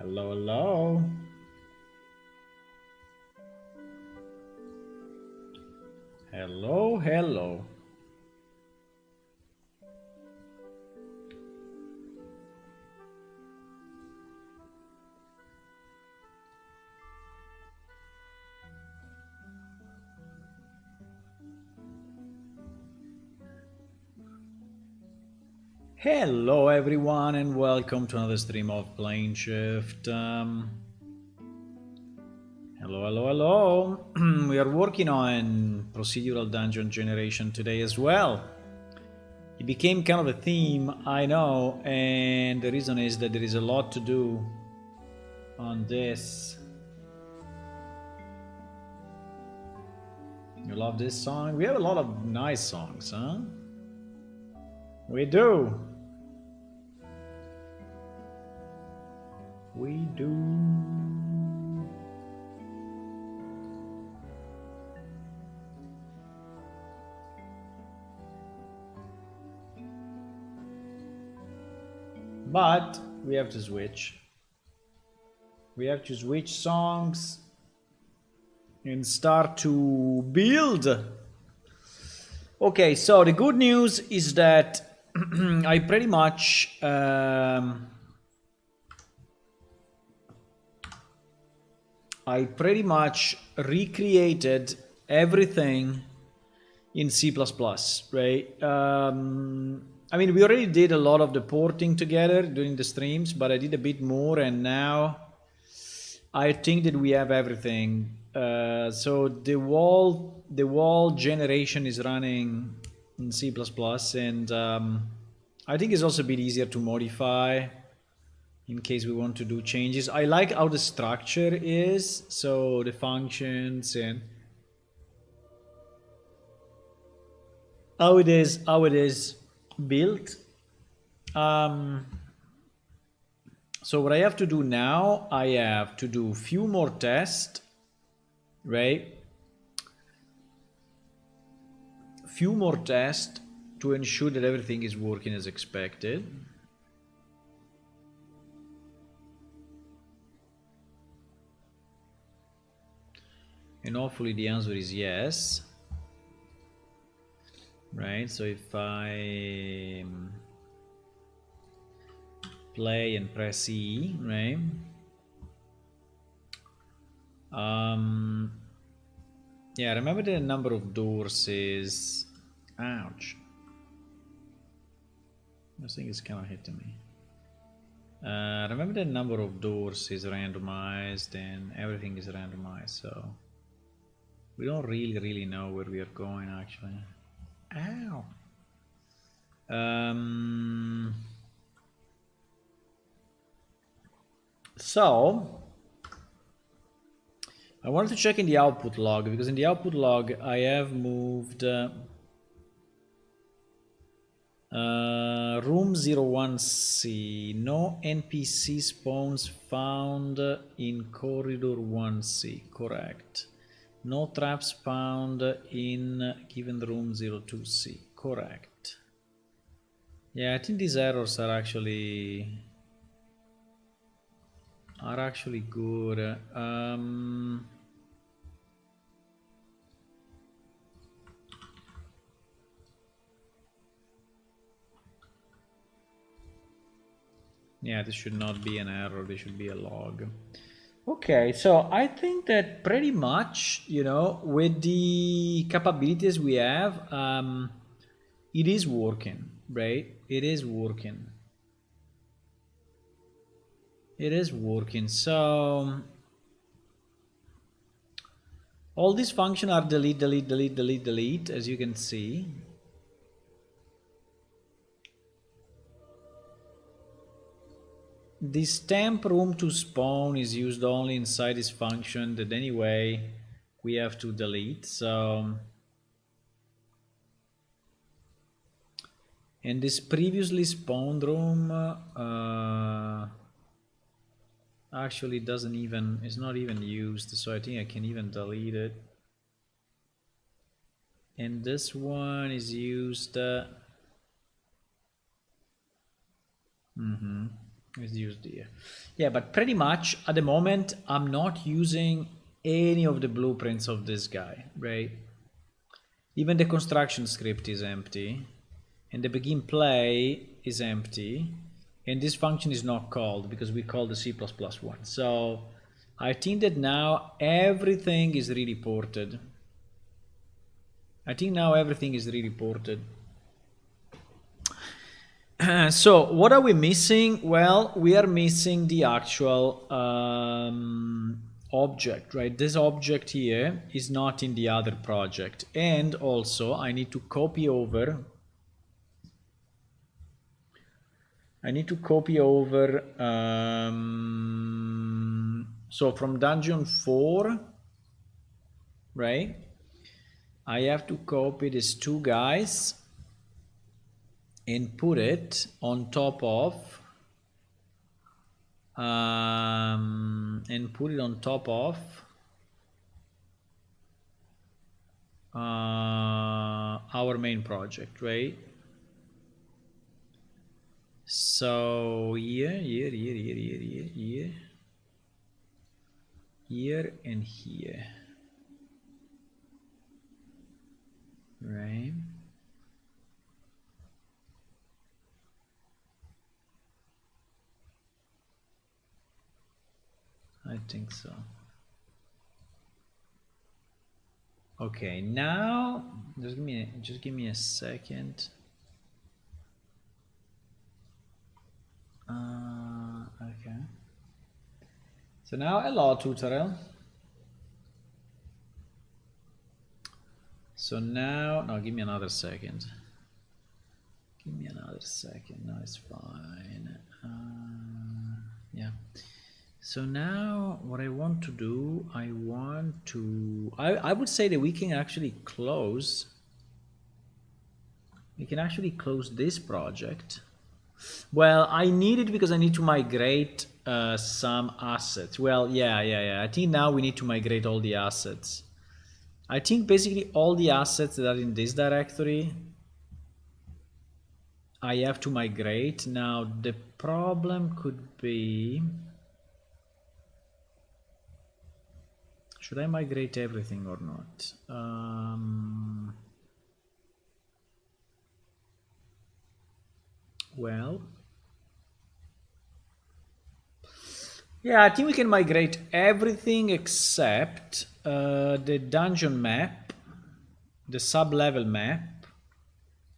Hello, hello. Hello, hello. Hello, everyone, and welcome to another stream of Plane Shift. Hello, hello, hello. We are working on procedural dungeon generation today as well. It became kind of a theme, I know, and the reason is that there is a lot to do on this. You love this song? We have a lot of nice songs, huh? We do. We do. But we have to switch. We have to switch songs and start to build. Okay, so the good news is that I pretty much recreated everything in C++, right? I mean, we already did a lot of the porting together during the streams, but I did a bit more, and now I think that we have everything. So the wall generation is running in C++, and I think it's also a bit easier to modify in case we want to do changes. I like how the structure is, so the functions and how it is built. So what I have to do now, I have to do few more tests, right? Few more tests to ensure that everything is working as expected. And hopefully the answer is yes. Right, so if I play and press E, right? Yeah, remember the number of doors is... Ouch. This thing is kind of hitting me. Remember the number of doors is randomized and everything is randomized, so we don't really know where we are going actually. Ow. So I wanted to check in the output log, because in the output log I have moved room 01C, no NPC spawns found in corridor 1C, correct. No traps found in given room 02C, correct. Yeah, I think these errors are actually good. Yeah, this should not be an error, this should be a log. Okay, so I think that pretty much, you know, with the capabilities we have, it is working, right? It is working. It is working. So all these functions are delete, as you can see. This temp room to spawn is used only inside this function that anyway we have to delete. So, and this previously spawned room actually is not even used, so I think I can even delete it. And this one is used. Let's use the, yeah, but pretty much at the moment I'm not using any of the blueprints of this guy, right? Even the construction script is empty, and the begin play is empty, and this function is not called because we called the C++ one. So I think that now everything is really ported. I think now everything is really ported. So what are we missing? Well, we are missing the actual object, right? This object here is not in the other project. And also I need to copy over. So from dungeon 4, right? I have to copy these two guys and put it on top of our main project, right? So here and here, right? I think so. Okay, now just give me a second. Okay. So now, hello tutorial. So now, no, give me another second. No, it's fine. Yeah. So now what I want to do, I would say that we can actually close this project. Well, I need it because I need to migrate some assets. Well, yeah. I think now we need to migrate all the assets. I think basically all the assets that are in this directory I have to migrate. Now the problem could be, should I migrate everything or not? Well, yeah, I think we can migrate everything except the dungeon map, the sub-level map,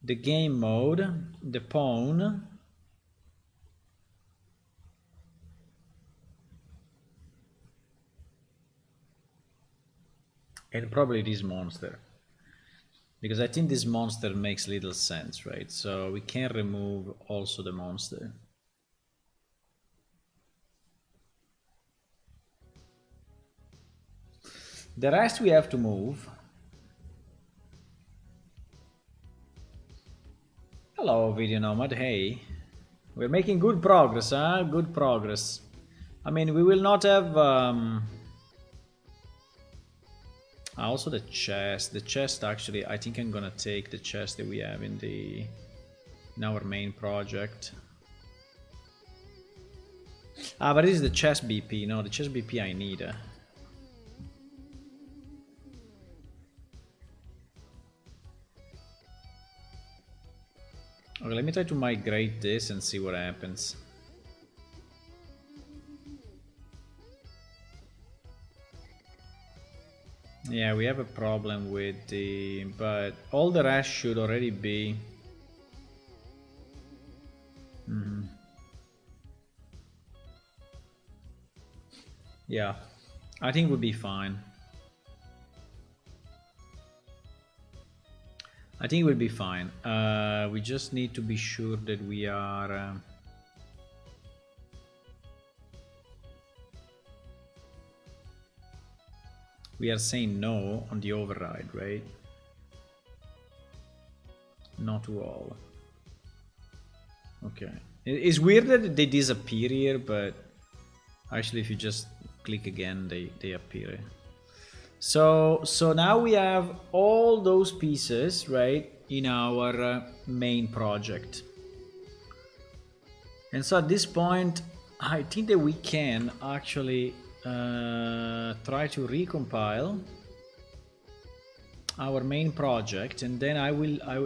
the game mode, the pawn, and probably this monster. Because I think this monster makes little sense, right? So we can remove also the monster. The rest we have to move. Hello, Video Nomad. Hey. We're making good progress, huh? Good progress. I mean, we will not have... also the chest. The chest, actually, I think I'm gonna take the chest that we have in our main project. But this is the chest BP. No, the chest BP I need. Okay, let me try to migrate this and see what happens. Yeah, we have a problem with but all the rest should already be. Yeah, I think we'll be fine. I think we'll be fine. We just need to be sure that we are... we are saying no on the override, right? Not to all. Okay. It's weird that they disappear here, but actually if you just click again, they appear. So now we have all those pieces, right, in our main project. And so at this point, I think that we can actually try to recompile our main project, and then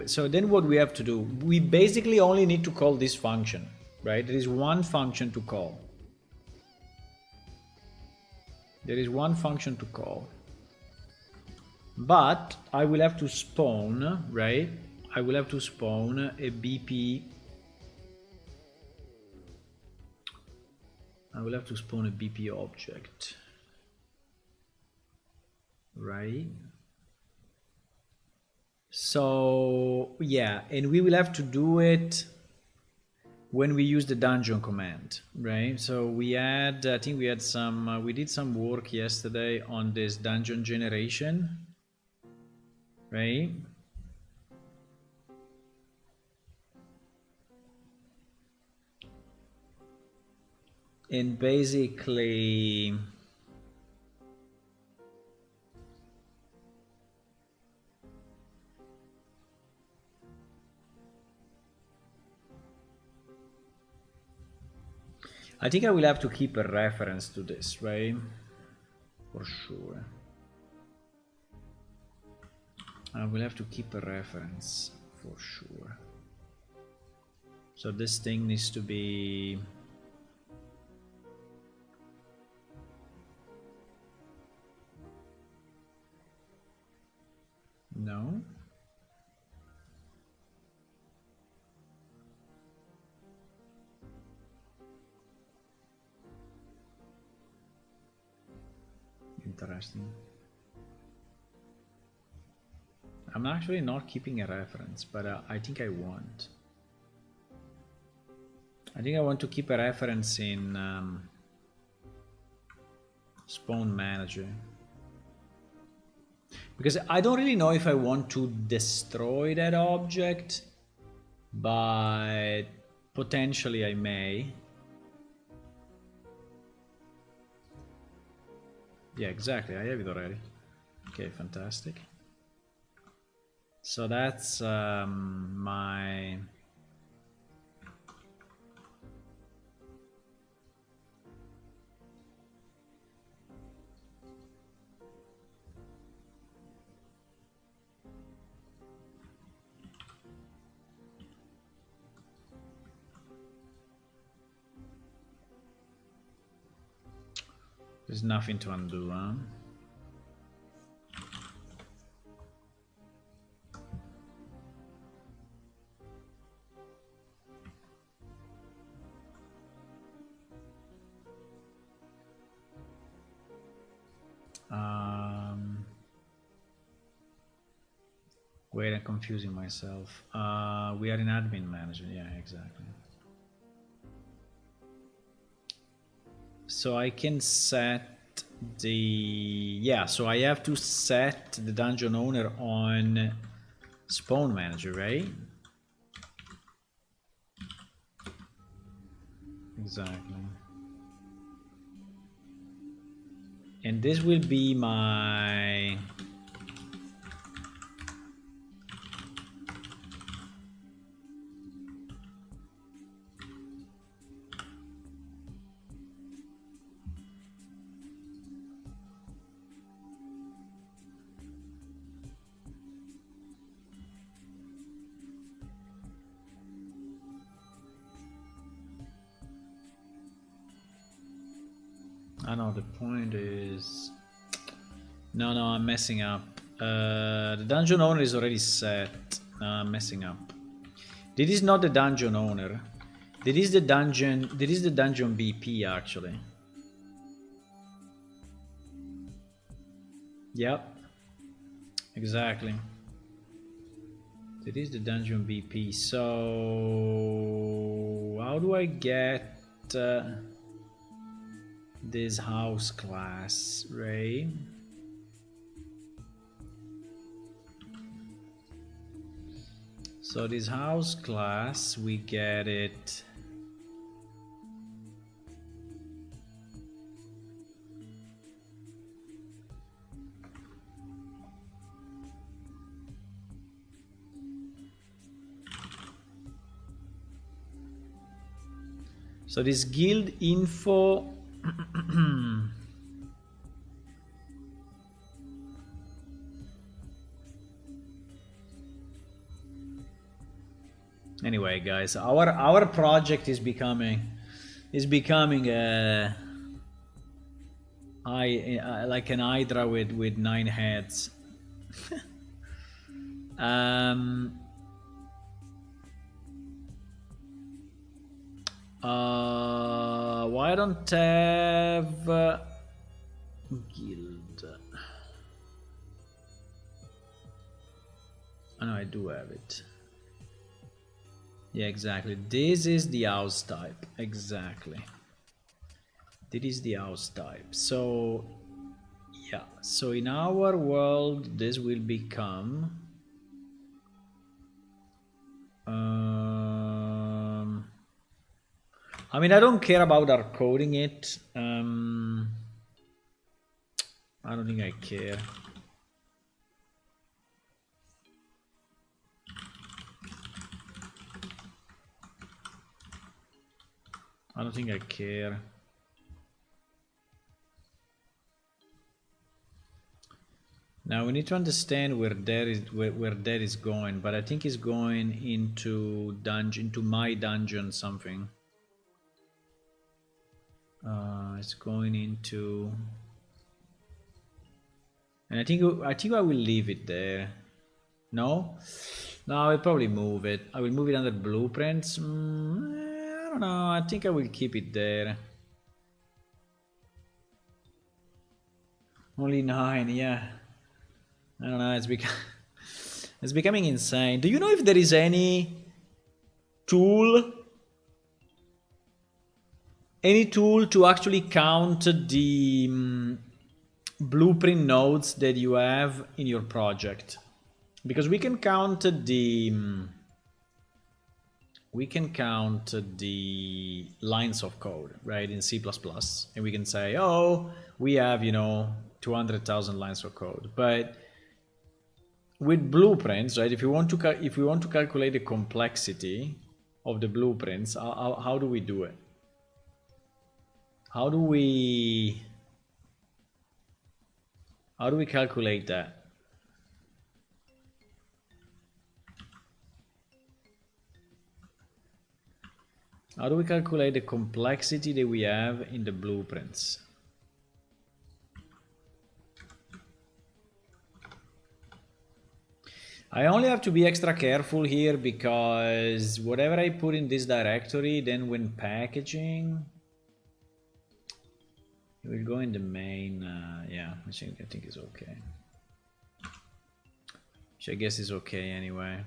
so then what we have to do, we basically only need to call this function, right? There is one function to call. There is one function to call. But I will have to spawn, right? I will have to spawn a BP. I will have to spawn a BP object, right? So yeah, and we will have to do it when we use the dungeon command, right? So we had, I think we had some, we did some work yesterday on this dungeon generation, right? And basically, I think I will have to keep a reference to this, right? For sure. I will have to keep a reference for sure. So this thing needs to be... No? Interesting. I'm actually not keeping a reference, but I think I want. I think I want to keep a reference in Spawn Manager. Because I don't really know if I want to destroy that object, but potentially I may. Yeah, exactly. I have it already. Okay, fantastic. So that's my... There's nothing to undo, huh? Wait, I'm confusing myself. We are in admin manager. Yeah, exactly. So I can set the... Yeah, so I have to set the dungeon owner on spawn manager, right? Exactly. And this will be my... I know the point is... No, I'm messing up. The dungeon owner is already set. No, I'm messing up. This is not the dungeon owner. This is the dungeon. This is the dungeon BP actually. Yep. Exactly. This is the dungeon BP. So how do I get this house class, right? So this house class, we get it. So this guild info. Anyway, guys, our project is becoming a like an hydra with 9 heads. Why don't have guild? Oh, no, I do have it. Yeah, exactly. This is the house type. Exactly. This is the house type. So, yeah. So in our world, this will become. I mean, I don't care about our coding it. I don't think I care. I don't think I care. Now we need to understand where that is going, but I think it's going into my dungeon something. It's going into, and I think I will leave it there. No, I'll probably move it. I will move it under blueprints. I don't know. I think I will keep it there. Only 9, yeah. I don't know. It's becoming insane. Do you know if there is any tool to actually count the blueprint nodes that you have in your project? Because we can count the lines of code, right, in C++, and we can say, oh, we have 200,000 lines of code. But with blueprints, right, if we want to calculate the complexity of the blueprints, how do we do it? How do we calculate that? How do we calculate the complexity that we have in the blueprints? I only have to be extra careful here because whatever I put in this directory, then when packaging, it will go in the main. Yeah, I think it's okay. Which I guess is okay anyway.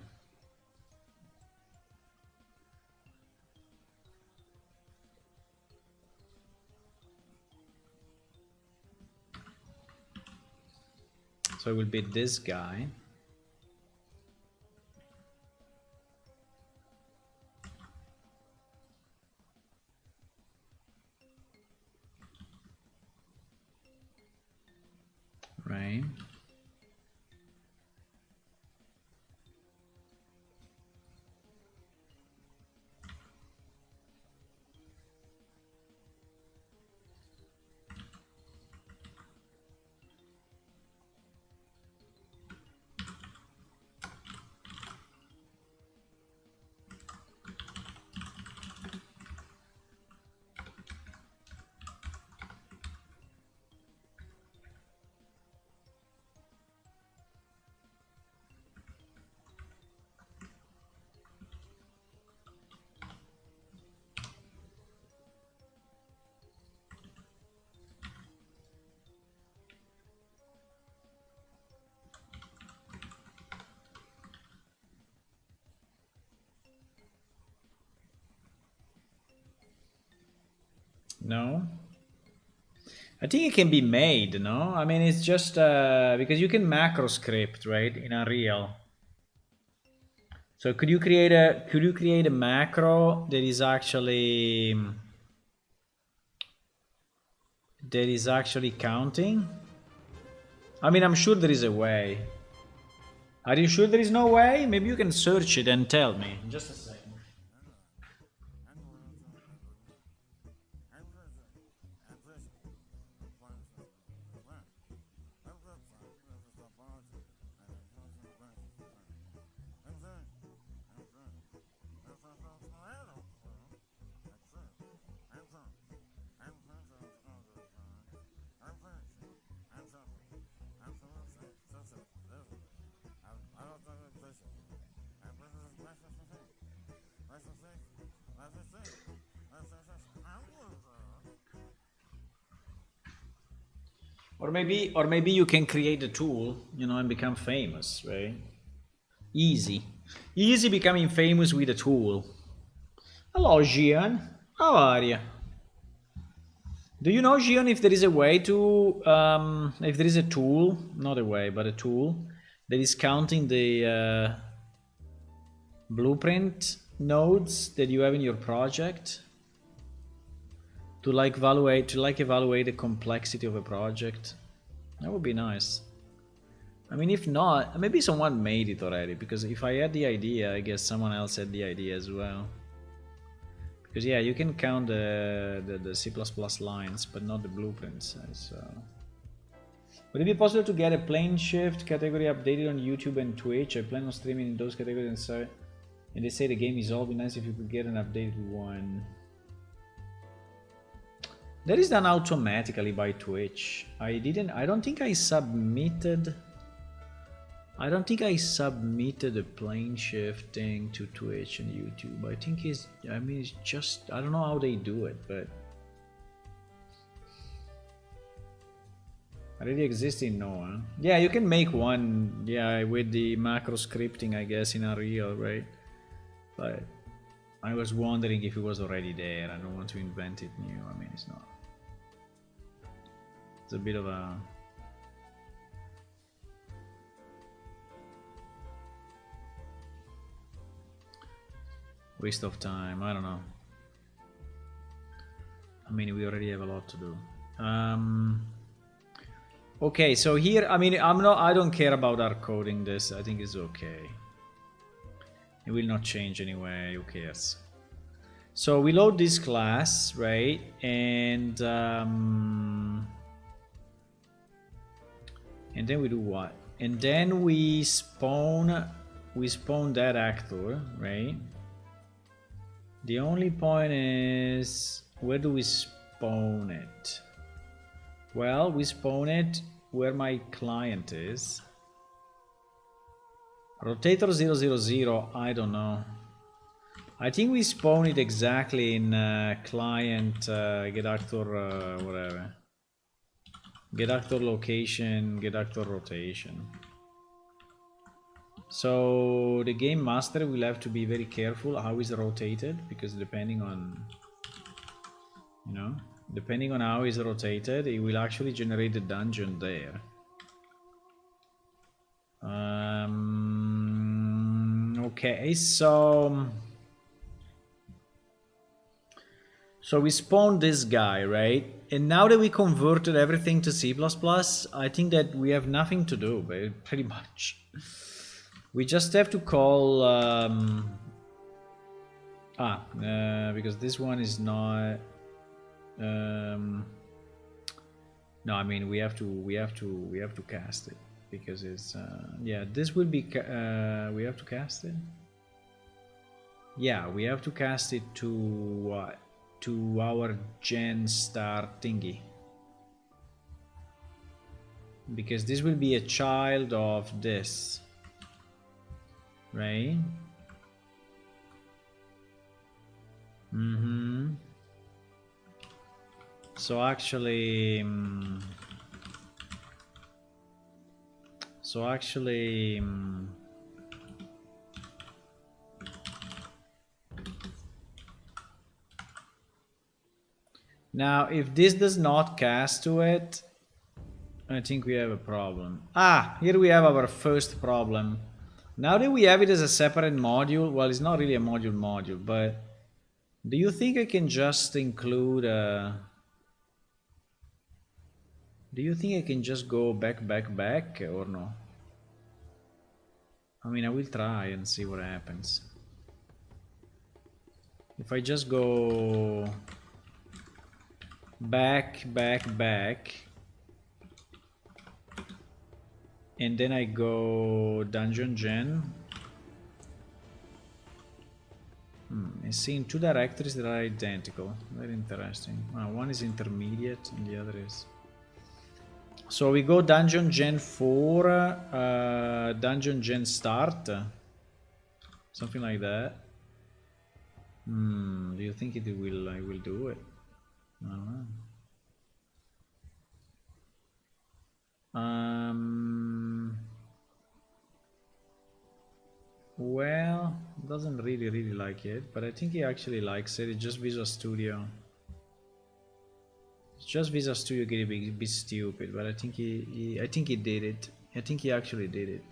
So it will be this guy. Right. No, I think it can be made. No, I mean it's just because you can macro script, right, in Unreal. So could you create a macro that is actually counting? I mean, I'm sure there is a way. Are you sure there is no way? Maybe you can search it and tell me. Just a second. Or maybe you can create a tool, you know, and become famous, right? Easy. Easy becoming famous with a tool. Hello, Gian. How are you? Do you know, Gian, if there is a way to, if there is a tool, not a way, but a tool that is counting the blueprint nodes that you have in your project to like evaluate the complexity of a project? That would be nice. I mean, if not, maybe someone made it already, because if I had the idea, I guess someone else had the idea as well. Because yeah, you can count the C++ lines, but not the blueprints. So, would it be possible to get a plane shift category updated on YouTube and Twitch? I plan on streaming in those categories, and so, and they say the game is all. Be nice if you could get an updated one. That is done automatically by Twitch. I don't think I submitted. I don't think I submitted a plane shifting to Twitch and YouTube. I think it's just, I don't know how they do it, but already exists in Noah. Yeah, you can make one, yeah, with the macro scripting, I guess, in Unreal, right? But I was wondering if it was already there. I don't want to invent it new. I mean, it's not. It's a bit of a waste of time. I don't know. I mean, we already have a lot to do. Okay, so here, I mean, I don't care about hard coding this. I think it's okay. It will not change anyway. Who cares? So we load this class, right? And then we do what? And then we spawn that actor, right? The only point is, where do we spawn it? Well, we spawn it where my client is. Rotator 000, I don't know. I think we spawn it exactly in client get actor whatever. Get actor location, get actor rotation. So the game master will have to be very careful how it's rotated, because depending on, you know, depending on how it's rotated, it will actually generate the dungeon there. Okay, so we spawned this guy, right? And now that we converted everything to C++, I think that we have nothing to do, pretty much. We just have to call because this one is not no, I mean we have to cast it, because it's yeah, this will be we have to cast it. Yeah, we have to cast it to what? To our gen star thingy, because this will be a child of this, right? So actually now if this does not cast to it, I think we have a problem. Here we have our first problem. Now that we have it as a separate module, well, it's not really a module, but do you think I can just include do you think I can just go back or no? I mean, I will try and see what happens. If I just go back, and then I go dungeon gen. I see in two directories that are identical. Very interesting. One is intermediate and the other is. So we go dungeon gen 4, dungeon gen start, something like that. Do you think I will do it? I don't know. Well, doesn't really like it, but I think he actually likes it. It's just Visual Studio. It's just Visual Studio getting a bit stupid, but I think I think he did it. I think he actually did it.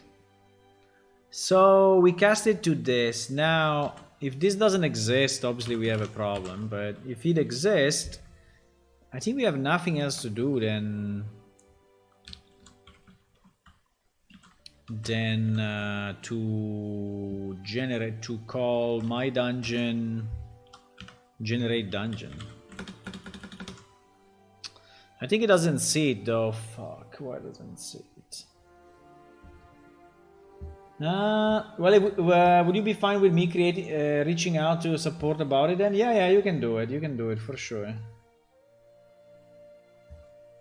So we cast it to this. Now, if this doesn't exist, obviously we have a problem. But if it exists, I think we have nothing else to do than to generate, to call my dungeon, generate dungeon. I think it doesn't see it though. Fuck, why doesn't it see it? Well, would you be fine with me creating, reaching out to support about it then? Yeah, you can do it. You can do it for sure.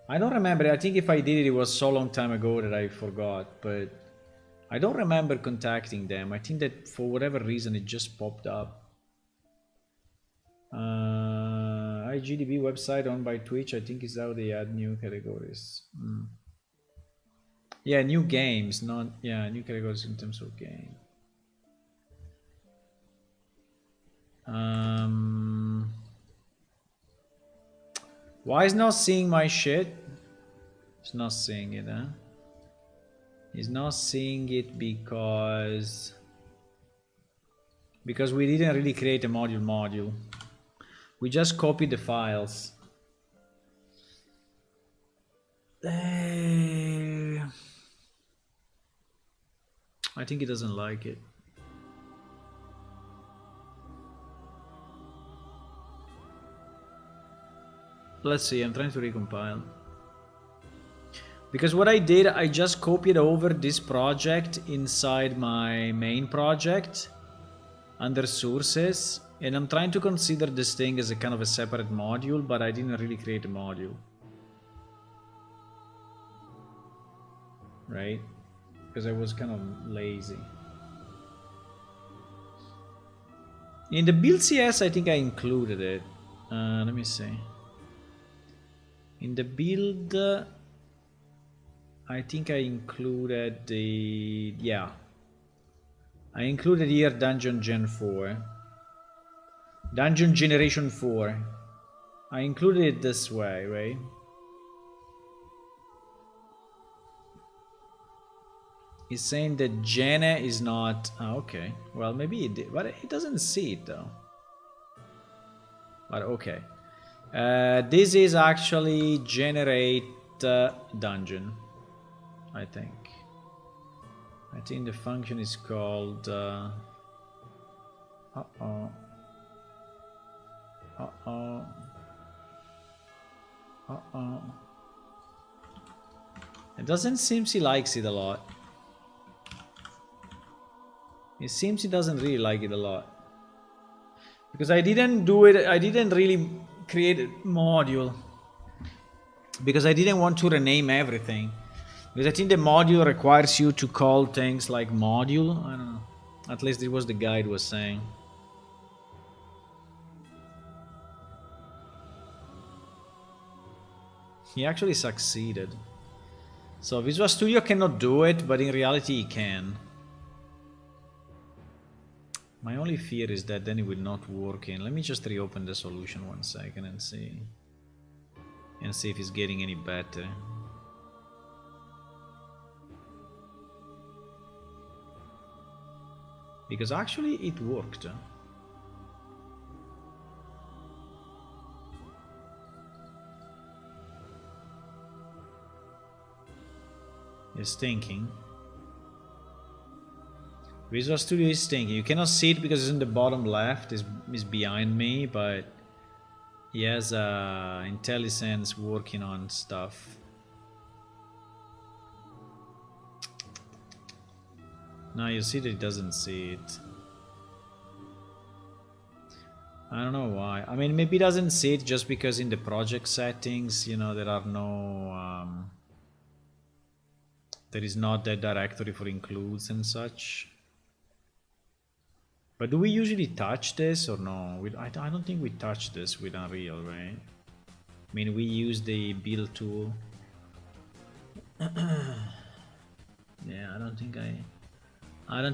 I don't remember. I think if I did it, it was so long time ago that I forgot. But I don't remember contacting them. I think that for whatever reason, it just popped up. IGDB website owned by Twitch. I think is how they add new categories. Yeah, new games, not new categories in terms of game. Why is not seeing my shit? It's not seeing it, huh? He's not seeing it because we didn't really create a module. We just copied the files. I think he doesn't like it. Let's see, I'm trying to recompile. Because what I did, I just copied over this project inside my main project under sources, and I'm trying to consider this thing as a kind of a separate module, but I didn't really create a module. Right? Because I was kind of lazy. In the build CS, I think I included it. Let me see. In the build, I think I included the... yeah. I included here Dungeon Gen 4. Dungeon Generation 4. I included it this way, right? He's saying that Gene is not... oh, okay. Well, maybe it did, but it doesn't see it though. But okay. This is actually generate dungeon, I think. I think the function is called... uh-oh. Uh-oh. Uh-oh. It doesn't seem he likes it a lot. It seems he doesn't really like it a lot. Because I didn't do it, I didn't really create a module. Because I didn't want to rename everything. Because I think the module requires you to call things like module. I don't know. At least it was the guide was saying. He actually succeeded. So Visual Studio cannot do it, but in reality he can. My only fear is that then it will not work in. Let me just reopen the solution 1 second and see. And see if it's getting any better. Because actually it worked. It's thinking. Visual Studio is thinking. You cannot see it because it's in the bottom left. It's behind me, but he has IntelliSense working on stuff. Now you see that it doesn't see it. I don't know why. I mean, maybe it doesn't see it just because in the project settings, you know, there are no... there is not that directory for includes and such. But do we usually touch this or no? I don't think we touch this with Unreal, right? I mean, we use the build tool. Yeah, I don't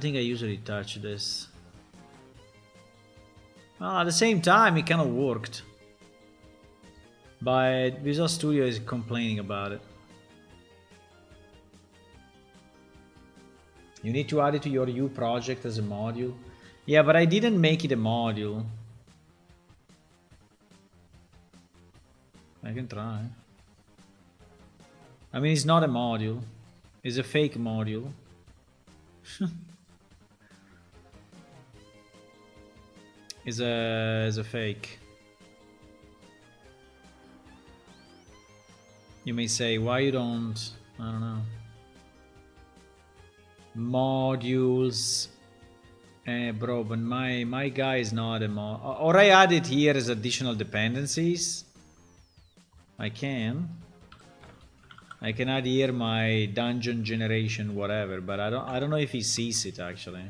think I usually touch this. Well, at the same time, it kind of worked. But Visual Studio is complaining about it. You need to add it to your U project as a module. Yeah, but I didn't make it a module. I can try. I mean, it's not a module. It's a fake module. It's a fake. You may say, why you don't, I don't know. Modules. Bro, but my guy is not a mod. Or I add it here as additional dependencies. I can add here my dungeon generation whatever, but I don't know if he sees it actually.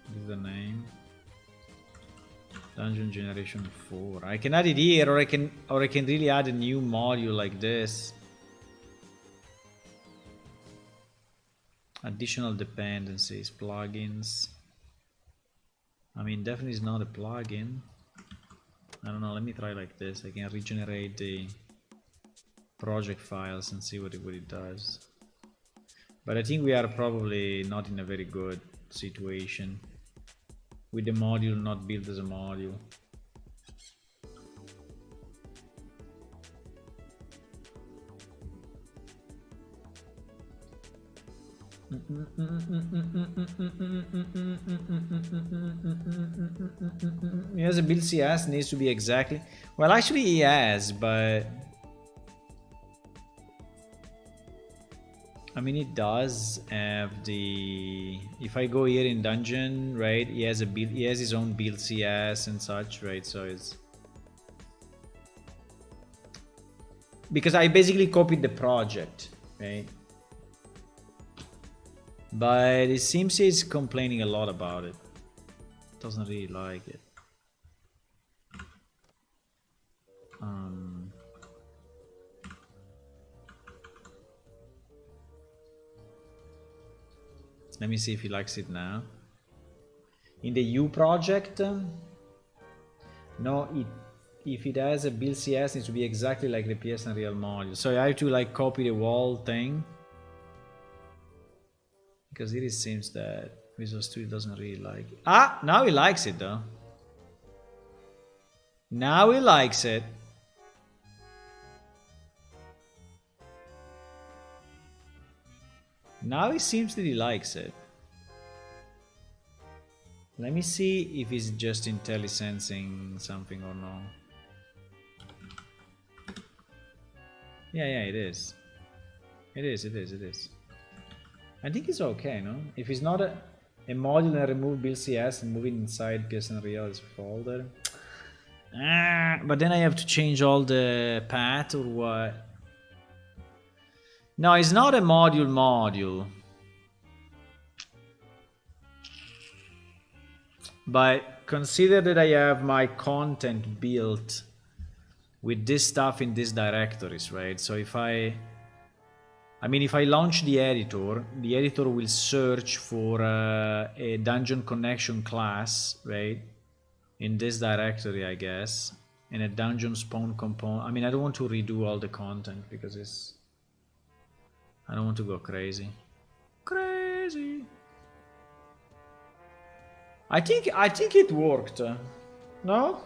This is the name. Dungeon generation 4. I can add it here, or I can really add a new module like this. Additional dependencies, plugins. I mean, definitely is not a plugin. I don't know, let me try like this. I can regenerate the project files and see what it does. But I think we are probably not in a very good situation with the module not built as a module. He has a build CS, needs to be exactly. Well, actually he has, but I mean, it does have the. If I go here in dungeon, right? He has a build. He has his own build CS and such, right? So it's because I basically copied the project, right? But it seems he's complaining a lot about it. Doesn't really like it. Let me see if he likes it now. In the U project, no, if it has a build CS, it needs to be exactly like the PS Unreal module. So I have to like copy the wall thing. Because it seems that Visual Studio doesn't really like it. Ah, now he likes it though. Now he likes it. Now it seems that he likes it. Let me see if he's just IntelliSensing something or no. Yeah, it is. It is. I think it's okay, no? If it's not a module and remove build CS and move it inside PS Unreal as a folder. But then I have to change all the path or what? No, it's not a module. But consider that I have my content built with this stuff in these directories, right? So if I launch the editor will search for a dungeon connection class, right? In this directory, I guess, in a dungeon spawn component. I mean, I don't want to redo all the content because I don't want to go crazy. I think it worked. No?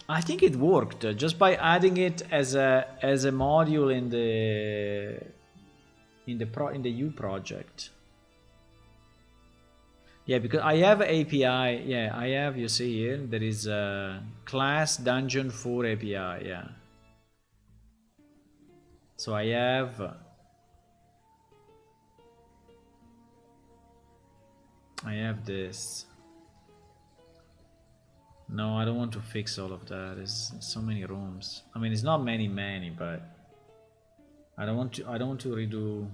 I think it worked just by adding it as a module in the U project. Yeah, because I have API. Yeah, I have. You see here there is a class dungeon 4 API. Yeah. So I have this. No, I don't want to fix all of that. There's so many rooms. I mean, it's not many, but I don't want to redo.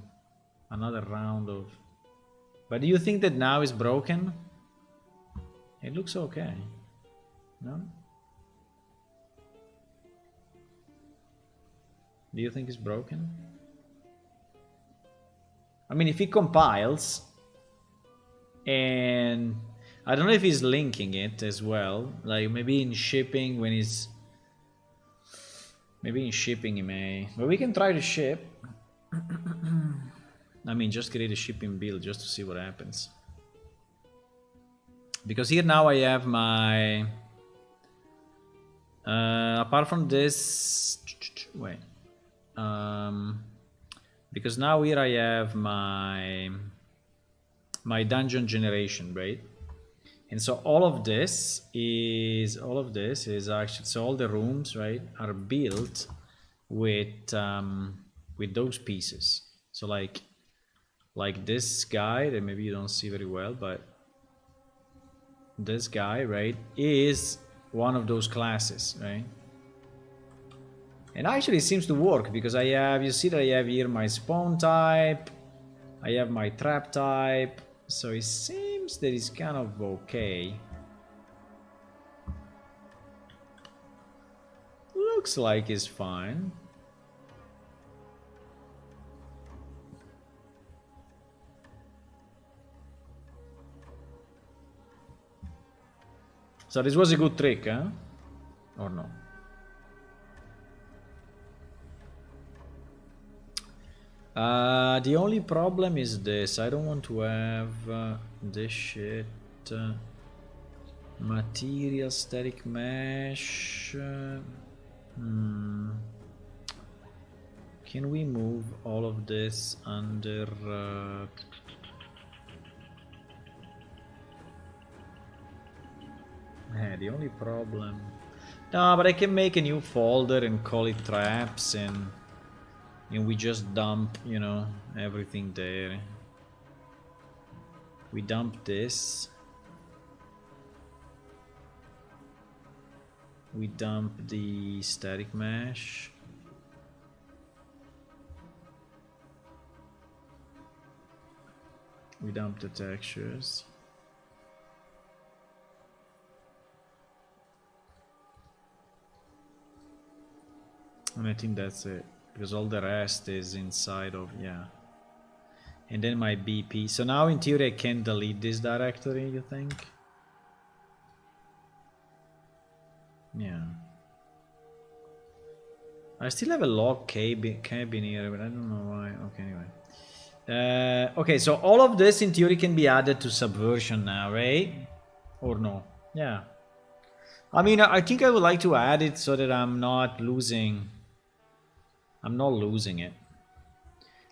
another round of... But do you think that now is broken? It looks okay. No? Do you think it's broken? I mean, if he compiles, and I don't know if he's linking it as well. Like maybe in shipping when he's... Maybe in shipping he may... But we can try to ship. I mean, just create a shipping build just to see what happens. Because here now I have my... apart from this... Wait. Because now here I have my dungeon generation, right? And so all of this is actually, so all the rooms, right, are built with those pieces. So like this guy that maybe you don't see very well, but this guy, right, is one of those classes, right? And actually it seems to work because I have, you see that I have here my spawn type, I have my trap type, so it seems that it's kind of okay. Looks like it's fine. So this was a good trick, huh? Or no? The only problem is this. I don't want to have this shit. Material, static mesh. Can we move all of this under... the only problem... No, but I can make a new folder and call it traps, and we just dump, you know, everything there. We dump this. We dump the static mesh. We dump the textures. And I think that's it, because all the rest is inside of, yeah. And then my BP. So now in theory I can delete this directory, you think? Yeah. I still have a log cabin here, but I don't know why. Okay, anyway. Okay, so all of this in theory can be added to Subversion now, right? Or no? Yeah. I mean, I think I would like to add it so that I'm not losing it.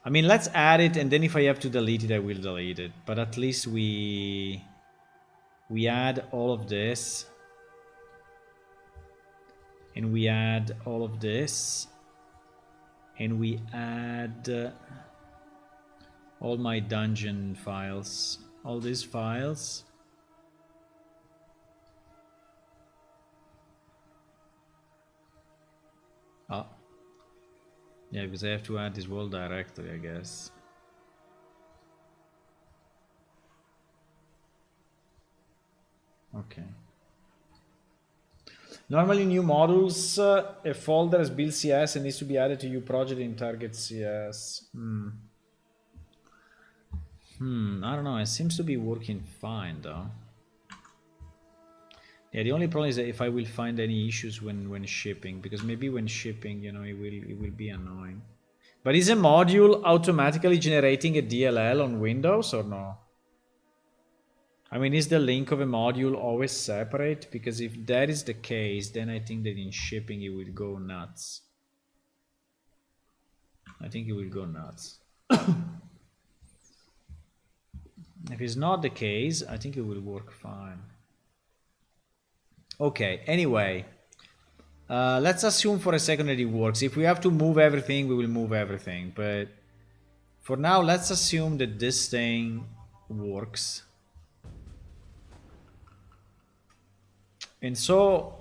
I mean, let's add it, and then if I have to delete it, I will delete it. But at least we add all of this. And we add all of this. And we add all my dungeon files. All these files. Ah. Yeah, because I have to add this world directory, I guess. Okay. Normally new modules, a folder as build CS and needs to be added to your project in target CS. I don't know, it seems to be working fine though. Yeah, the only problem is that if I will find any issues when shipping, because maybe when shipping, you know, it will be annoying. But is a module automatically generating a DLL on Windows or no? I mean, is the link of a module always separate? Because if that is the case, then I think that in shipping it will go nuts. I think it will go nuts. If it's not the case, I think it will work fine. Okay, anyway, let's assume for a second that it works. If we have to move everything, we will move everything. But for now, let's assume that this thing works. And so...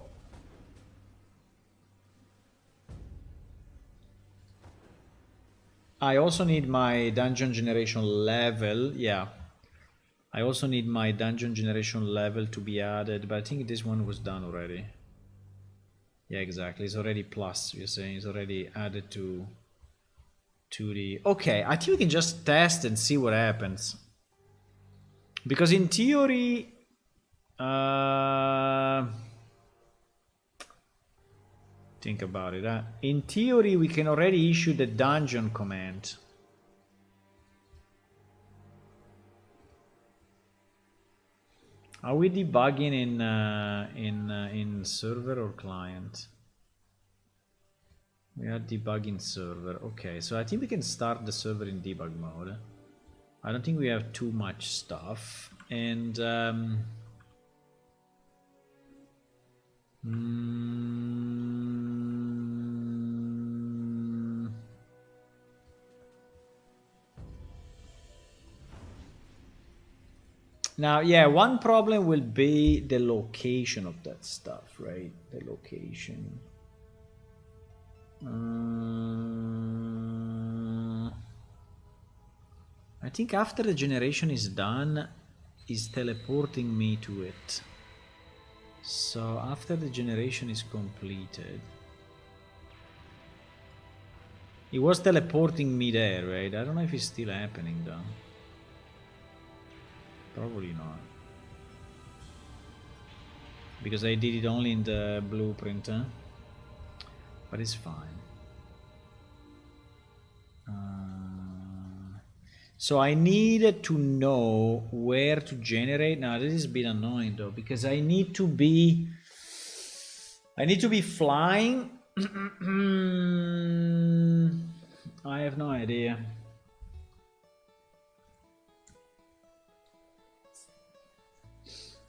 I also need my dungeon generation level. Yeah. I also need my dungeon generation level to be added, but I think this one was done already. Yeah, exactly. It's already plus, you're saying. It's already added to the... Okay, I think we can just test and see what happens. Because in theory... think about it. In theory, we can already issue the dungeon command. Are we debugging in server or client? We are debugging server. Okay, so I think we can start the server in debug mode. I don't think we have too much stuff. And now, yeah, one problem will be the location of that stuff, right? The location. I think after the generation is done, is teleporting me to it. So after the generation is completed, it was teleporting me there, right? I don't know if it's still happening though. Probably not. Because I did it only in the blueprint, huh? But it's fine. So I needed to know where to generate. Now this has been annoying though, because I need to be flying. I have no idea.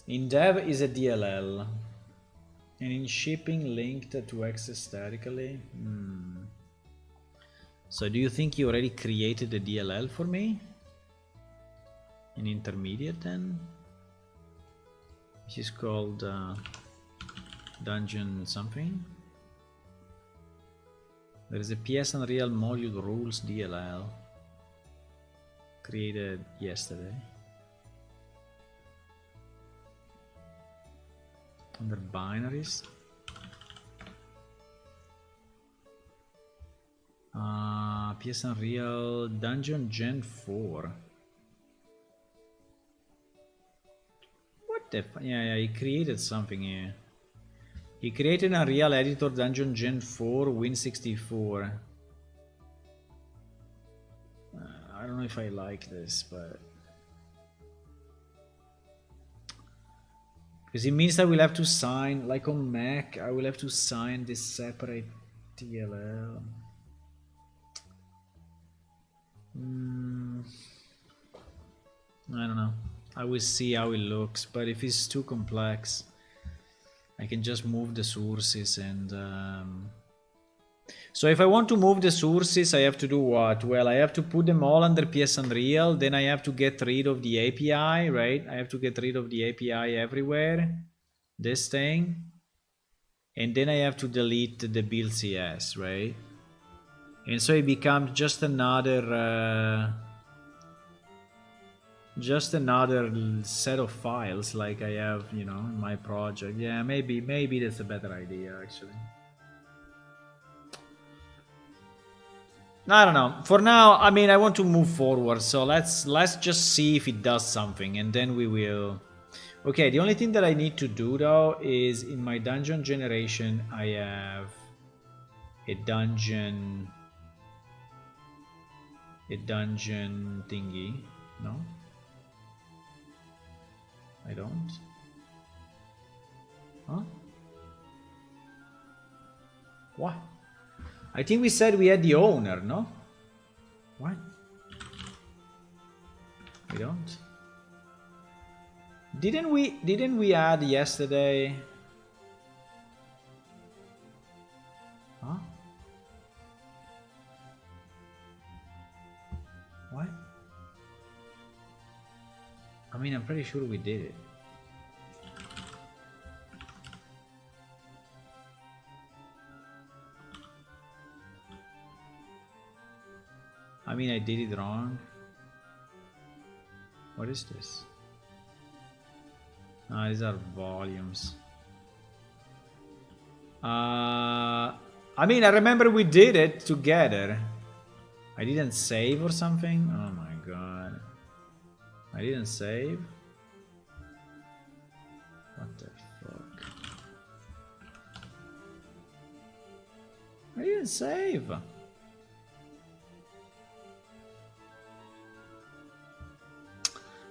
In dev is a DLL, and in shipping linked to access statically. So do you think you already created a DLL for me? In intermediate then? Which is called dungeon something. There is a PS Unreal module rules DLL created yesterday. Under binaries. PS Unreal Dungeon Gen 4. What the yeah, he created something here. He created an Unreal Editor Dungeon Gen 4 Win64. I don't know if I like this, but... because it means I will have to sign, like on Mac, I will have to sign this separate DLL. I don't know. I will see how it looks, but if it's too complex, I can just move the sources and... So if I want to move the sources, I have to do what? Well, I have to put them all under PS Unreal, then I have to get rid of the API, right? I have to get rid of the API everywhere, this thing, and then I have to delete the build CS, right? And so it becomes just another set of files like I have, you know, in my project. Yeah, maybe that's a better idea actually. I don't know. For now, I mean, I want to move forward, so let's just see if it does something, and then we will. Okay, the only thing that I need to do though is in my dungeon generation, I have a dungeon thingy. No, I don't. Huh? What? I think we said we had the owner, no? What? We don't. Didn't we add yesterday? Huh? What? I mean, I'm pretty sure we did it. I mean, I did it wrong. What is this? Ah, these are volumes. I mean, I remember we did it together. I didn't save or something? Oh my god. I didn't save? What the fuck? I didn't save.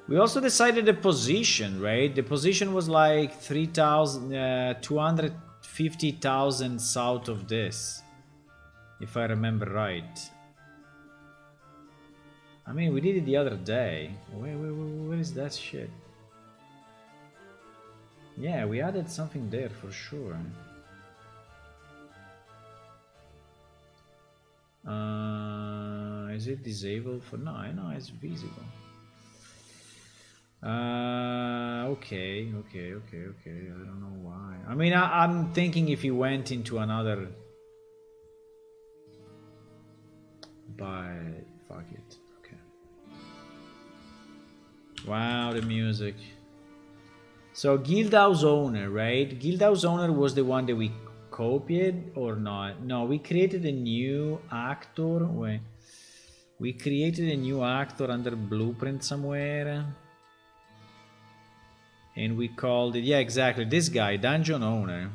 We also decided the position, right? The position was like 250,000 south of this, if I remember right. I mean, we did it the other day. Where is that shit? Yeah, we added something there for sure. Is it disabled for? No, I know it's visible. Okay. I don't know why. I mean, I'm thinking if he went into another, but fuck it. Okay. Wow, the music. So Guildhouse Owner, right? Guildhouse Owner was the one that we copied or not? No, we created a new actor. Wait, we created a new actor under Blueprint somewhere. And we called it, yeah, exactly, this guy, Dungeon Owner.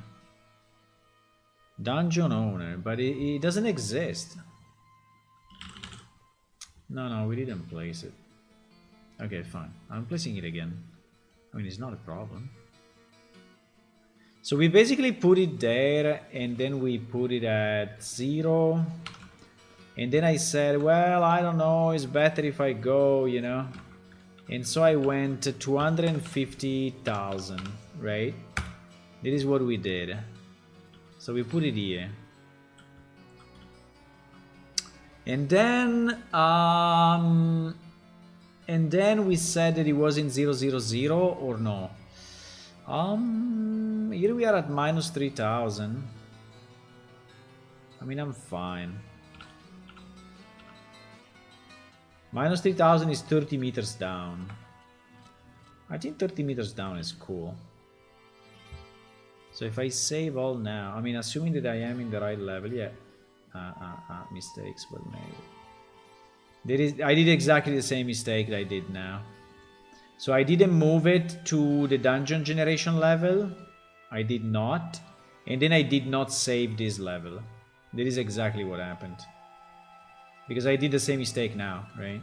Dungeon Owner, but it doesn't exist. No, we didn't place it. Okay, fine. I'm placing it again. I mean, it's not a problem. So we basically put it there, and then we put it at 0. And then I said, well, I don't know, it's better if I go, you know. And so I went to 250,000, right? That is what we did. So we put it here. And then we said that it was in 000 or no. Here we are at minus 3,000. I mean, I'm fine. Minus 3,000 is 30 meters down. I think 30 meters down is cool. So if I save all now, I mean, assuming that I am in the right level, yeah. Mistakes were made. I did exactly the same mistake that I did now. So I didn't move it to the dungeon generation level. I did not. And then I did not save this level. That is exactly what happened. Because I did the same mistake now, right?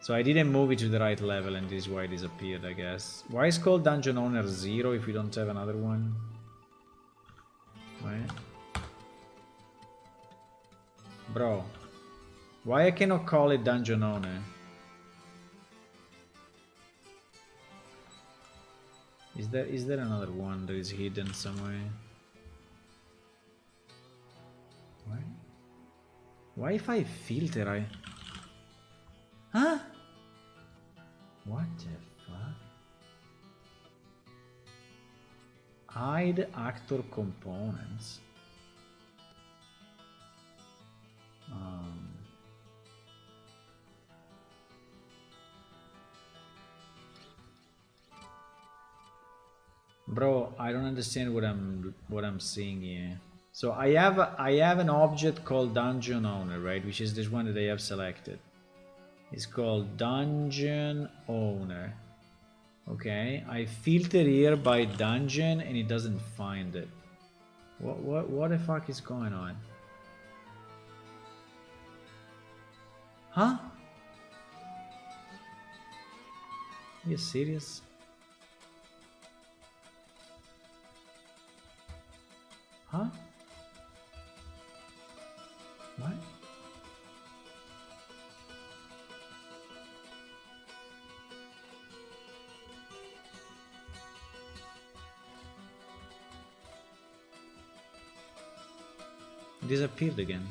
So I didn't move it to the right level, and this is why it disappeared, I guess. Why is called Dungeon Owner 0 if we don't have another one? Right? Bro, why I cannot call it Dungeon Owner? Is there another one that is hidden somewhere? Why if I filter Huh? What the fuck? Hide actor components. Bro, I don't understand what I'm seeing here. So I have an object called Dungeon Owner, right? Which is this one that I have selected. It's called Dungeon Owner. Okay, I filter here by dungeon and it doesn't find it. What the fuck is going on? Huh? Are you serious? Huh? What? Disappeared again.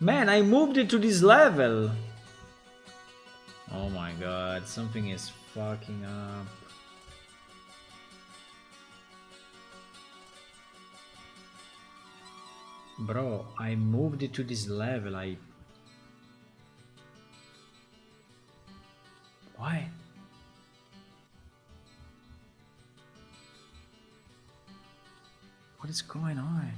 Man, I moved it to this level. Oh my god, something is fucking up. Bro, I moved it to this level. Why? What is going on?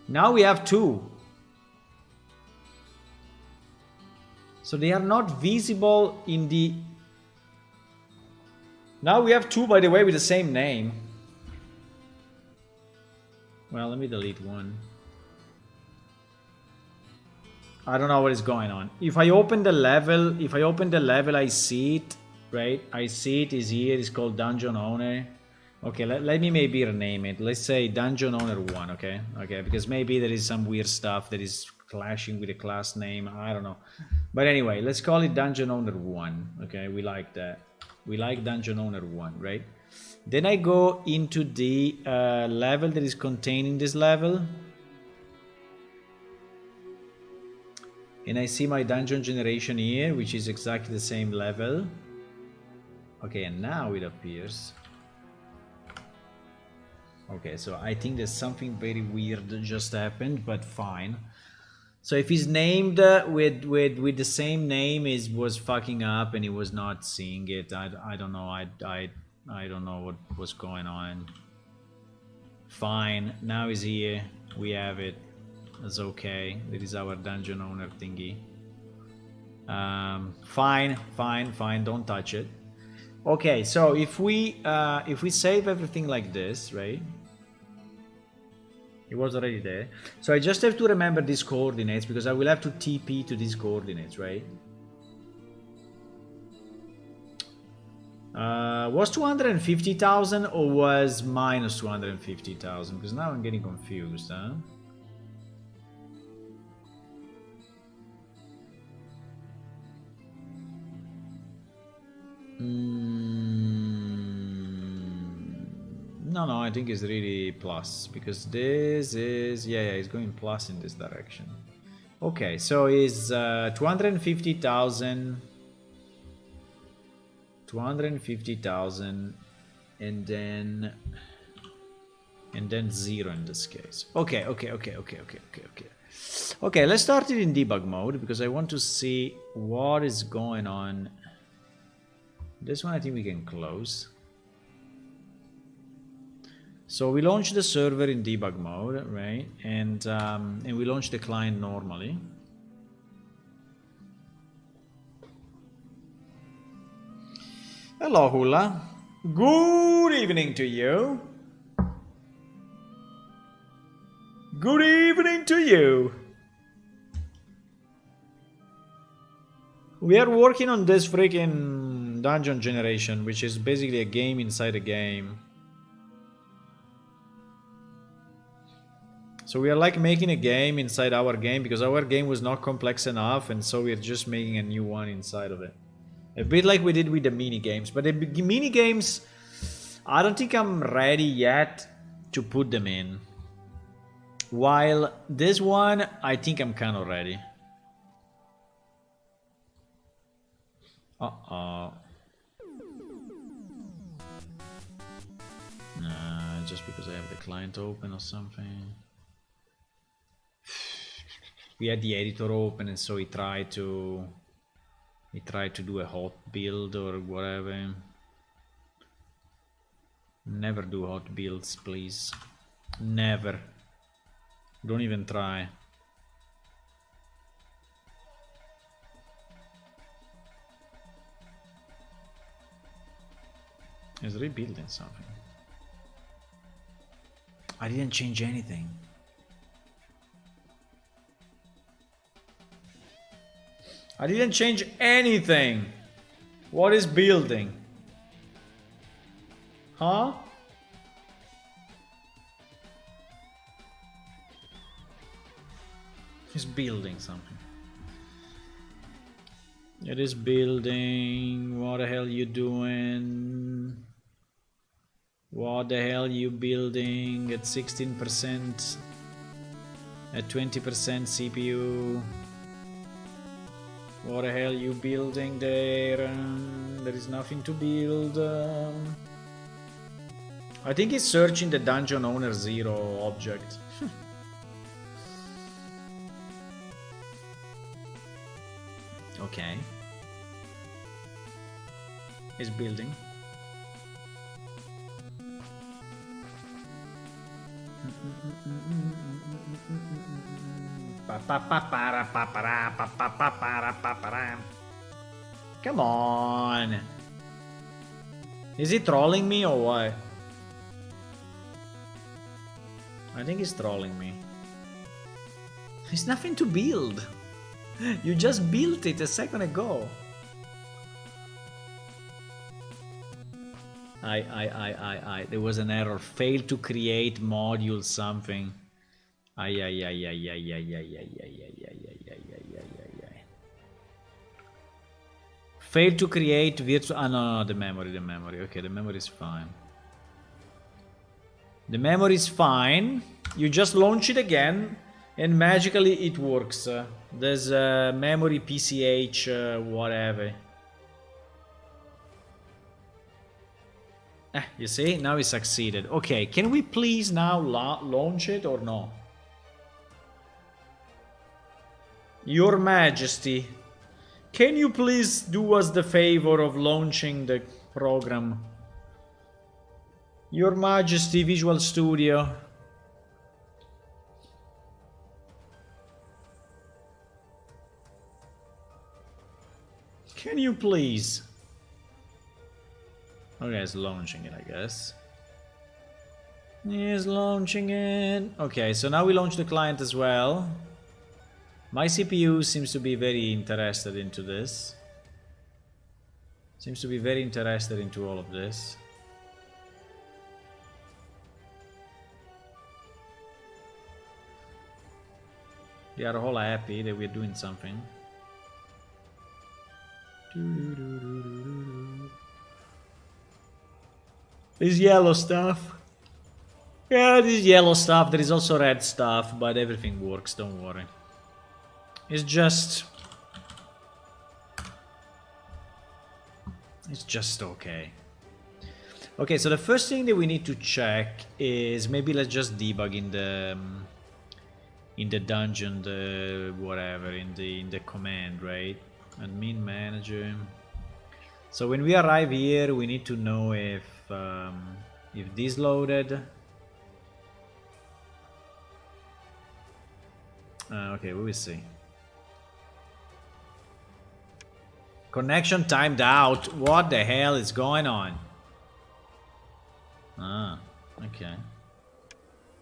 Now we have two. So they are not visible in the... Now we have two, by the way, with the same name. Well, let me delete one. I don't know what is going on. If I open the level, I see it, right? I see it is here. It's called Dungeon Owner. Okay, let me maybe rename it. Let's say Dungeon Owner 1, okay? Okay, because maybe there is some weird stuff that is clashing with the class name. I don't know. But anyway, let's call it Dungeon Owner 1. Okay, we like that. We like Dungeon Owner 1, right? Then I go into the level that is contained in this level. And I see my dungeon generation here, which is exactly the same level. Okay, and now it appears. Okay, so I think there's something very weird that just happened, but fine. So if he's named with the same name, was fucking up and he was not seeing it. I don't know. I don't know what was going on. Fine. Now he's here. We have it. That's okay. That is our dungeon owner thingy. Fine. Don't touch it. Okay. So if we save everything like this, right? It was already there. So I just have to remember these coordinates because I will have to TP to these coordinates, right? Was 250,000 or was minus 250,000? Because now I'm getting confused, huh? No, I think it's really plus because this is yeah, it's going plus in this direction. Okay, so is 250,000, 250,000, and then zero in this case. Okay. Okay, let's start it in debug mode because I want to see what is going on. This one I think we can close. So we launch the server in debug mode, right? And we launch the client normally. Hello, Hula. Good evening to you. Good evening to you. We are working on this freaking dungeon generation, which is basically a game inside a game. So we are like making a game inside our game because our game was not complex enough, and so we're just making a new one inside of it. A bit like we did with the mini games, but the mini games, I don't think I'm ready yet to put them in. While this one, I think I'm kind of ready. Uh-oh. Nah, just because I have the client open or something. We had the editor open, and so he tried to do a hot build or whatever. Never do hot builds, please. Never. Don't even try. He's rebuilding something. I didn't change anything. I didn't change anything. What is building? Huh? He's building something. It is building. What the hell you doing? What the hell you building at 16%? At 20% CPU? What the hell you building there? There is nothing to build. I think he's searching the dungeon owner 0 object. Okay. He's building. Come on. Is he trolling me or what? I think he's trolling me. There's nothing to build. You just built it a second ago. There was an error. Failed to create module something. Failed to create virtual. Ah, no, the memory. Okay, the memory is fine. The memory is fine. You just launch it again, and magically it works. There's memory PCH, whatever. You see, now it succeeded. Okay, can we please now launch it or no? Your Majesty, can you please do us the favor of launching the program? Your Majesty, Visual Studio. Can you please? Okay, it's launching it, I guess. It's launching it. Okay, so now we launch the client as well. My CPU seems to be very interested into this. Seems to be very interested into all of this. They are all happy that we're doing something. This yellow stuff. Yeah, this yellow stuff. There is also red stuff, but everything works, don't worry. It's just okay. Okay, so the first thing that we need to check is maybe let's just debug in the dungeon, the whatever, in the command, right? Admin manager. So when we arrive here, we need to know if this loaded. Okay, we will see. Connection timed out. What the hell is going on? Ah, okay.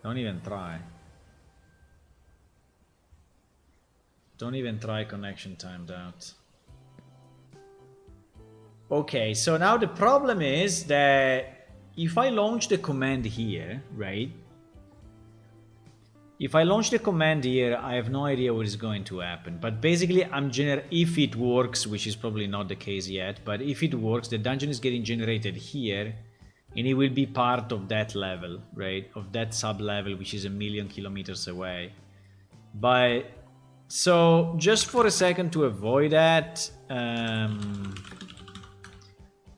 Don't even try. Don't even try connection timed out. Okay, so now the problem is that if I launch the command here, right? If I launch the command here, I have no idea what is going to happen. But basically, if it works, which is probably not the case yet, but if it works, the dungeon is getting generated here, and it will be part of that level, right? Of that sub-level, which is 1,000,000 kilometers away. But, so, just for a second to avoid that,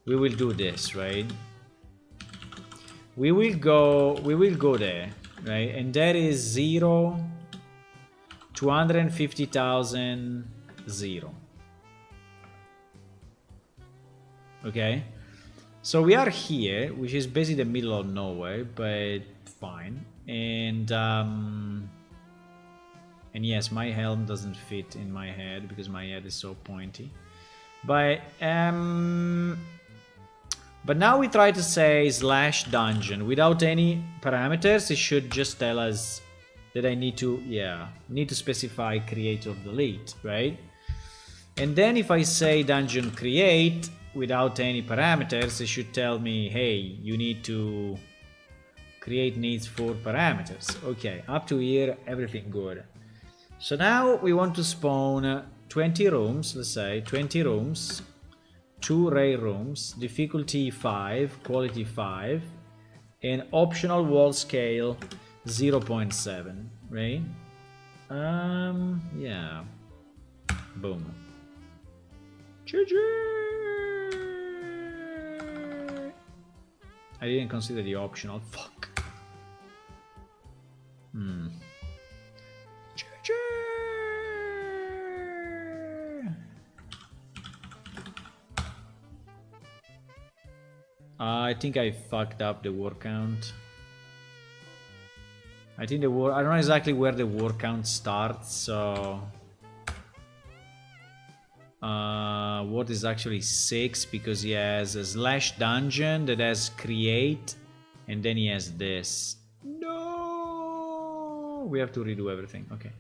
we will do this, right? We will go there. Right, and that is 0, 250,000, 0. Okay, so we are here, which is basically the middle of nowhere, but fine. And yes, my helm doesn't fit in my head because my head is so pointy. But now we try to say /dungeon without any parameters. It should just tell us that I need to specify create or delete, right? And then if I say dungeon create without any parameters, it should tell me, hey, you need to create needs 4 parameters. Okay, up to here, everything good. So now we want to spawn 20 rooms, let's say 20 rooms. 2 rare rooms, difficulty 5, quality 5, and optional wall scale 0.7, right? Yeah. Boom. GG! I didn't consider the optional. Fuck. GG. I think I fucked up the word count. I think I don't know exactly where the word count starts, so what is actually 6, because he has a slash dungeon that has create, and then he has this. No, we have to redo everything. Okay.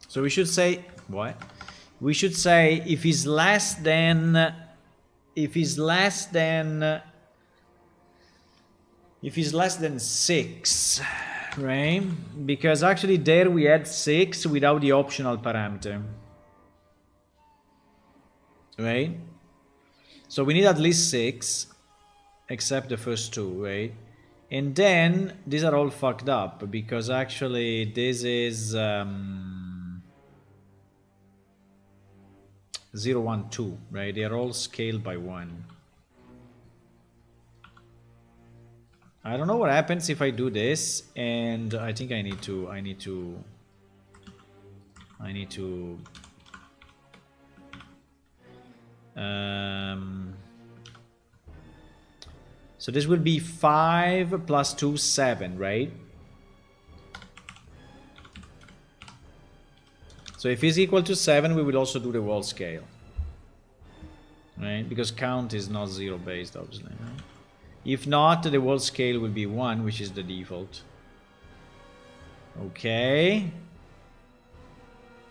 So we should say what? We should say if he's less than 6, right? Because actually there we had 6 without the optional parameter, right? So we need at least 6, except the first 2, right? And then these are all fucked up because actually this is 0, 1, 2, right? They are all scaled by 1. I don't know what happens if I do this, and I think I need to so this will be 5 plus 2, 7, right? So if it's equal to 7, we will also do the wall scale, right? Because count is not 0 based, obviously, right? If not, the wall scale will be 1, which is the default. Okay.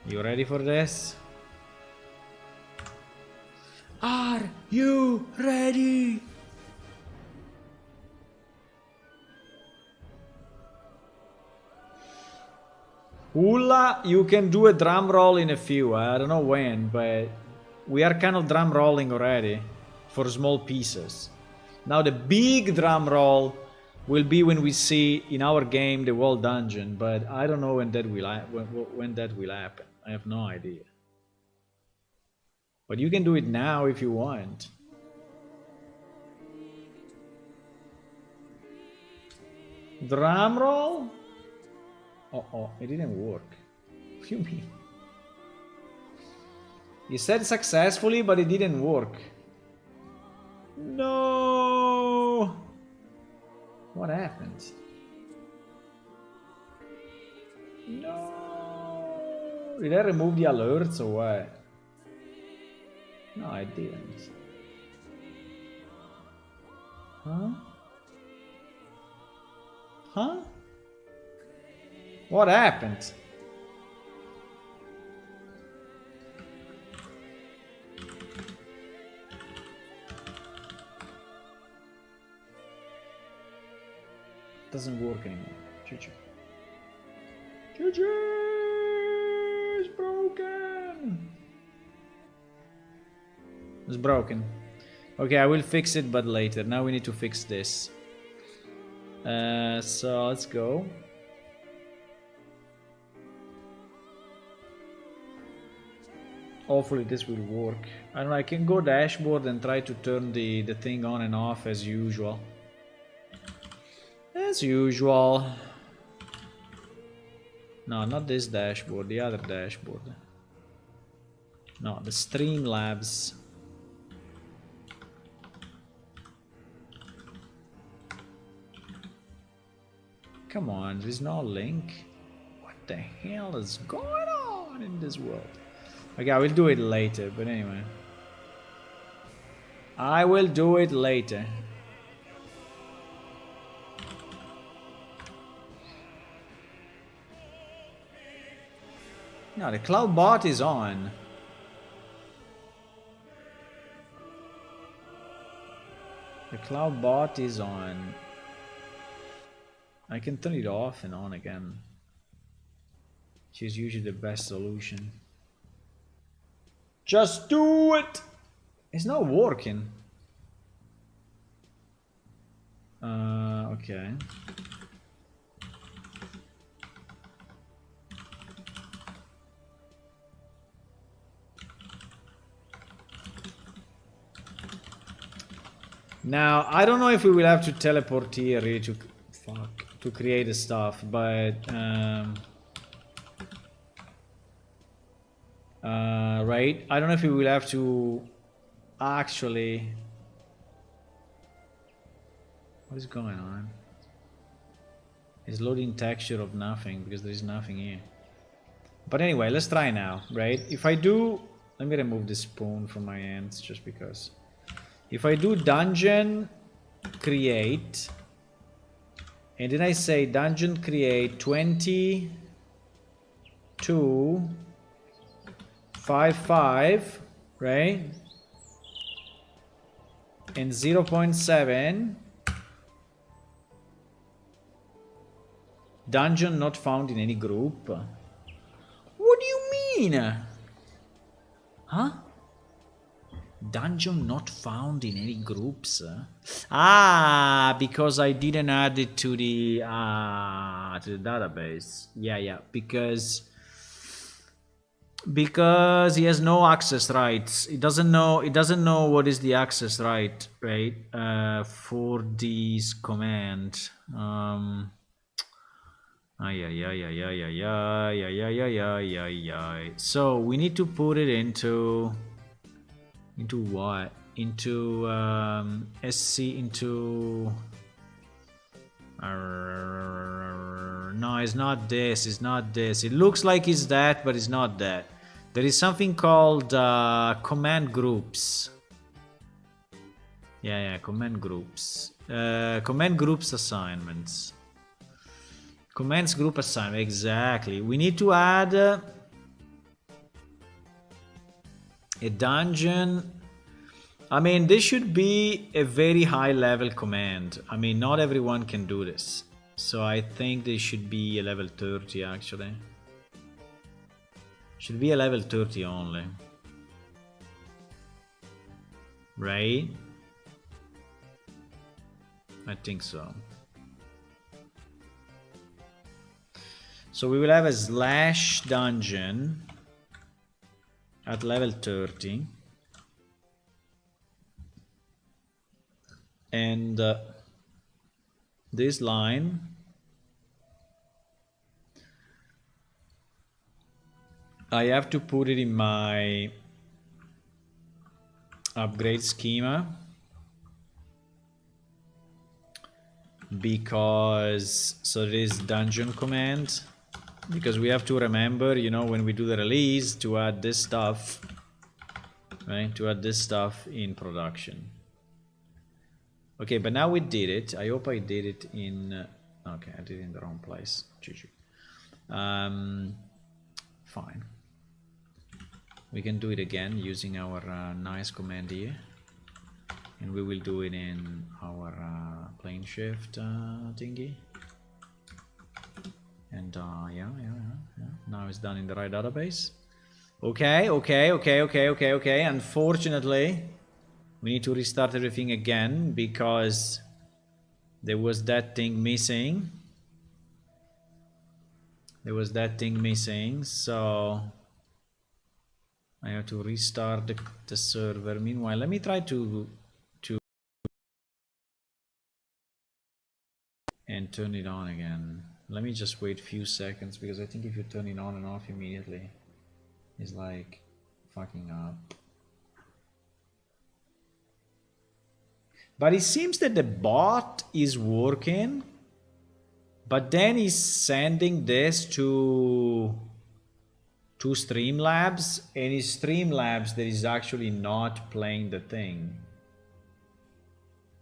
You ready for this? Are you ready? Hula, you can do a drum roll in a few. I don't know when, but we are kind of drum rolling already for small pieces. Now the big drum roll will be when we see in our game the wall dungeon, but I don't know when that will happen. I have no idea. But you can do it now if you want. Drum roll? Oh, it didn't work. What do you mean? You said successfully, but it didn't work. No! What happened? No! Did I remove the alerts or what? No, I didn't. Huh? Huh? What happened? Doesn't work anymore. GG. GG is broken. It's broken. Okay, I will fix it, but later. Now we need to fix this. So let's go. Hopefully this will work. I don't know, I can go dashboard and try to turn the thing on and off as usual. As usual. No, not this dashboard, the other dashboard. No, the Streamlabs. Come on, there's no link. What the hell is going on in this world? Okay, I will do it later, but anyway. I will do it later. No, the cloud bot is on. The cloud bot is on. I can turn it off and on again, which is usually the best solution. Just do it! It's not working. Okay. Now, I don't know if we will have to teleport here really to create the stuff, but right? I don't know if we will have to actually. What is going on? It's loading texture of nothing because there is nothing here. But anyway, let's try now, right? If I do, let me remove this spoon from my hands just because. If I do dungeon create, and then I say dungeon create 2255, right? And 0.7, dungeon not found in any group. What do you mean? Huh? Dungeon not found in any groups. Ah, because I didn't add it to the database. Yeah, because he has no access rights. It doesn't know what is the access right, right? For this command. So we need to put it into what? Into SC into. No, it's not this. It's not this. It looks like it's that, but it's not that. There is something called command groups. Yeah, command groups. Command groups assignments. Commands group assignment. Exactly. We need to add a dungeon. I mean, this should be a very high level command. I mean, not everyone can do this. So I think this should be a level 30 actually. Should be a level 30 only. Right? I think so. So we will have a slash dungeon at level 30. And this line I have to put it in my upgrade schema because so this dungeon command, because we have to remember, you know, when we do the release to add this stuff, right? To add this stuff in production. Okay, but now we did it. I hope I did it in okay, I did it in the wrong place. GG. Fine. We can do it again using our nice command here, and we will do it in our plane shift thingy. And yeah. Now it's done in the right database. Okay. Unfortunately, we need to restart everything again because there was that thing missing. So I have to restart the server. Meanwhile, let me try to and turn it on again. Let me just wait a few seconds because I think if you turn it on and off immediately, it's like fucking up. But it seems that the bot is working, but then he's sending this to Streamlabs, and in Streamlabs there is actually not playing the thing,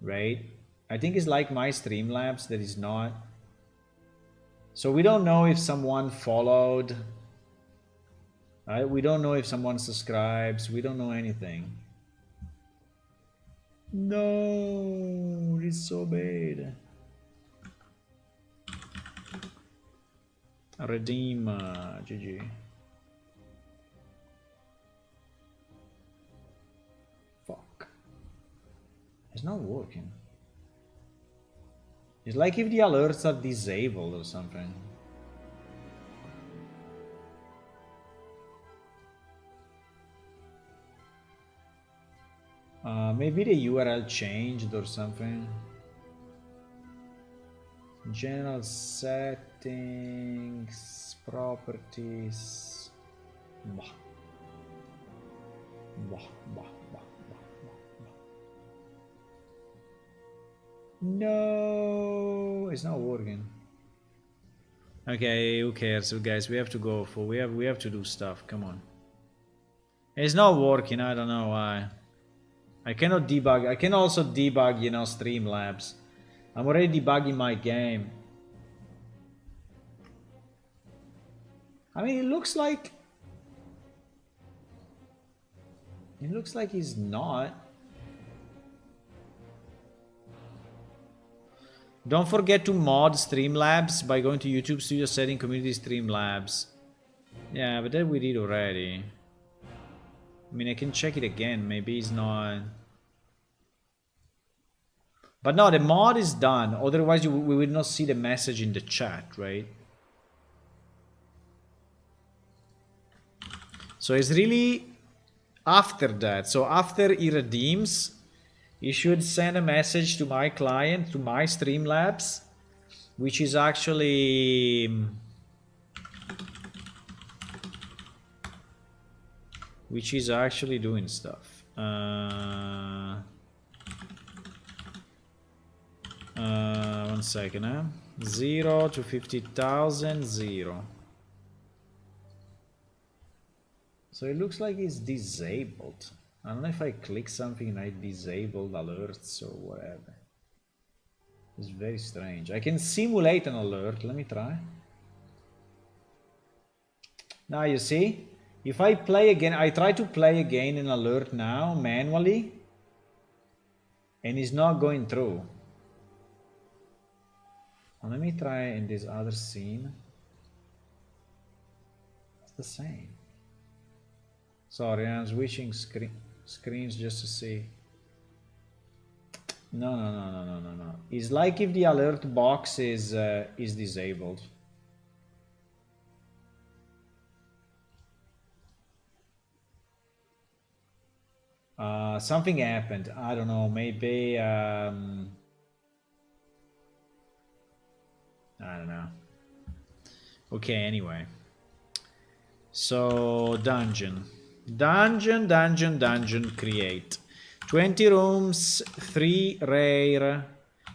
right? I think it's like my Streamlabs that is not. So we don't know if someone followed, right? We don't know if someone subscribes. We don't know anything. No, it's so bad. Redeem, GG. Fuck. It's not working. It's like if the alerts are disabled or something. Maybe the URL changed or something. General settings, properties. Bah. Bah, bah, bah, bah, bah. No, it's not working. Okay, who cares, guys? We have to go for we have to do stuff. Come on. It's not working. I don't know why. I cannot debug. I can also debug, you know, Streamlabs. I'm already debugging my game. I mean, it looks like he's not. Don't forget to mod Streamlabs by going to YouTube Studio Setting Community Streamlabs. Yeah, but that we did already. I mean, I can check it again. Maybe it's not. But no, the mod is done. Otherwise, we will not see the message in the chat, right? So it's really after that. So after he redeems, he should send a message to my client, to my Streamlabs, which is actually doing stuff. 1 second, 0 to 50,000, 0. So it looks like it's disabled. I don't know if I click something and I disabled alerts or whatever. It's very strange. I can simulate an alert. Let me try. Now you see, if I play again, I try to play again an alert now manually, and it's not going through. Let me try in this other scene. It's the same. Sorry, I'm switching screens just to see. No. It's like if the alert box is disabled. Something happened. I don't know. Maybe. I don't know. Okay, anyway. So, dungeon create. 20 rooms, 3 rare,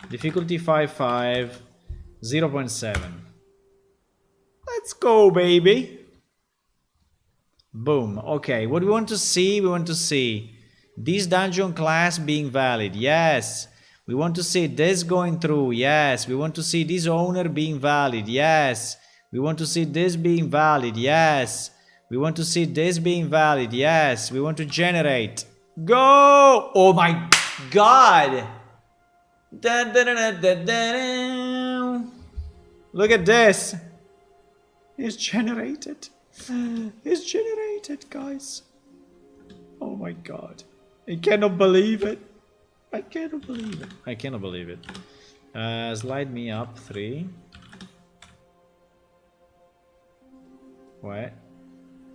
difficulty 5.5, 0.7. Let's go, baby. Boom. Okay, what we want to see? We want to see this dungeon class being valid. Yes. We want to see this going through. Yes. We want to see this owner being valid. Yes. We want to see this being valid. Yes. We want to see this being valid. Yes. We want to generate. Go! Oh my god! Look at this. It's generated. It's generated, guys. Oh my god. I cannot believe it. I cannot believe it. I cannot believe it. Slide me up 3. What?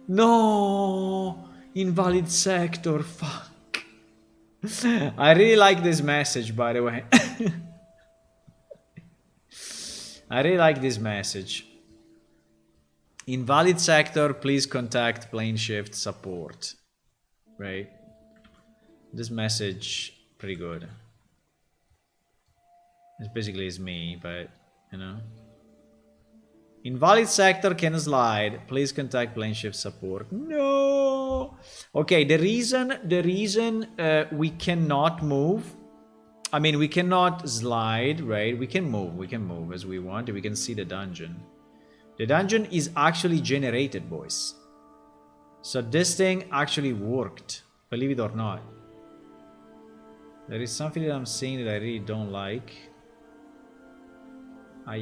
No! Invalid sector. Fuck. I really like this message, by the way. I really like this message. Invalid sector, please contact PlaneShift support. Right? This message, pretty good. It's basically is me, but you know. Invalid sector can slide. Please contact PlaneShift support. No. Okay, the reason we cannot move. I mean, we cannot slide, right? We can move as we want. We can see the dungeon. The dungeon is actually generated, boys. So this thing actually worked, believe it or not. There is something that I'm seeing that I really don't like. Ay.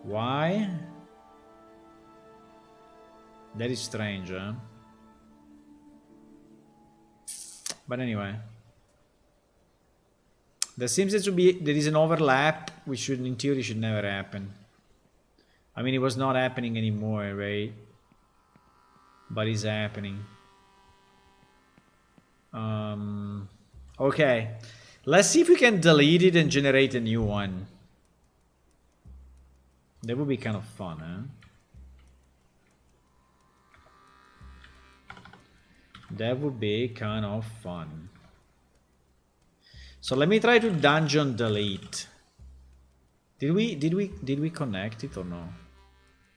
Why? That is strange, huh? But anyway. There seems to be, there is an overlap, which should, in theory, should never happen. I mean, it was not happening anymore, right? But it's happening. Okay. Let's see if we can delete it and generate a new one. That would be kind of fun, huh? That would be kind of fun. So let me try to dungeon delete. Did we connect it or no?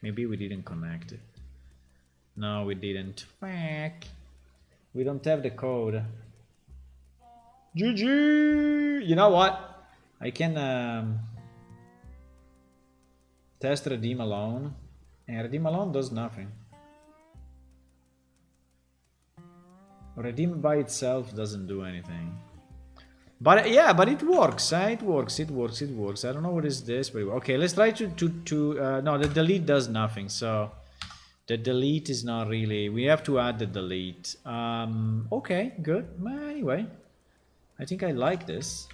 Maybe we didn't connect it. No, we didn't. We don't have the code. GG! You know what? I can test redeem alone. And redeem alone does nothing. Redeem by itself doesn't do anything. But yeah, but it works, it works. I don't know what is this, but okay, let's try to no, the delete does nothing, so the delete is not really, we have to add the delete. Okay, good. Anyway, I think I like this.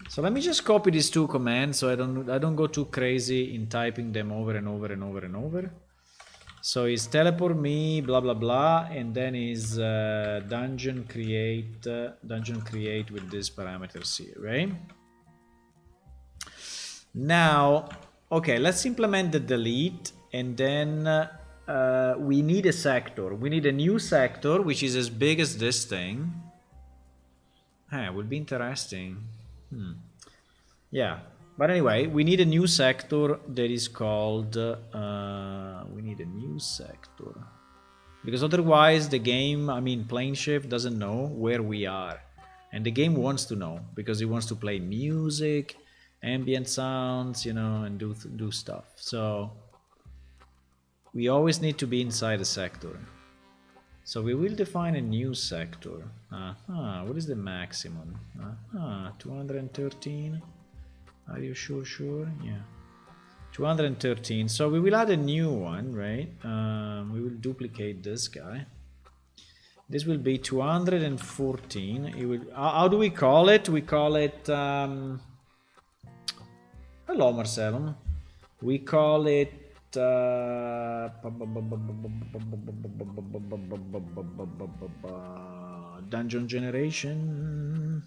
So let me just copy these two commands so I don't go too crazy in typing them over and over and over and over. So is teleport me, blah blah blah, and then is dungeon create with these parameters here, right? Now, okay, let's implement the delete, and then we need a sector. We need a new sector which is as big as this thing. It would be interesting. Yeah. But anyway, we need a new sector that is called, we need a new sector. Because otherwise the game, I mean, PlaneShift doesn't know where we are. And the game wants to know, because it wants to play music, ambient sounds, you know, and do stuff. So we always need to be inside a sector. So we will define a new sector. What is the maximum? 213. Are you sure? Yeah. 213. So we will add a new one, right? We will duplicate this guy. This will be 214. It will, how do we call it? We call it... hello, Marcelo. We call it... dungeon generation.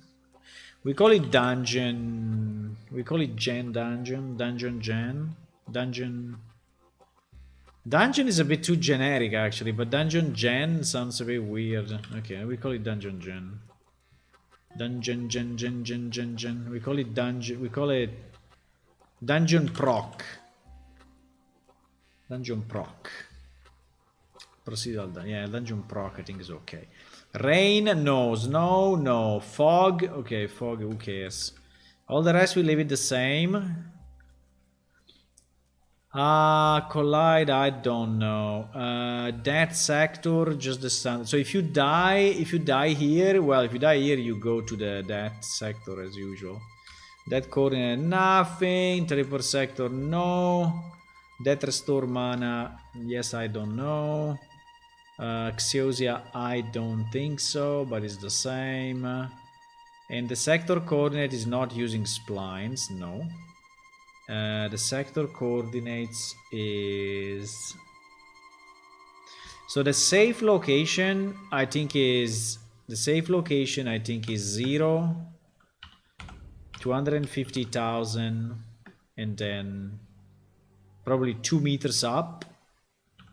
We call it dungeon. We call it dungeon. Dungeon is a bit too generic actually, but dungeon gen sounds a bit weird. Okay, we call it dungeon gen. Gen. We call it dungeon. We call it dungeon proc. Dungeon proc. Procedural. Yeah, dungeon proc I think is okay. Rain, no. Snow, no. Fog, okay, fog, who cares? All the rest we leave it the same. Collide, I don't know. That sector, just the standard. So if you die here, well, if you die here, you go to the that sector as usual. That coordinate, nothing. Teleport sector, no. That restore mana, yes, I don't know. Xiosia, I don't think so, but it's the same. And the sector coordinate is not using splines, no. The sector coordinates is... So the safe location, I think is... The safe location, I think is 0, 250,000, and then probably 2 meters up,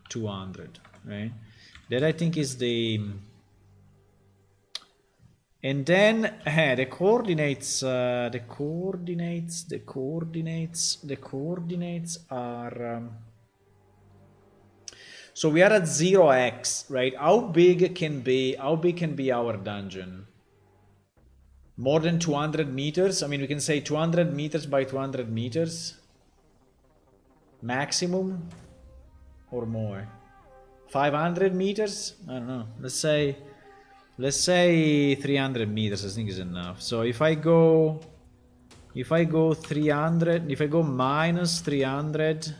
200, right? That I think is the... And then the coordinates are... so we are at 0x, right? How big can be our dungeon? More than 200 meters? I mean, we can say 200 meters by 200 meters. Maximum or more? 500 meters? I don't know. Let's say 300 meters, I think is enough. So if I go 300, if I go minus 300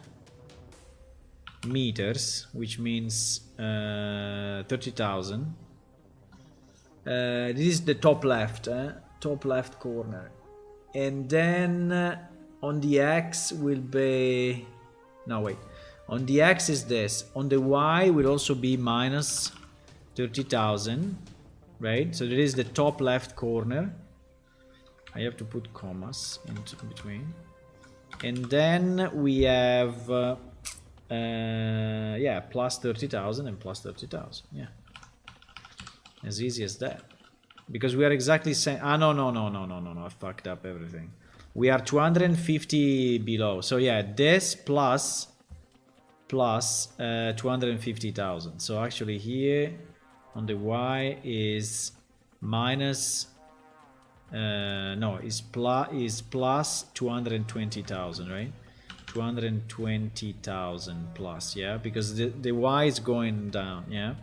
meters, which means 30,000, This is the top left corner, and then on the X will be, no wait, on the X is this, on the Y will also be minus 30,000, right? So there is the top left corner. I have to put commas in between, and then we have yeah, plus 30,000 and plus 30,000. Yeah, as easy as that, because we are exactly saying, no, I fucked up everything. We are 250 below, so yeah, this plus 250,000. So actually here on the Y is minus no, is plus 220,000, right? 220,000 plus, yeah, because the Y is going down, yeah.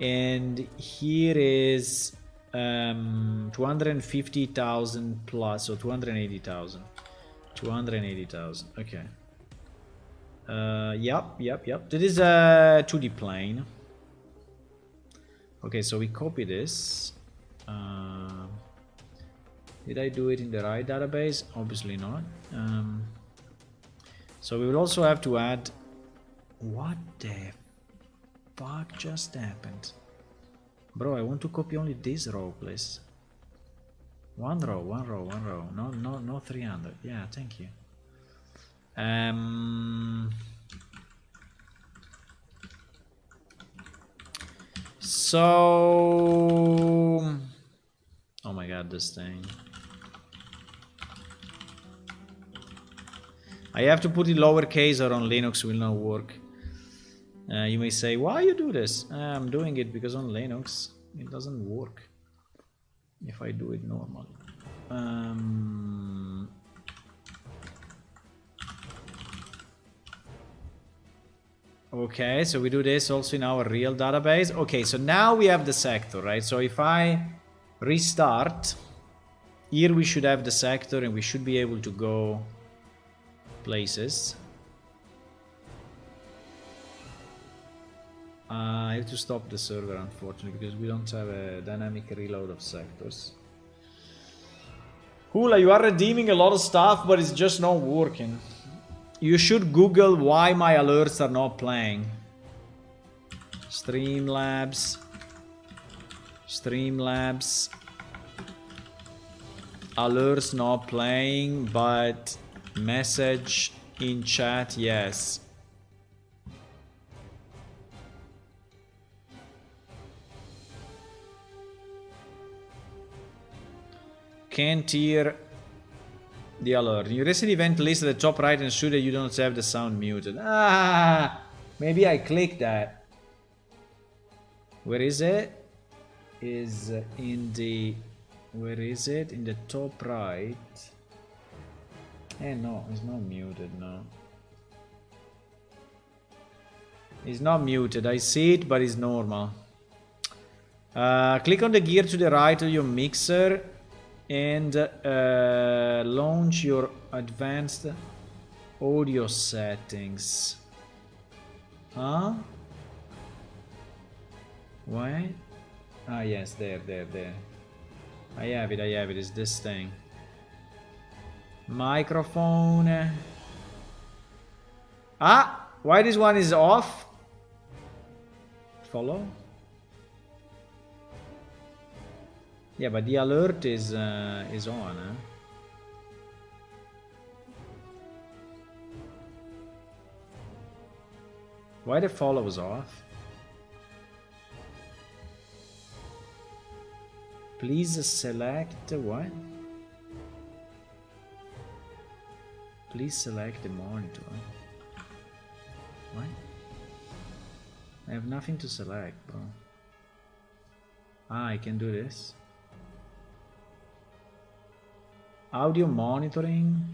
And here is 250,000 plus, so 280,000. 280,000, okay. Yep. That is a 2D plane. Okay, so we copy this. Did I do it in the right database? Obviously not. So we will also have to add... What the fuck just happened? Bro, I want to copy only this row, please. One row. No 300. Yeah, thank you. So... Oh my god, this thing. I have to put it lowercase or on Linux will not work. You may say, why you do this? I'm doing it because on Linux it doesn't work if I do it normally. Okay, so we do this also in our real database. Okay, so now we have the sector, right? So if I restart, here we should have the sector and we should be able to go places. I have to stop the server, unfortunately, because we don't have a dynamic reload of sectors. Hula, you are redeeming a lot of stuff, but it's just not working. You should Google why my alerts are not playing. Streamlabs. Alerts not playing, but message in chat, yes. Can't hear the alert. Your recent event list at the top right ensure that you don't have the sound muted. Maybe I clicked that. Where is it? Is in the... Where is it? In the top right. No, it's not muted, no. It's not muted. I see it, but it's normal. Click on the gear to the right of your mixer and launch your advanced audio settings. Huh? What? Ah, yes, there. I have it, it's this thing. Microphone. Why this one is off? Follow? Yeah, but the alert is on, huh? Why the follow was off? Please select what? Please select the monitor. What? I have nothing to select, bro. I can do this. Audio monitoring.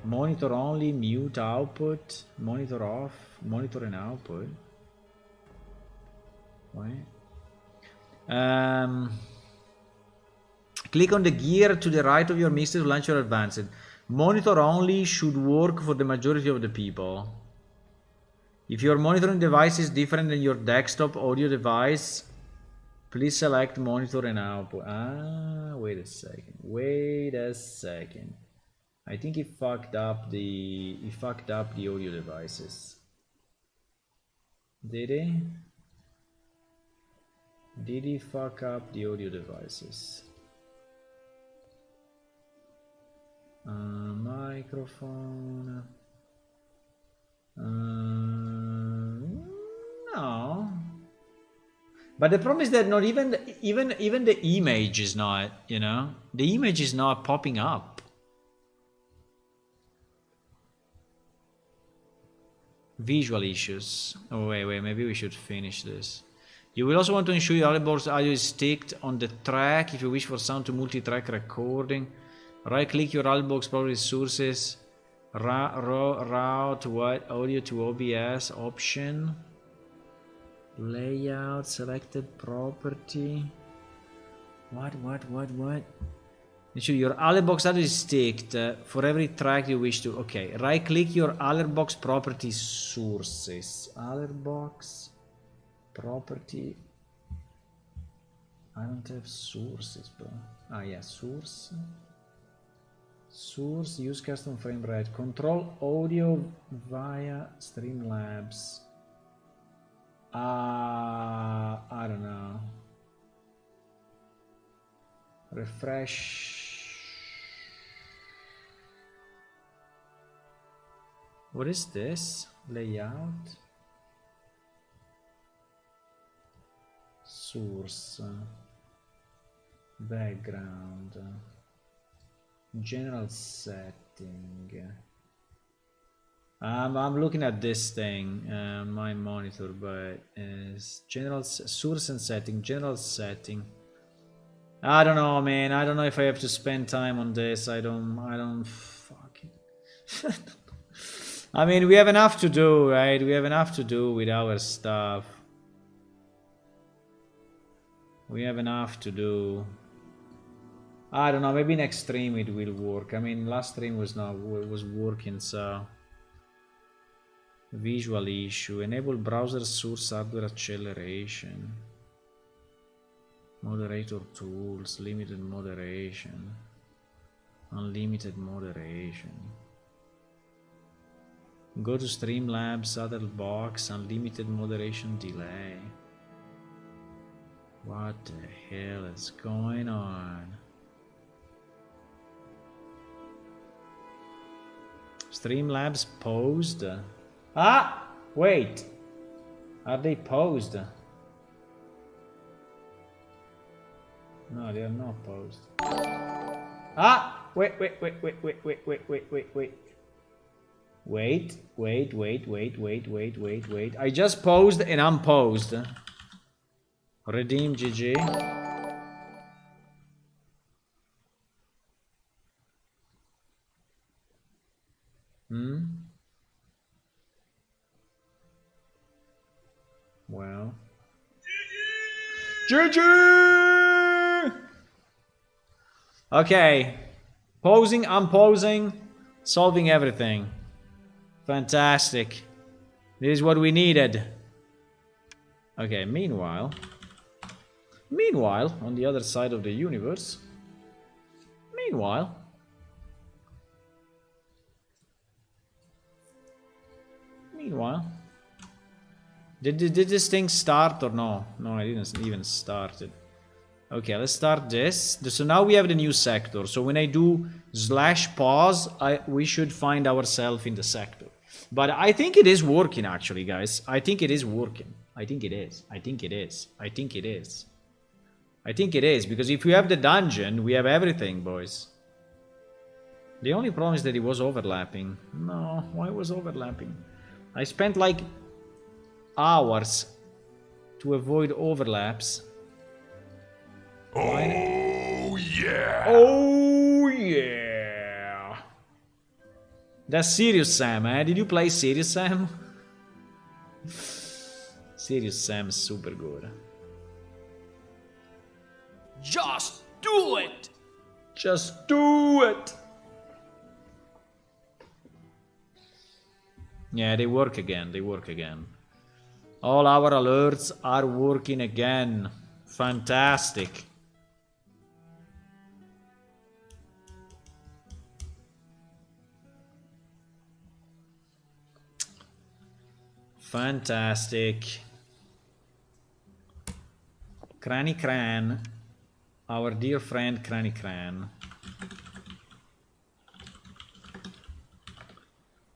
Monitor only, mute output, monitor off, monitor and output. What? Click on the gear to the right of your mixer to launch your advanced. Monitor only should work for the majority of the people. If your monitoring device is different than your desktop audio device, Please select monitor and output. Ah, wait a second. Wait a second. I think he fucked up the audio devices. Did he? Did he fuck up the audio devices? Microphone. No. But the problem is that not even the image is not, you know, the image is not popping up. Visual issues. Oh wait, maybe we should finish this. You will also want to ensure your audio audio is sticked on the track if you wish for sound to multi-track recording. Right-click your box property sources. Route what audio to OBS option. Layout selected property. What? Ensure your box audio is sticked for every track you wish to. Okay, right-click your box property sources. box property. I don't have sources, bro. Ah, yeah, source. Source, use custom frame rate. Control audio via Streamlabs. I don't know. Refresh. What is this? Layout. Source. Background. General setting. I'm looking at this thing, my monitor, but is general source and setting, general setting. I don't know, man. I don't know if I have to spend time on this. I don't fuck it. I mean, we have enough to do, right? We have enough to do with our stuff. We have enough to do. I don't know, maybe next stream it will work. I mean, last stream was working, so visual issue. Enable browser source hardware acceleration. Moderator tools, limited moderation, unlimited moderation. Go to Streamlabs, other box, unlimited moderation delay. What the hell is going on? Streamlabs paused. Ah, wait. Are they paused? No, they are not paused. Ah, wait. Wait. I just paused and unpaused. Redeem GG. Well. GG! Okay. Pausing, unpausing, solving everything. Fantastic. This is what we needed. Okay, meanwhile, on the other side of the universe, did this thing start or no? No, I didn't even start it. Okay, let's start this. So now we have the new sector. So when I do /pause, we should find ourselves in the sector. But I think it is working actually, guys. I think it is working. I think it is. Because if we have the dungeon, we have everything, boys. The only problem is that it was overlapping. No, why was overlapping? I spent like hours to avoid overlaps. Oh yeah! Oh yeah! That's Serious Sam, eh? Did you play Serious Sam? Serious Sam is super good. Just do it! Just do it! Yeah, they work again. All our alerts are working again. Fantastic. Fantastic. Cranny Cran. Our dear friend Cranny Cran.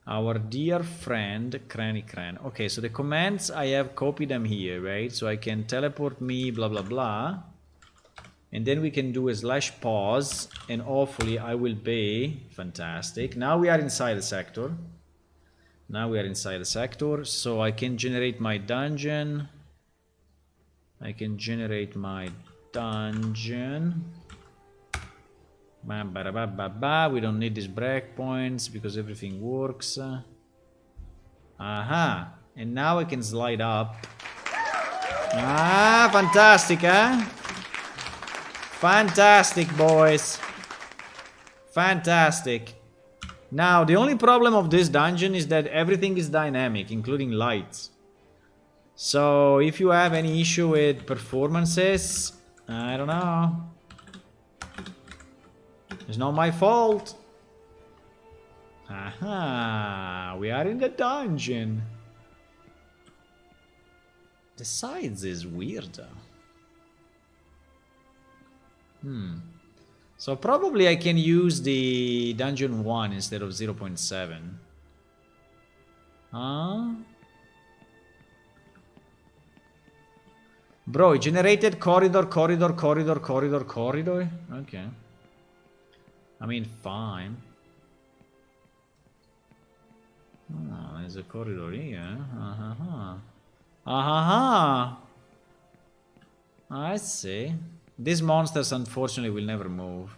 Our dear friend Cranny Cran. Okay, so the commands, I have copied them here, right? So I can teleport me, blah, blah, blah. And then we can do a / pause. And hopefully I will be fantastic. Now we are inside the sector. Now we are inside the sector. So I can generate my dungeon. I can generate my dungeon. We don't need these breakpoints because everything works. Aha! And now I can slide up. Ah, fantastic, huh? Fantastic, boys. Fantastic. Now, the only problem of this dungeon is that everything is dynamic, including lights. So, if you have any issue with performances, I don't know. It's not my fault. Aha, we are in the dungeon. The sides is weird. So probably I can use the dungeon 1 instead of 0.7. Huh? Bro, it generated corridor. Okay. I mean, fine. Oh, there's a corridor here. I see. These monsters, unfortunately, will never move.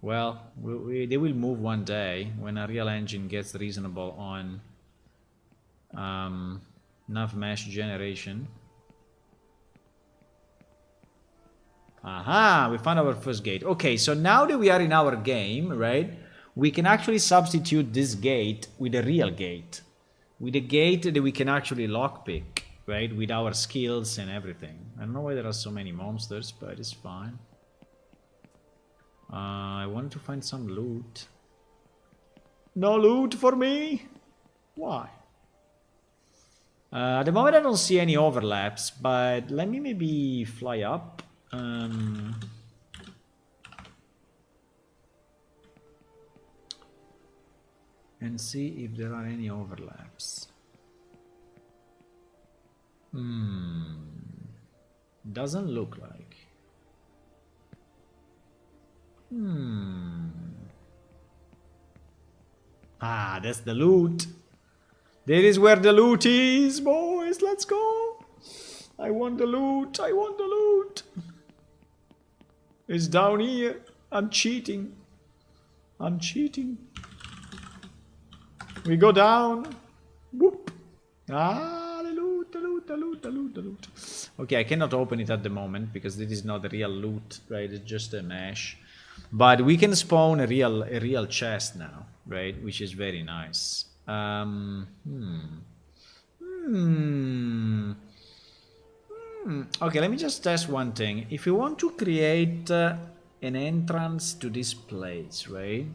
Well, they will move one day when a real engine gets reasonable on nav mesh generation. Aha, we found our first gate. Okay, so now that we are in our game, right, we can actually substitute this gate with a real gate. With a gate that we can actually lockpick, right, with our skills and everything. I don't know why there are so many monsters, but it's fine. I wanted to find some loot. No loot for me? Why? At the moment I don't see any overlaps, but let me maybe fly up. And see if there are any overlaps. Doesn't look like. Ah, that's the loot. That is where the loot is, boys. Let's go. I want the loot. I want the loot. It's down here. I'm cheating. I'm cheating. We go down. Whoop. Ah, the loot, the loot, the loot, the loot, the loot. Okay, I cannot open it at the moment because this is not the real loot, right? It's just a mesh. But we can spawn a real chest now, right? Which is very nice. Okay, let me just test one thing. If you want to create an entrance to this place, right?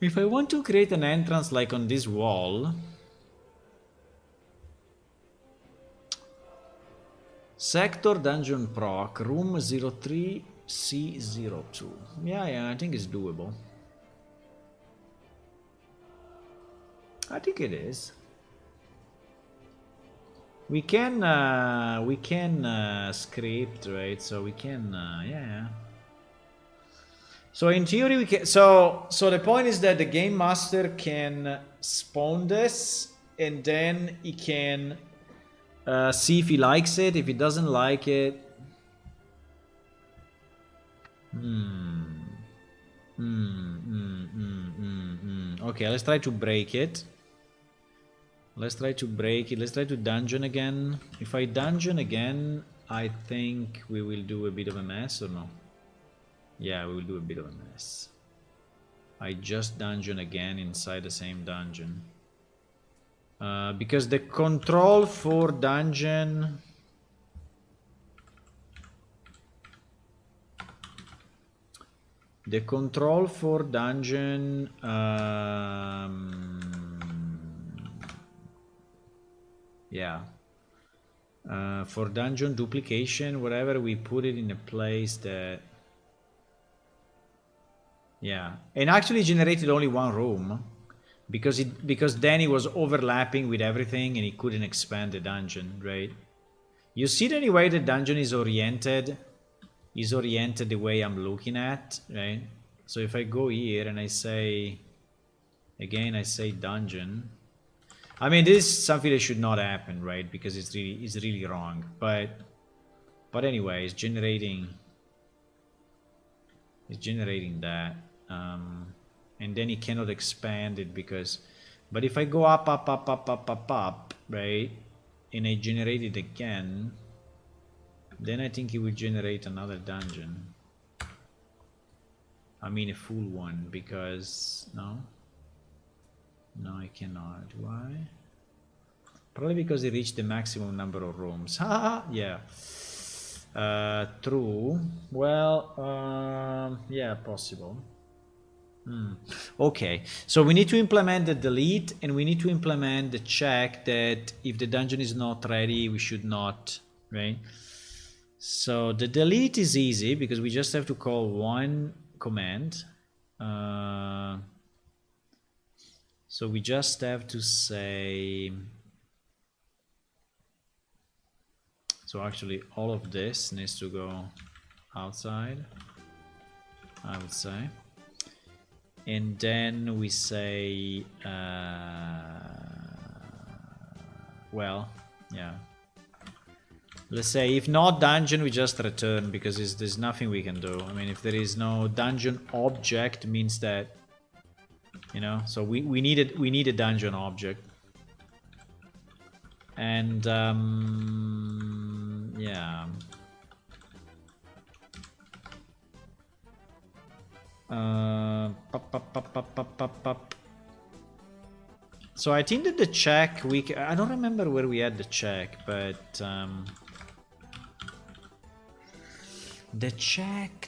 If I want to create an entrance like on this wall, sector dungeon proc, room 03C02. Yeah, I think it's doable. I think it is. We can script, right? So we can, yeah. So in theory, we can. So the point is that the game master can spawn this, and then he can see if he likes it. If he doesn't like it, okay, let's try to break it. Let's try to break it. Let's try to dungeon again. If I dungeon again, I think we will do a bit of a mess, or no? Yeah, we will do a bit of a mess. I just dungeon again inside the same dungeon. Because the control for dungeon... The control for dungeon... yeah. For dungeon duplication, whatever, we put it in a place that... Yeah. And actually generated only one room. Because then it was overlapping with everything and he couldn't expand the dungeon, right? You see the way the dungeon is oriented the way I'm looking at, right? So if I go here and I say, again, I say dungeon. I mean, this is something that should not happen, right? Because it's really wrong. But anyway, it's generating that. And then it cannot expand it because, but if I go up, right? And I generate it again, then I think it will generate another dungeon. I mean a full one, because... No, I cannot. Why? Probably because it reached the maximum number of rooms. Yeah. True. Well, yeah, possible. Okay, so we need to implement the delete, and we need to implement the check that if the dungeon is not ready, we should not, right? So the delete is easy because we just have to call one command. So we just have to say... So actually all of this needs to go outside, I would say. And then we say, well, yeah. Let's say if not dungeon, we just return because there's nothing we can do. I mean, if there is no dungeon object, means that, you know, so we need a dungeon object. And yeah. So I think that the check I don't remember where we had the check, but the check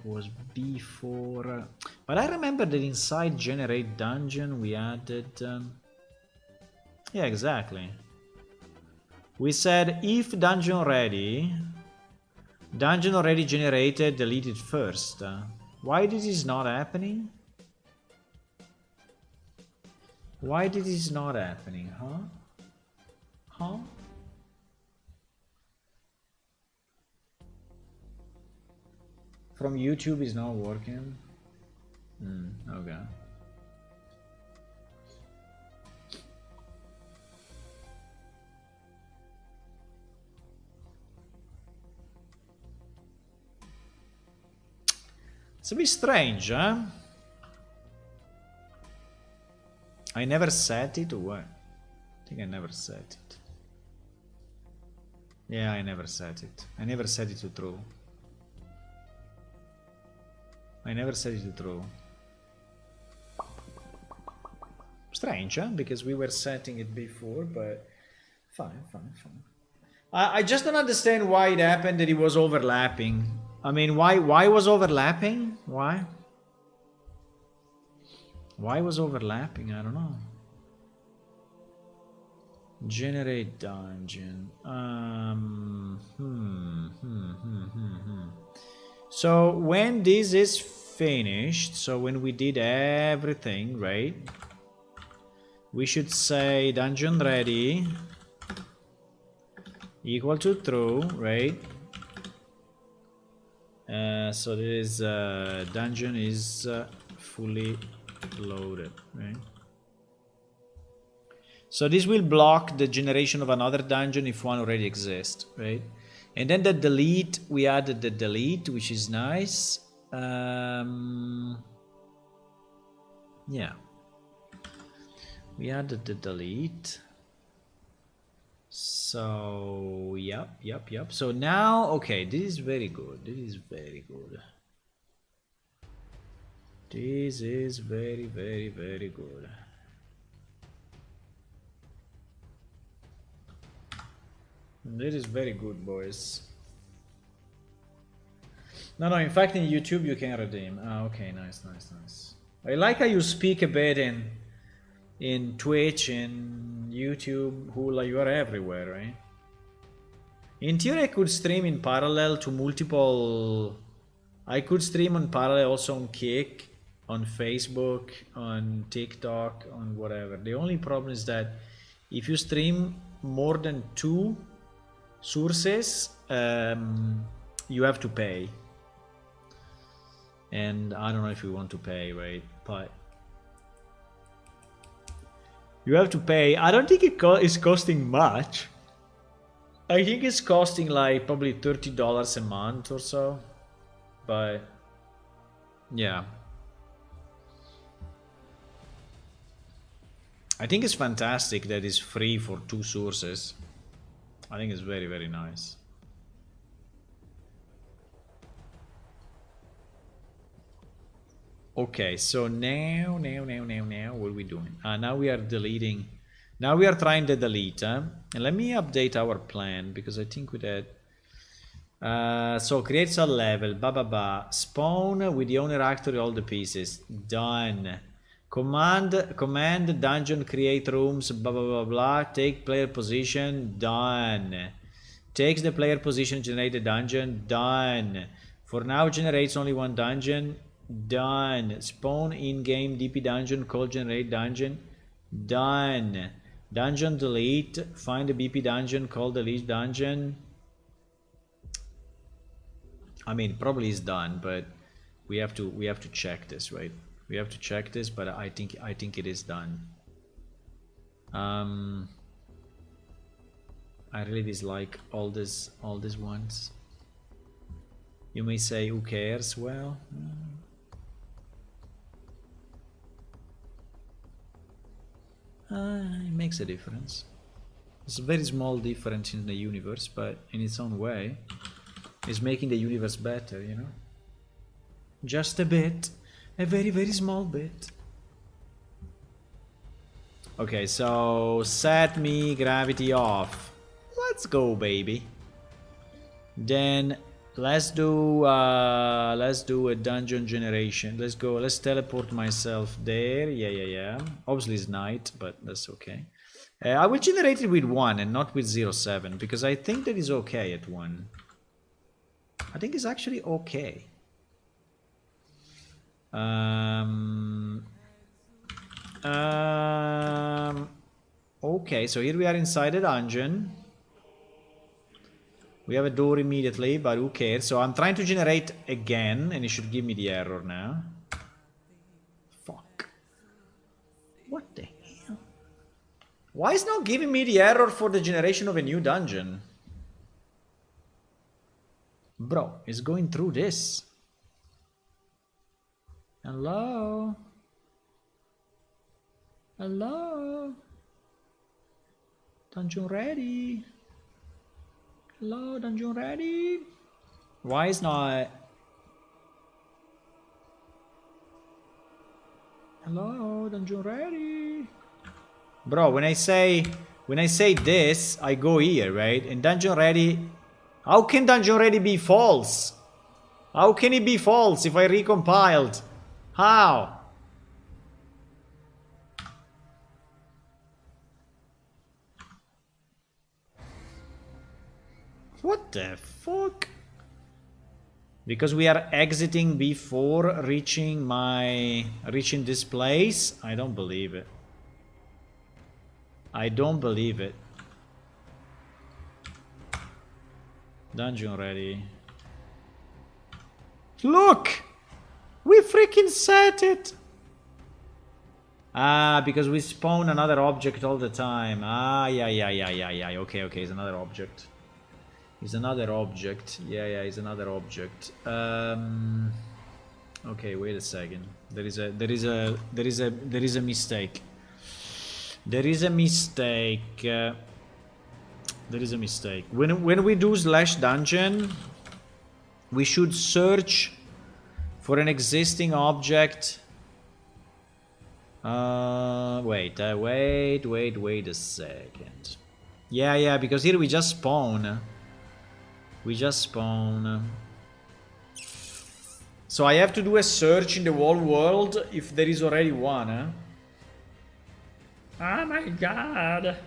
was before. But I remember that inside generate dungeon we added. Yeah, exactly. We said if dungeon already generated, deleted first. Why this is not happening? Why this is not happening, huh? From YouTube is not working. Okay. It's a bit strange, huh? I never set it, or what? I think I never set it. Yeah, I never set it. I never set it to true. I never set it to true. Strange, huh? Because we were setting it before, but fine. I just don't understand why it happened that it was overlapping. I mean, why was overlapping? Why? Why was overlapping? I don't know. Generate dungeon. So when this is finished, so when we did everything, right? We should say dungeon ready equal to true, right? So this dungeon is fully loaded, right? So this will block the generation of another dungeon if one already exists, right? And then the delete, we added the delete, which is nice. Yeah. We added the delete. So, yep. So now, okay, this is very good. This is very good. This is very good. This is very good, boys. No, in fact, in YouTube you can redeem. Ah, okay, nice. I like how you speak a bit in Twitch, in YouTube, Hula, you are everywhere, right? In theory, I could stream in parallel to multiple... I could stream on parallel also on Kick, on Facebook, on TikTok, on whatever. The only problem is that if you stream more than 2 sources, you have to pay. And I don't know if you want to pay, right? But you have to pay. I don't think it's costing much. I think it's costing like probably $30 a month or so. But yeah, I think it's fantastic that it's free for 2 sources. I think it's very, very nice. Okay, so now, what are we doing? Now we are deleting. Now we are trying to delete. And let me update our plan because I think we did. So create a level, spawn with the owner actor all the pieces. Done. Command dungeon create rooms, take player position. Done. Takes the player position, generate the dungeon. Done. For now generates only 1 dungeon. Done. Spawn in-game DP dungeon, call generate dungeon. Done. Dungeon delete. Find the BP dungeon, call delete dungeon. I mean, probably is done, but we have to check this, right? We have to check this, but I think it is done. I really dislike all these ones. You may say, who cares? Well, it makes a difference. It's a very small difference in the universe, but in its own way, it's making the universe better, you know? Just a bit. A very, very small bit. Okay, so set me gravity off. Let's go, baby. Then let's do a dungeon generation. Let's go. Let's teleport myself there. Yeah. Obviously it's night, but that's okay. I will generate it with 1 and not with 0.7 because I think that is okay at 1. I think it's actually okay. Okay, so here we are inside the dungeon. We have a door immediately, but who cares? So I'm trying to generate again, and it should give me the error now. Fuck. What the hell? Why is not giving me the error for the generation of a new dungeon? Bro, it's going through this. Hello? Hello? Dungeon ready? Hello, dungeon ready? Why is not... Hello, dungeon ready? Bro, when I say this, I go here, right? And dungeon ready... How can dungeon ready be false? How can it be false if I recompiled? How? What the fuck? Because we are exiting before reaching this place? I don't believe it. I don't believe it. Dungeon ready. Look! We freaking set it! Ah, because we spawn another object all the time. Ah, yeah. Okay, it's another object. It's another object. Yeah, it's another object. Okay, wait a second. There is a mistake. There is a mistake. There is a mistake. When we do /dungeon, we should search for an existing object. Wait a second. Yeah, because here we just spawn. We just spawn. So I have to do a search in the whole world if there is already one, huh? Oh my god.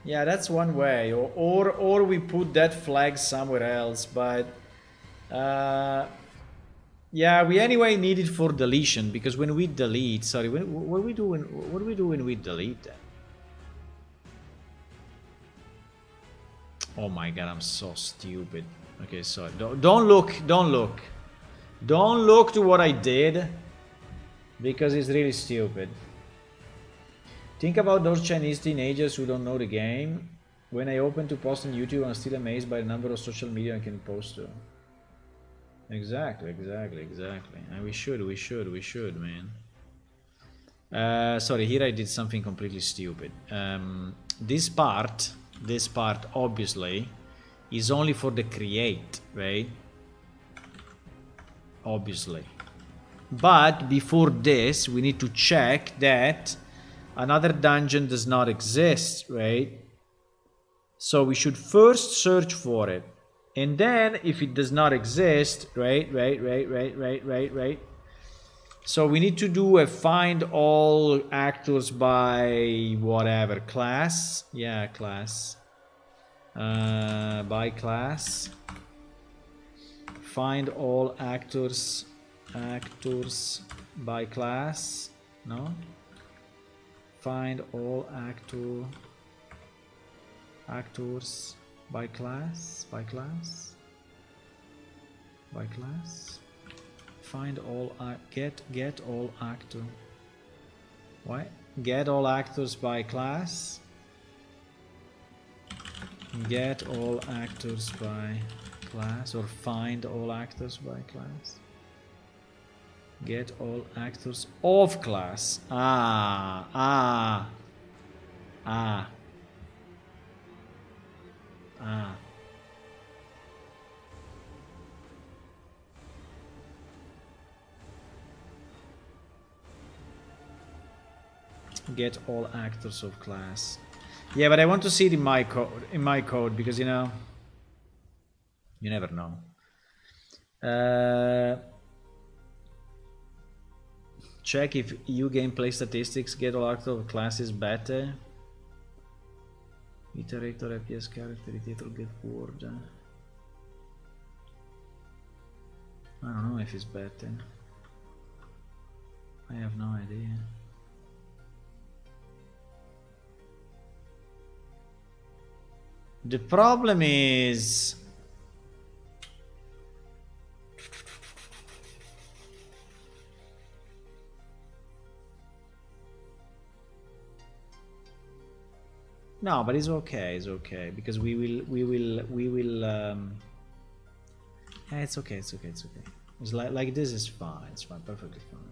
Yeah, that's one way. Or we put that flag somewhere else, but yeah, we anyway need it for deletion, because when we delete, sorry, what do we do when we delete that? Oh my god, I'm so stupid. Okay, sorry. Don't look. Don't look to what I did, because it's really stupid. Think about those Chinese teenagers who don't know the game. When I open to post on YouTube, I'm still amazed by the number of social media I can post to. Exactly. And we should, man. Sorry, here I did something completely stupid. This part, obviously, is only for the create, right? Obviously. But before this, we need to check that another dungeon does not exist, right? So we should first search for it. And then if it does not exist, right. So we need to do a find all actors by whatever class. Yeah, class. By class. Find all actors by class. No? Find all actors by class. Find all get all actor. What? Get all actors by class. Get all actors by class, or find all actors by class. Get all actors of class. Ah. Get all actors of class. Yeah, but I want to see it in my code, because you know, you never know. Check if EU gameplay statistics get all actors of class is better. Iterator FPS character iterator get word. I don't know if it's better. I have no idea. The problem is no, but it's okay, because we will yeah, it's okay. It's like this is fine. It's fine, perfectly fine.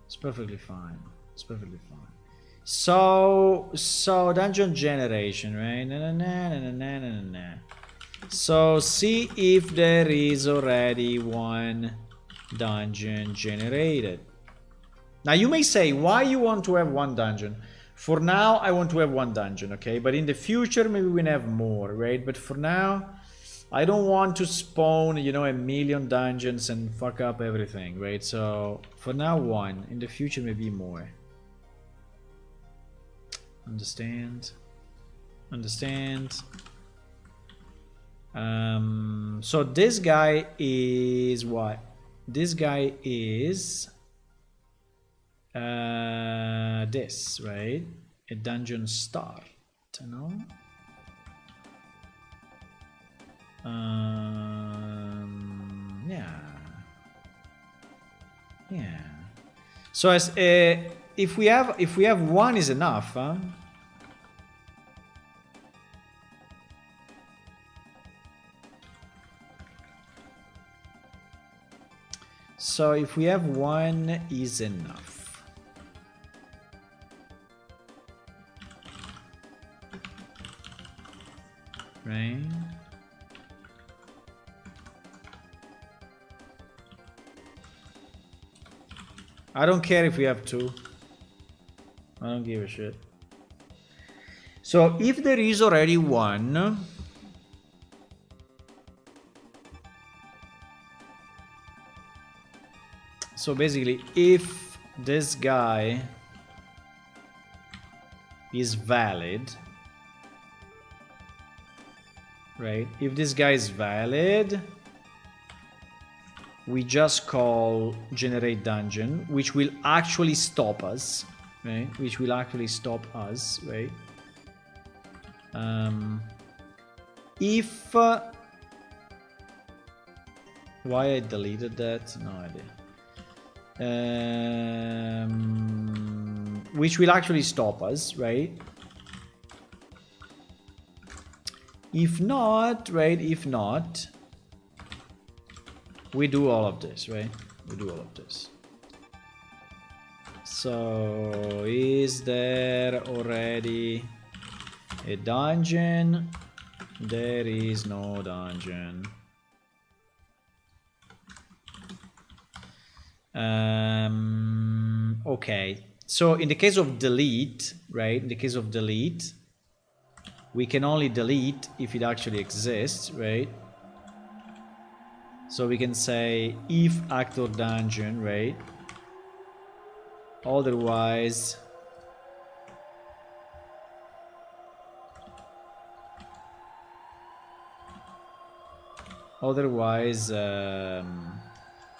It's perfectly fine. So dungeon generation, right? So see if there is already one dungeon generated. Now you may say, why you want to have one dungeon? For now, I want to have one dungeon, okay? But in the future, maybe we can have more, right? But for now, I don't want to spawn, you know, a million dungeons and fuck up everything, right? So for now, one. In the future, maybe more. Understand. So this guy is what? This guy is this, right? A dungeon start, no? Yeah. So as if we have one is enough, huh? So if we have one is enough. Right? I don't care if we have two. I don't give a shit. So if there is already one, so basically if this guy is valid, right? If this guy is valid, we just call generate dungeon, which will actually stop us, right? Which will actually stop us, right? If why I deleted that? No idea. Which will actually stop us, right? If not, right? If not, we do all of this, right? We do all of this. So is there already a dungeon? There is no dungeon. Okay, so in the case of delete, right? In the case of delete, we can only delete if it actually exists, right? So we can say if actor dungeon, right? Otherwise,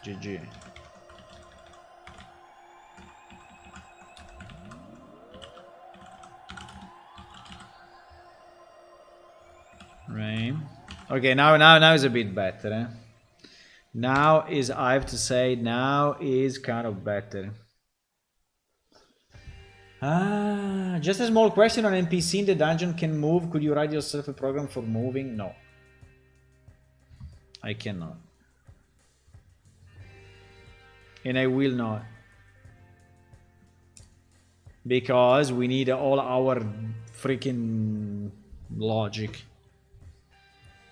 GG. Right. Okay, now is a bit better. Eh? Now is, I have to say, now is kind of better. Just a small question on NPC in the dungeon can move. Could you write yourself a program for moving? No. I cannot. And I will not. Because we need all our freaking logic.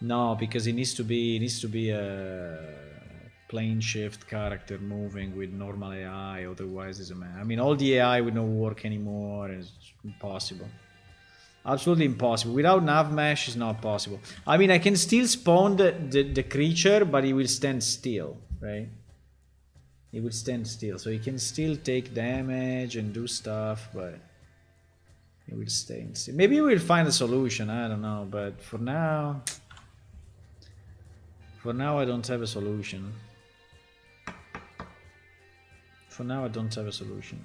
No, because it needs to be a plane shift character moving with normal AI, otherwise it's a mess. I mean, all the AI would not work anymore. It's impossible. Absolutely impossible. Without nav mesh, it's not possible. I mean, I can still spawn the creature, but it will stand still, right? It will stand still, so he can still take damage and do stuff, but it will stay still. Maybe we'll find a solution, I don't know, but for now I don't have a solution. For now I don't have a solution.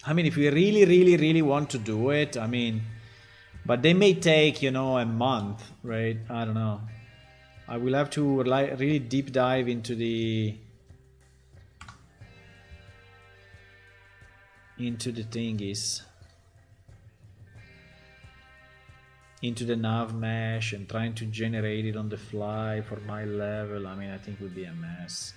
I mean, if we really want to do it, I mean, but they may take, you know, a month, right? I don't know. I will have to really deep dive into the thingies, into the nav mesh, and trying to generate it on the fly for my level. I mean, I think it would be a mess.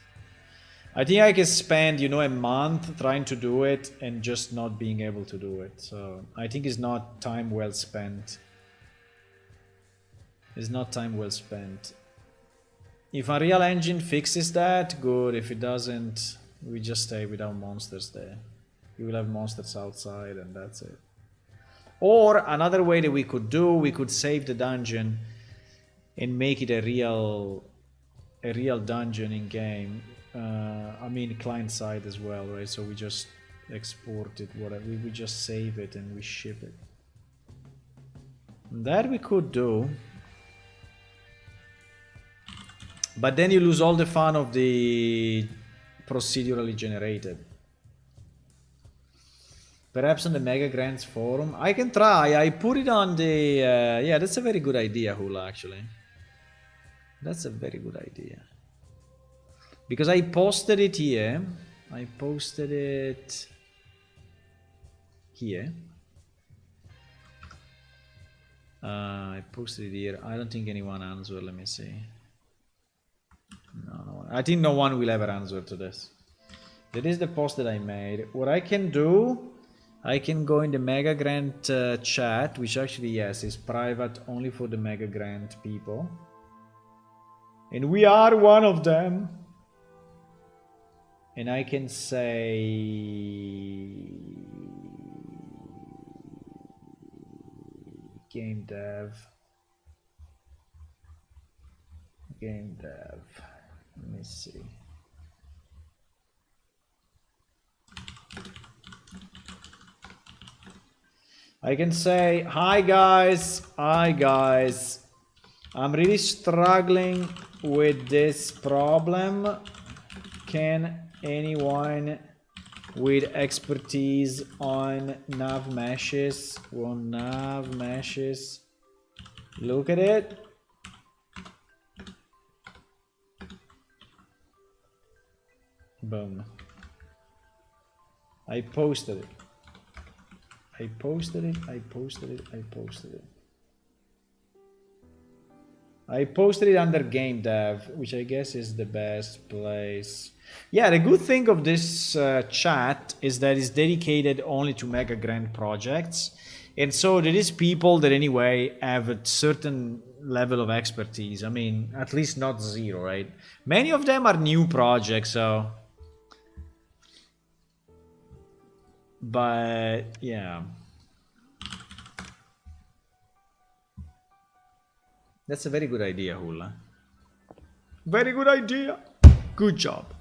I think I can spend, you know, a month trying to do it and just not being able to do it. So I think it's not time well spent. It's not time well spent. If Unreal Engine fixes that, good. If it doesn't, we just stay without monsters there. We will have monsters outside and that's it. Or another way that we could do, we could save the dungeon and make it a real dungeon in game. I mean, client side as well, right? So we just export it, whatever. We just save it and we ship it. That we could do. But then you lose all the fun of the procedurally generated. Perhaps on the Mega Grants forum. I can try. I put it on the... yeah, that's a very good idea, Hula, actually. That's a very good idea. Because I posted it here. I posted it here. I posted it here. I don't think anyone answered. Let me see. No, I think no one will ever answer to this. That is the post that I made. What I can do, I can go in the Mega Grant chat, which actually, yes, is private only for the Mega Grant people. And we are one of them. And I can say... Game dev. Game dev. Let me see. I can say, hi guys, I'm really struggling with this problem. Can anyone with expertise on nav meshes look at it? Boom. I posted it. I posted it under game dev, which I guess is the best place. Yeah, the good thing of this chat is that it's dedicated only to mega grand projects. And so there is people that anyway have a certain level of expertise. I mean, at least not zero, right? Many of them are new projects, so... But, yeah. That's a very good idea, Hula. Very good idea. Good job.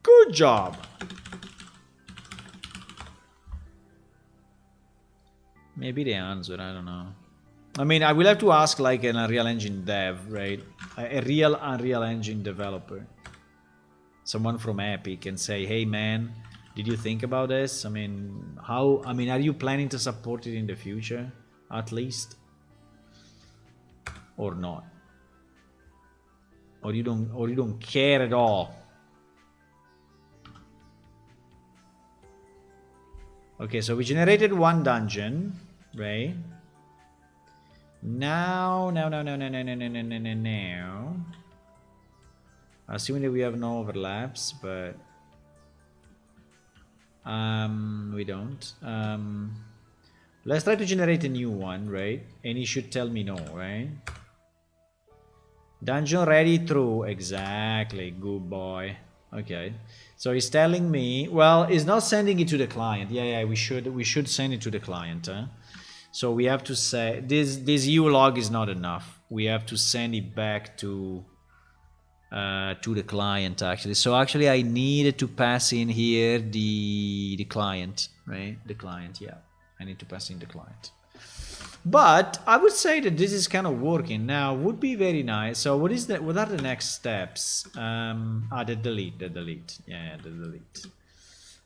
Good job. Maybe the answer, I don't know. I mean, I will have to ask like an Unreal Engine dev, right? A real Unreal Engine developer. Someone from Epic and say, hey man, did you think about this? I mean, are you planning to support it in the future, at least? Or not? Or you don't care at all? Okay, so we generated one dungeon, right? Now. Assuming that we have no overlaps, but we don't. Let's try to generate a new one, right? And he should tell me no, right? Dungeon ready, true. Exactly, good boy. Okay, so he's telling me, well, he's not sending it to the client. Yeah, we should send it to the client. Huh? So we have to say this U log is not enough. We have to send it back to the client actually. So actually, I needed to pass in here the client, right? The client, yeah. I need to pass in the client. But I would say that this is kind of working now. Would be very nice. So what are the next steps? The delete. Yeah, the delete.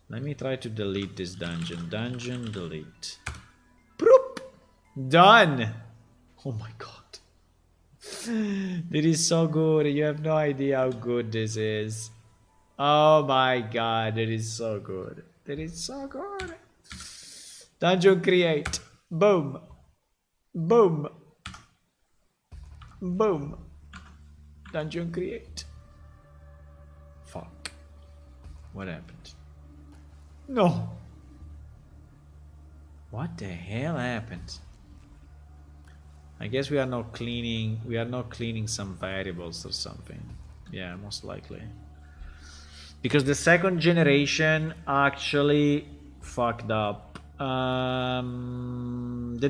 Let me try to delete this dungeon. Dungeon delete. Proop! Done. Oh my god. This is so good. You have no idea how good this is. Oh my god, it is so good. It is so good. Dungeon create. Boom. Boom. Boom. Dungeon create. Fuck. What happened? No. What the hell happened? I guess we are not cleaning some variables or something. Yeah, most likely. Because the second generation actually fucked up. The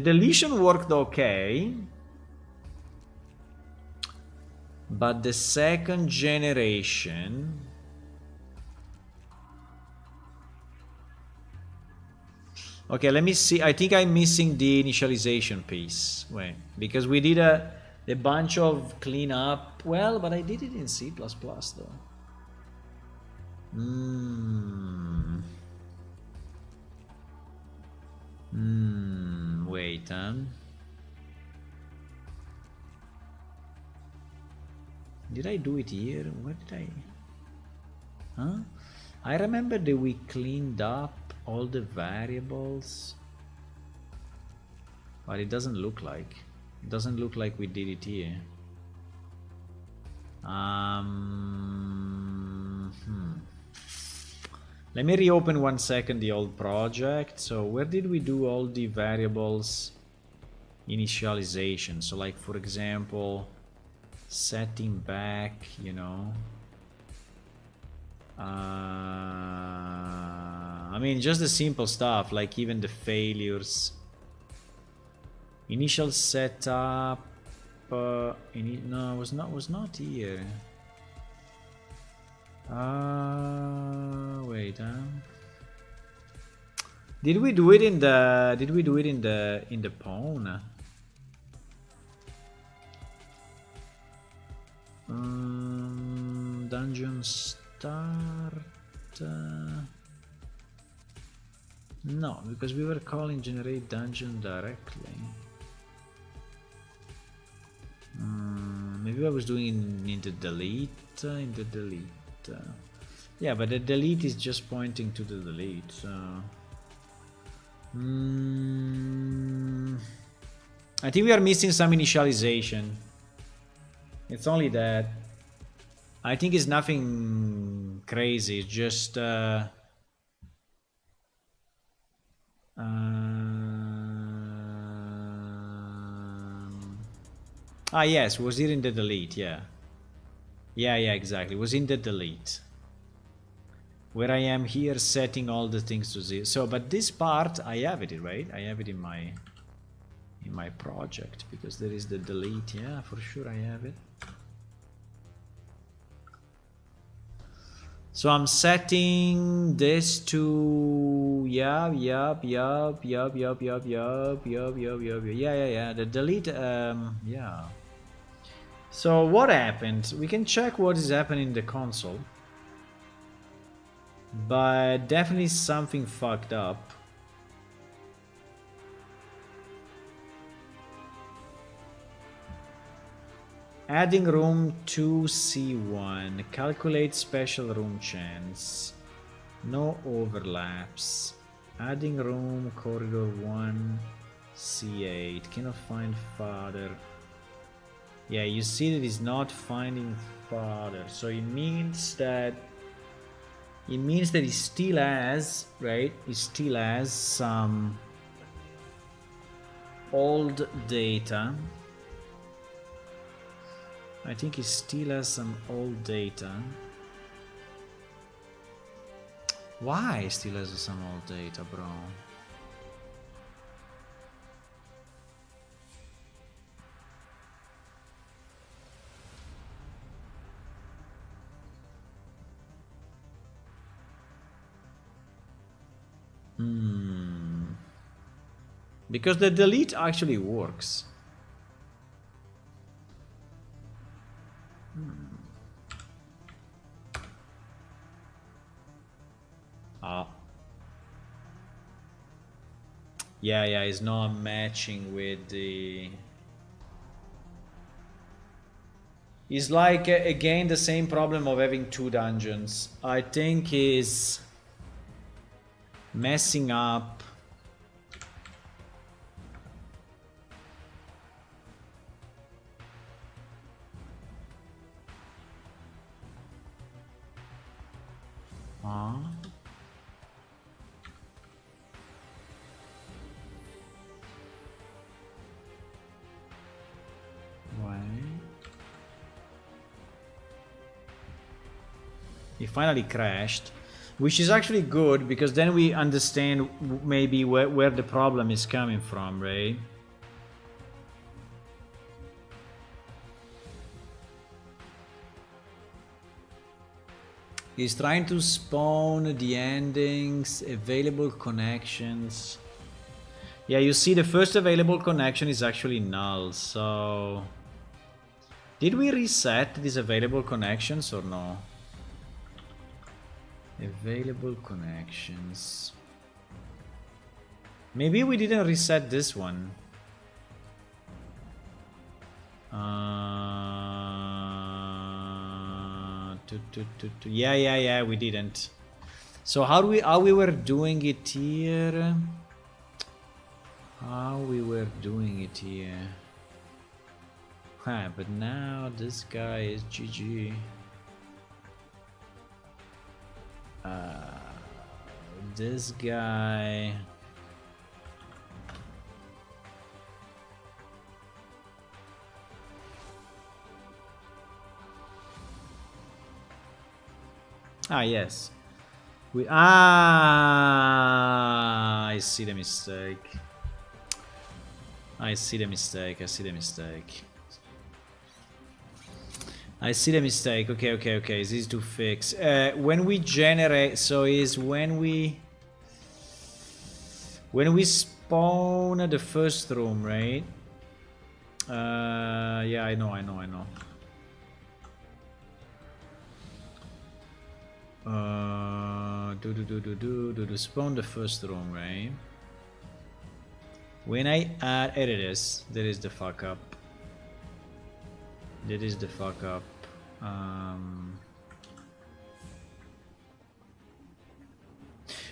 deletion worked okay, but the second generation okay, let me see. I think I'm missing the initialization piece. Wait, because we did a bunch of cleanup. Well, but I did it in C++ though. Wait, did I do it here? Where did I? Huh? I remember that we cleaned up all the variables, but it doesn't look like. It doesn't look like we did it here. Let me reopen 1 second the old project. So where did we do all the variables initialization? So like, for example, setting back, you know. I mean, just the simple stuff, like even the failures. Initial setup. No, was not here. Wait. Did we do it in the? Did we do it in the pawn? Dungeon start. No, because we were calling generate dungeon directly. Maybe I was doing in the delete. Yeah, but the delete is just pointing to the delete. So. I think we are missing some initialization. It's only that. I think it's nothing crazy. It's just yes, was it in the delete? Yeah, exactly. It was in the delete. Where I am here setting all the things to 0. So, but this part I have it, right? I have it in my project because there is the delete. Yeah, for sure I have it. So I'm setting this to yeah. The delete yeah. So what happened? We can check what is happening in the console. But definitely something fucked up. Adding room to C1. Calculate special room chance. No overlaps. Adding room corridor 1 C8. Cannot find father. Yeah, you see that it's not finding father. So it means that he still has, right? He still has some old data. I think he still has some old data. Why he still has some old data, bro? Because the delete actually works. Yeah, it's not matching with the... It's like, again, the same problem of having 2 dungeons. I think is messing up. He finally crashed, which is actually good because then we understand maybe where the problem is coming from, right? He's trying to spawn the endings, available connections. Yeah, you see the first available connection is actually null, so... Did we reset these available connections or no? Available connections. Maybe we didn't reset this one. Yeah, we didn't. So how we were doing it here? But now this guy is GG. This guy... yes. I see the mistake. I see the mistake. I see the mistake. I see the mistake. Okay, okay, okay. This is to fix. When we generate, so is when we spawn the first room, right? Yeah, I know. Spawn the first room, right? When I add, here it is. There is the fuck up. That is the fuck up.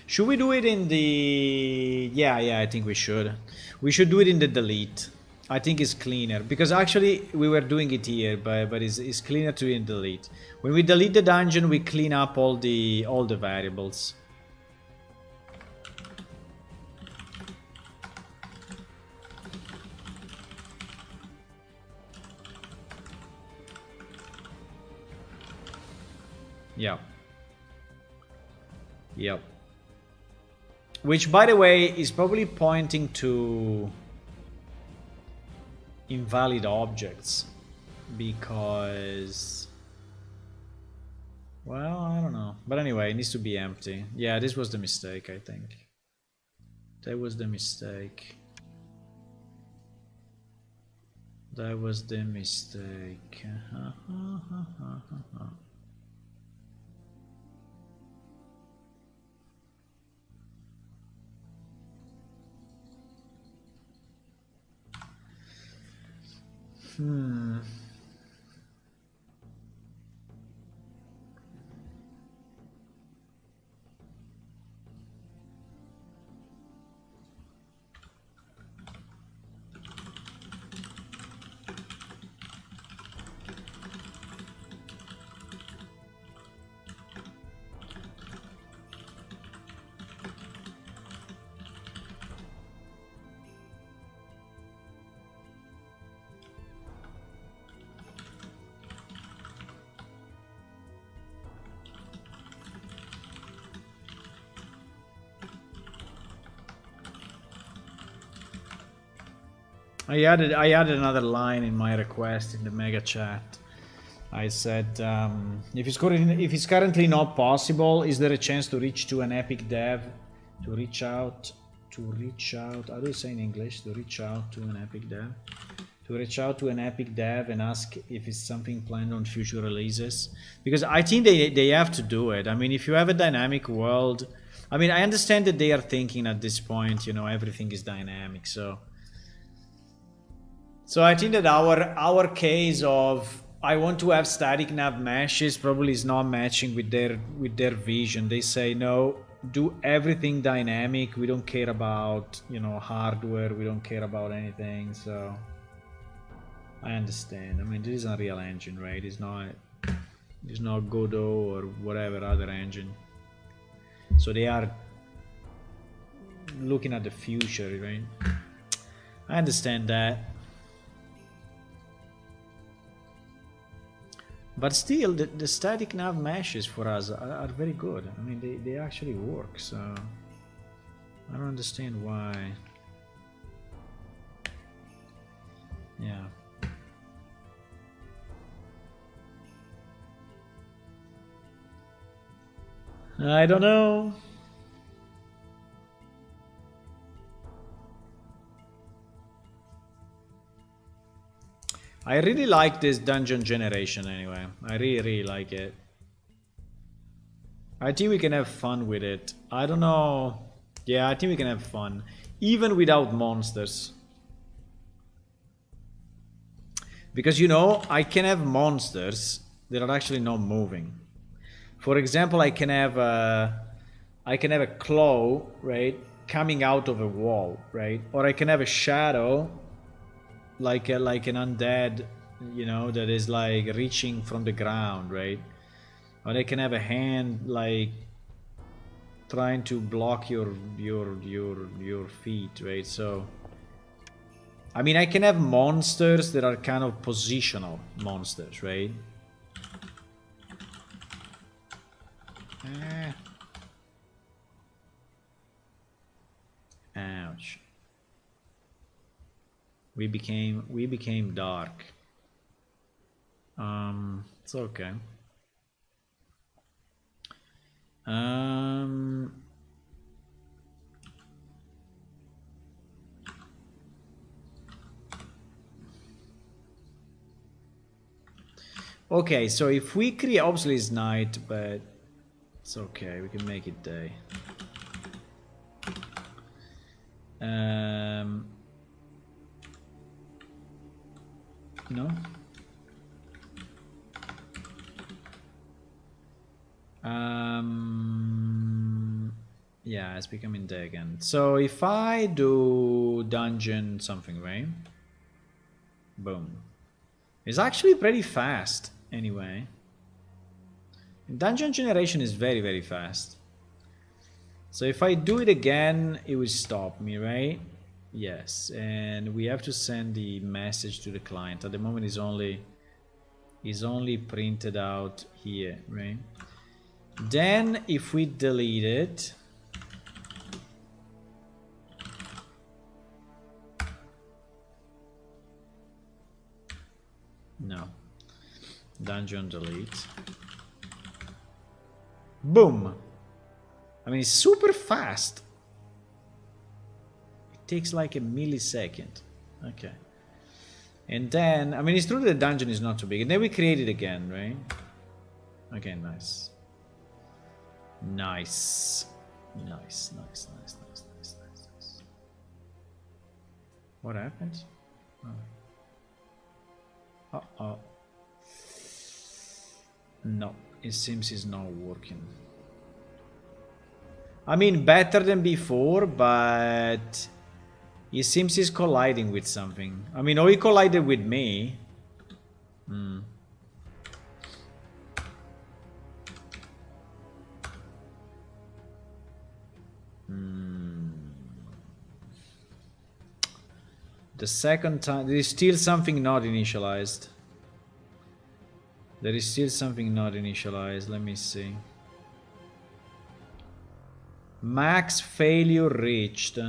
Should we do it in the... Yeah, I think we should. We should do it in the delete. I think it's cleaner. Because actually, we were doing it here, but it's cleaner to do it in delete. When we delete the dungeon, we clean up all the variables. Yeah. Yep. Which, by the way, is probably pointing to invalid objects. Because... well, I don't know. But anyway, it needs to be empty. Yeah, this was the mistake, I think. That was the mistake. That was the mistake. I added another line in my request in the mega chat. I said, if it's currently not possible, is there a chance to reach to an epic dev, to reach out? How do you say in English? To reach out to an epic dev, and ask if it's something planned on future releases, because I think they have to do it. I mean, if you have a dynamic world, I mean, I understand that they are thinking at this point, you know, everything is dynamic, so I think that our case of I want to have static nav meshes probably is not matching with their vision. They say no, do everything dynamic. We don't care about, you know, hardware. We don't care about anything. So I understand. I mean, this is Unreal Engine, right? It's not Godot or whatever other engine. So they are looking at the future, right? I understand that. But still, the static nav meshes for us are very good. I mean, they actually work, so I don't understand why. Yeah. I don't know. I really like this dungeon generation anyway. I really like it. I think we can have fun with it. I don't know. Yeah, I think we can have fun. Even without monsters. Because, you know, I can have monsters that are actually not moving. For example, I can have a claw, right, coming out of a wall, right? Or I can have a shadow like an undead, you know, that is like reaching from the ground, right? Or they can have a hand like trying to block your feet, right? So I mean, I can have monsters that are kind of positional monsters, right? Ouch. We became dark. It's okay. Okay, so if we create, obviously it's night, but it's okay. We can make it day. No. Yeah, it's becoming day again. So if I do dungeon something, right? Boom. It's actually pretty fast anyway. Dungeon generation is very, very fast. So if I do it again, it will stop me, right? Yes, and we have to send the message to the client. At the moment is only printed out here, right? Then if we delete it, no, dungeon delete, boom. I mean, it's super fast. It takes like a millisecond. Okay. And then, I mean, it's true that the dungeon is not too big. And then we create it again, right? Okay, nice. Nice. Nice, nice, nice, nice, nice, nice, nice. What happened? Oh. Uh-oh. No, it seems it's not working. I mean, better than before, but it seems he's colliding with something. I mean, or he collided with me. The second time, there is still something not initialized. There is still something not initialized. Let me see. Max failure reached.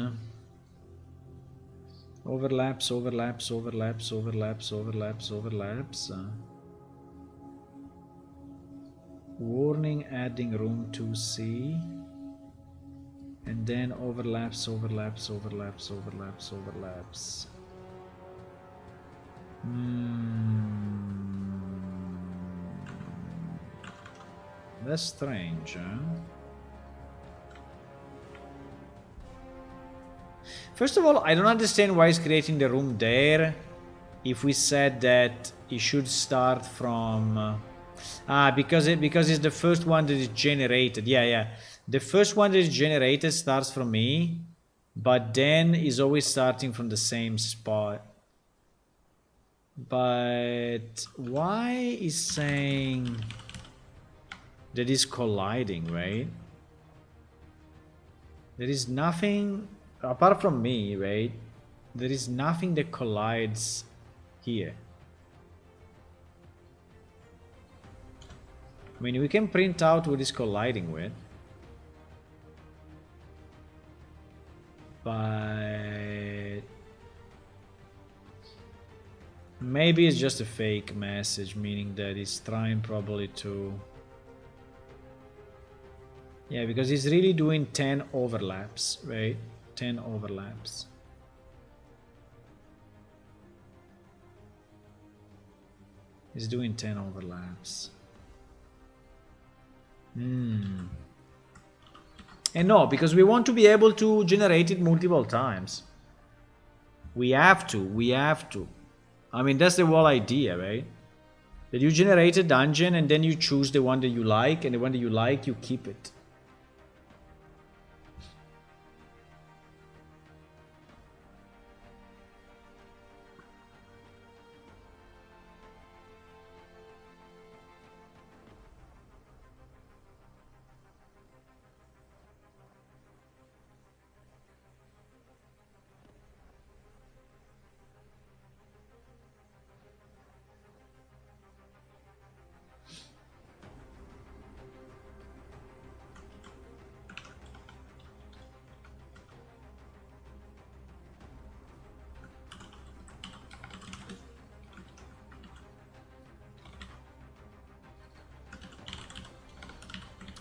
Overlaps, overlaps, overlaps, overlaps, overlaps, overlaps. Warning, adding room 2C. And then overlaps, overlaps, overlaps, overlaps, overlaps. That's strange, huh? First of all, I don't understand why it's creating the room there. If we said that it should start from... because it's the first one that is generated. Yeah. The first one that is generated starts from me, but then is always starting from the same spot. But why is saying that is colliding, right? There is nothing apart from me, right? There is nothing that collides here. I mean, we can print out what is colliding with, but maybe it's just a fake message, meaning that it's trying probably to... Yeah, because it's really doing 10 overlaps, right? 10 overlaps. It's doing 10 overlaps. And no, because we want to be able to generate it multiple times. We have to. I mean, that's the whole idea, right? That you generate a dungeon and then you choose the one that you like, and the one that you like, you keep it.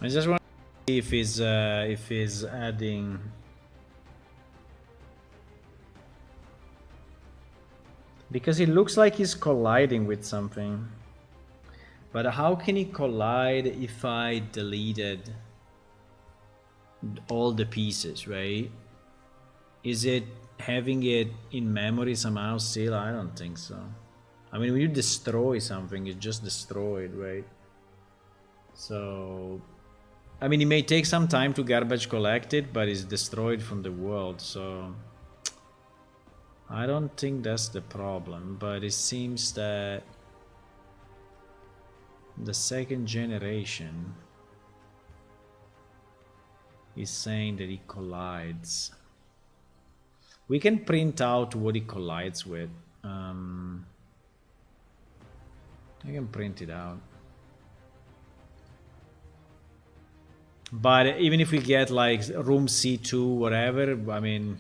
I just want to see if he's adding. Because it looks like he's colliding with something. But how can he collide if I deleted all the pieces, right? Is it having it in memory somehow still? I don't think so. I mean, when you destroy something, it's just destroyed, right? So, I mean, it may take some time to garbage collect it, but it's destroyed from the world, so I don't think that's the problem. But it seems that the second generation is saying that it collides. We can print out what it collides with. I can print it out. But even if we get like room C2, whatever, I mean...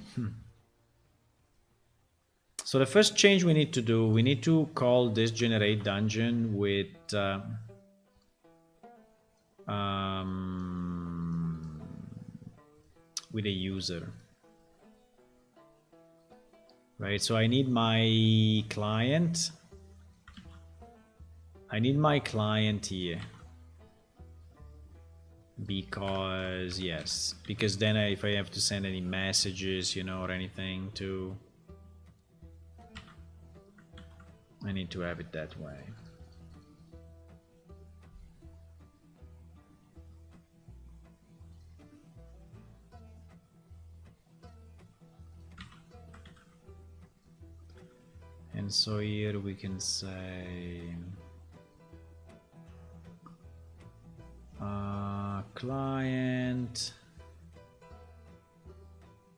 So the first change we need to do, we need to call this generate dungeon with... with a user. Right, so I need my client. I need my client here. Because, yes, because then if I have to send any messages, you know, or anything to... I need to have it that way. And so here we can say client,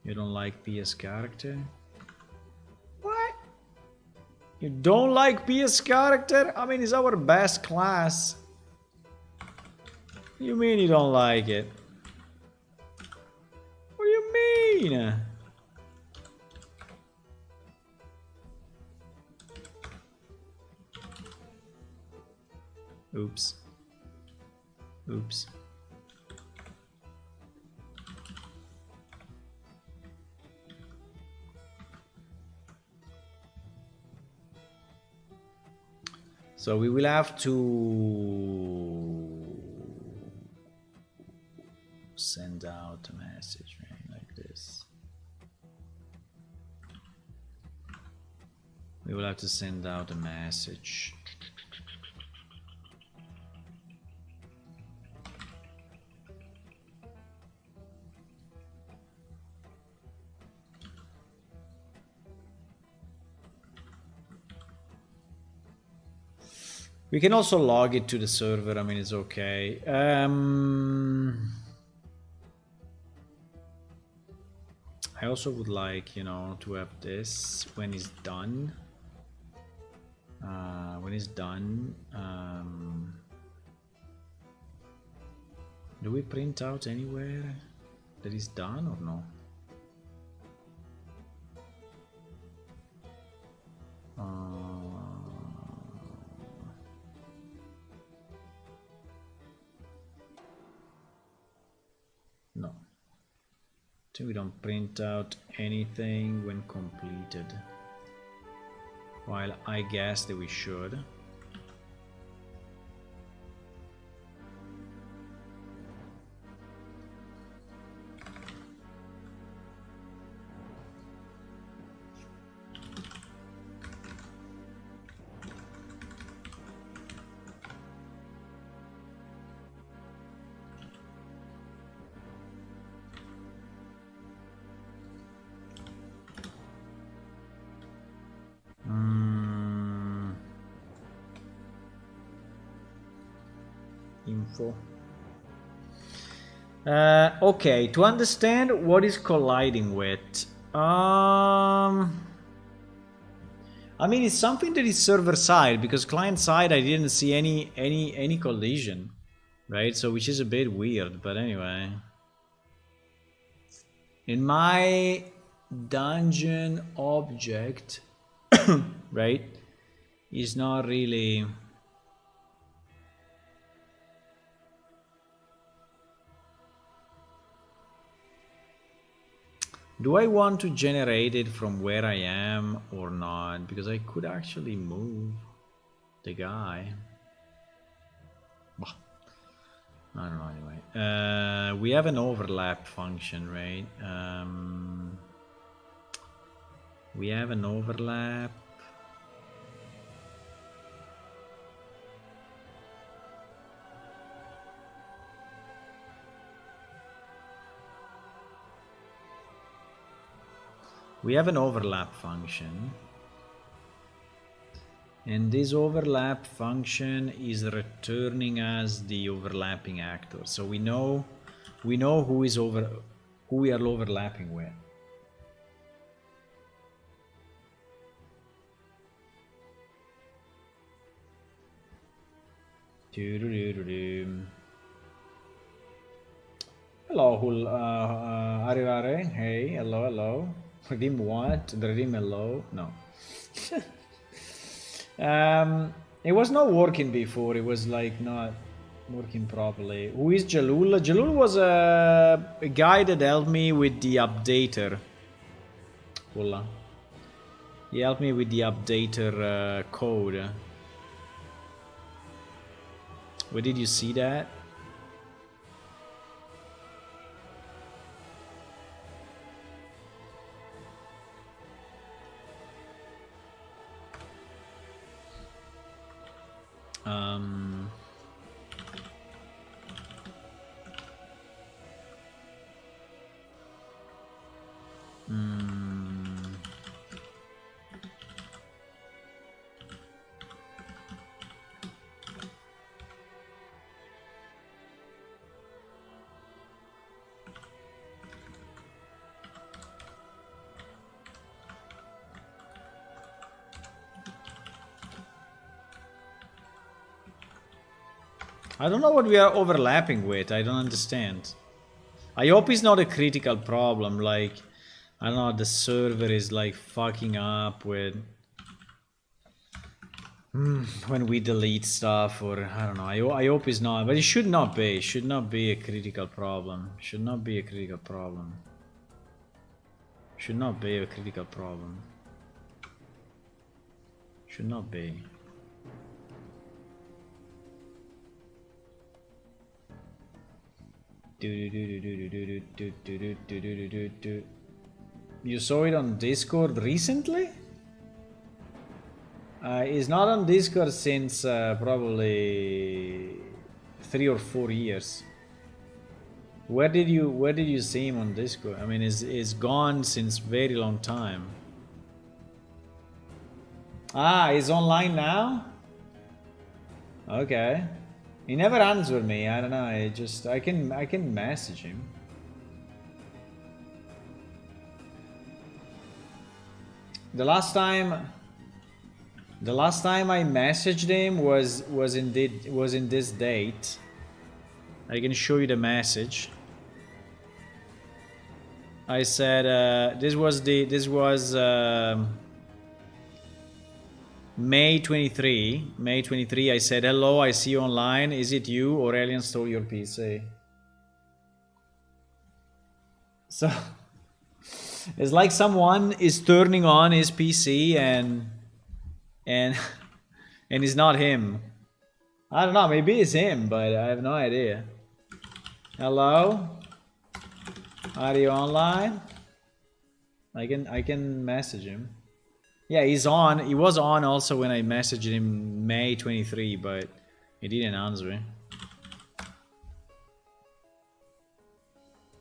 you don't like PS character? What? You don't like PS character? I mean, it's our best class. What do you mean you don't like it? What do you mean? Oops. Oops. So we will have to send out a message, right? Like this. We will have to send out a message. We can also log it to the server, I mean, it's okay. I also would like, you know, to have this when it's done. When it's done, do we print out anywhere that is done or no? No. So we don't print out anything when completed. While I guess that we should. Info. Okay, to understand what is colliding with, I mean, it's something that is server side, because client side I didn't see any collision, right? So which is a bit weird, but anyway. In my dungeon object, right, is not really. Do I want to generate it from where I am or not? Because I could actually move the guy. Bah, I don't know anyway. We have an overlap function, right? We have an overlap. We have an overlap function, and this overlap function is returning us the overlapping actor. So we know who we are overlapping with. Hello, Arivare. Hey, hello. Redeem what? Redeem hello? No. It was not working before. It was like not working properly. Who is Jalul? Jalul was a guy that helped me with the updater. Hola. He helped me with the updater code. Where did you see that? I don't know what we are overlapping with. I don't understand. I hope it's not a critical problem. Like, I don't know, the server is like fucking up with when we delete stuff, or I don't know. I hope it's not, but it should not be. It should not be a critical problem. Should not be a critical problem. Should not be a critical problem. Should not be. You saw it on Discord recently? It's not on Discord since probably 3 or 4 years. Where did you see him on Discord? I mean, it's gone since very long time. Ah, he's online now? Okay. He never answered me. I don't know. I can message him. The last time I messaged him was in this date. I can show you the message. I said this was May 23. May 23. I said, hello, I see you online. Is it you? Aurelian stole your PC. So it's like someone is turning on his PC and it's not him. I don't know, maybe it's him, but I have no idea. Hello? Are you online? I can message him. Yeah, he's on. He was on also when I messaged him May 23, but he didn't answer.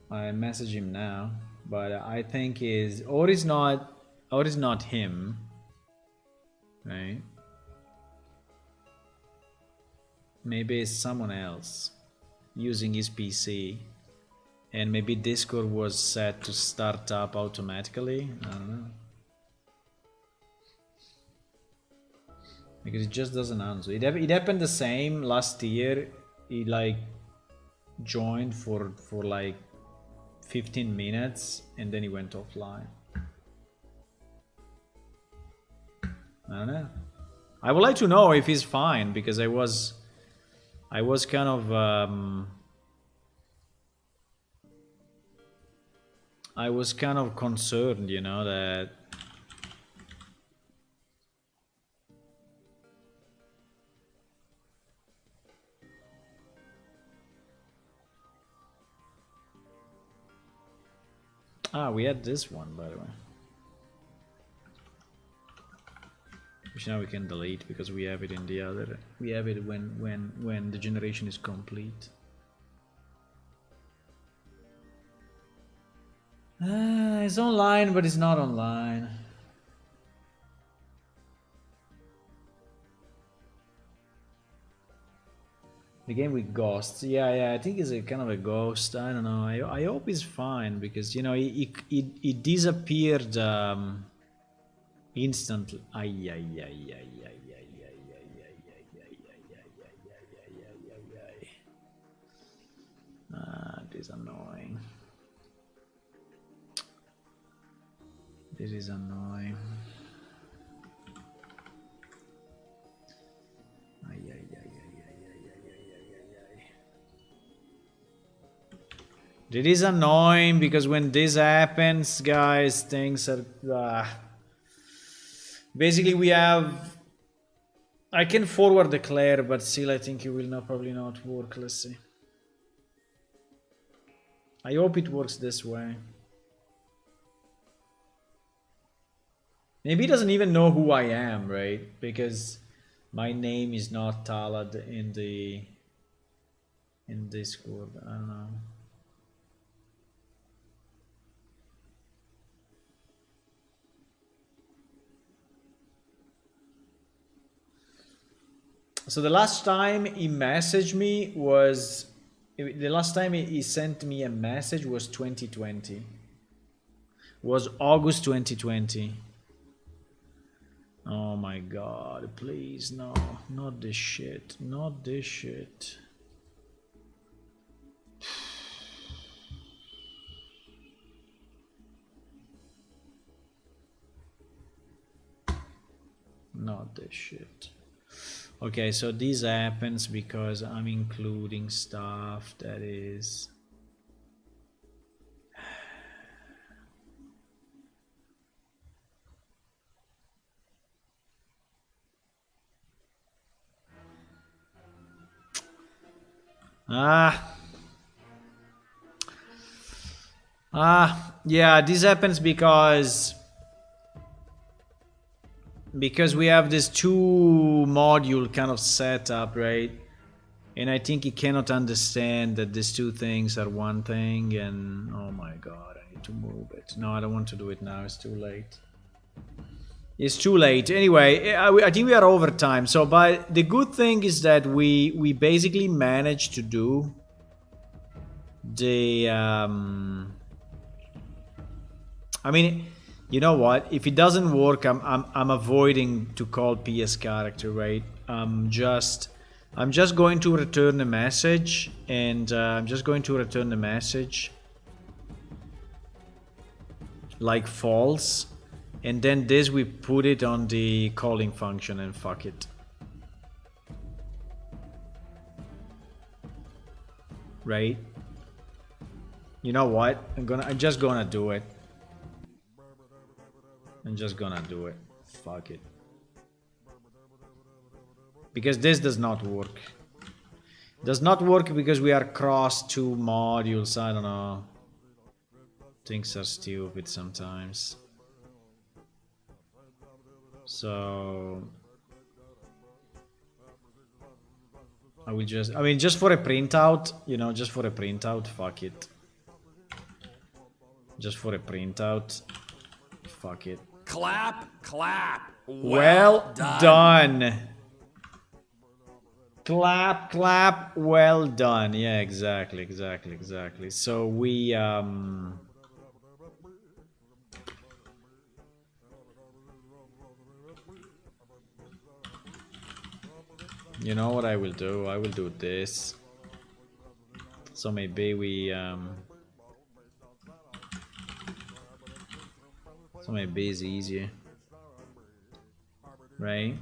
I message him now, but I think or is not him, right? Maybe it's someone else using his PC, and maybe Discord was set to start up automatically. I don't know. Because it just doesn't answer. It happened the same last year. He like joined for like 15 minutes and then he went offline. I don't know. I would like to know if he's fine, because I was kind of I was kind of concerned, you know, that... Ah, we had this one, by the way. Which now we can delete because we have it in the other. We have it when the generation is complete. It's online, but it's not online. The game with ghosts. Yeah, I think it's a kind of a ghost. I don't know. I hope it's fine because, you know, it disappeared instantly. This is annoying. This is annoying. It is annoying because when this happens, guys, things are... Basically, we have... I can forward declare, but still I think it will not probably not work. Let's see. I hope it works this way. Maybe he doesn't even know who I am, right? Because my name is not Talad in Discord. I don't know. So the last time he messaged me was... The last time he sent me a message was 2020. Was August 2020. Oh my god, please, no. Not this shit. Not this shit. Not this shit. Okay, so this happens because I'm including stuff that is... Yeah, this happens because we have this two module kind of setup, right? And I think he cannot understand that these two things are one thing, and oh my god, I need to move it. No, I don't want to do it now, it's too late. It's too late. Anyway, I think we are over time. So, but the good thing is that we basically managed to do the... I mean, you know what? If it doesn't work, I'm avoiding to call PS character, right? I'm just going to return a message, and I'm just going to return the message like false, and then this we put it on the calling function and fuck it. Right? You know what? I'm just gonna do it. I'm just gonna do it. Fuck it. Because this does not work. Does not work because we are cross two modules. I don't know. Things are stupid sometimes. So I will just... I mean, just for a printout, you know, just for a printout, fuck it. Just for a printout, fuck it. Clap, clap. Well done. Clap, clap, well done. Yeah, exactly. So we, you know what I will do? I will do this. So maybe we, so maybe it's easier. Right?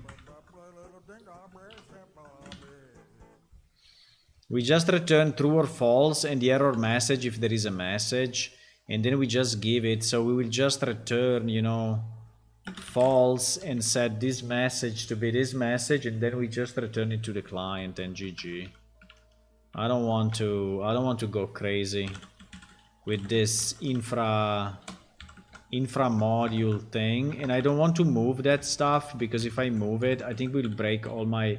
We just return true or false, and the error message, if there is a message, and then we just give it. So we will just return, you know, false and set this message to be this message, and then we just return it to the client and GG. I don't want to go crazy with this infra module thing, and I don't want to move that stuff, because if I move it, I think we'll break all my,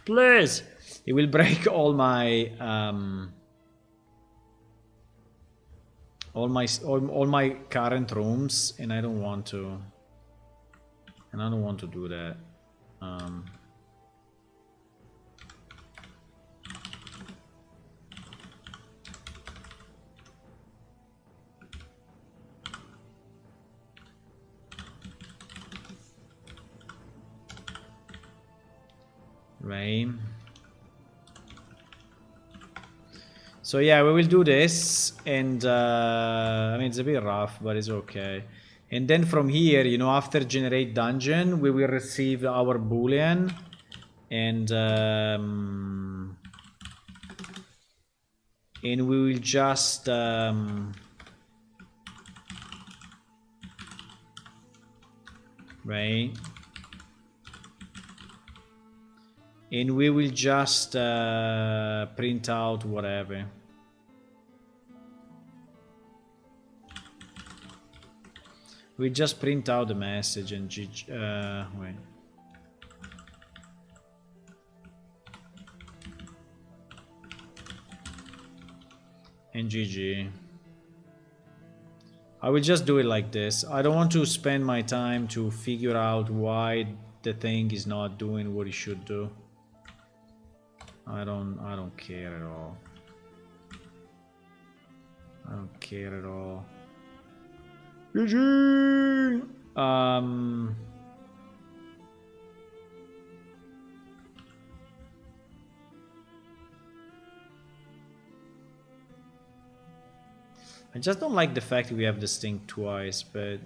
please, it will break all my all my current rooms, and I don't want to do that. Right. So yeah, we will do this, and I mean, it's a bit rough, but it's okay. And then from here, you know, after generate dungeon, we will receive our boolean, and we will just right, and we will just print out whatever. We just print out the message and wait. And GG. I will just do it like this. I don't want to spend my time to figure out why the thing is not doing what it should do. I don't care at all. I don't care at all. GG. I just don't like the fact that we have this thing twice, but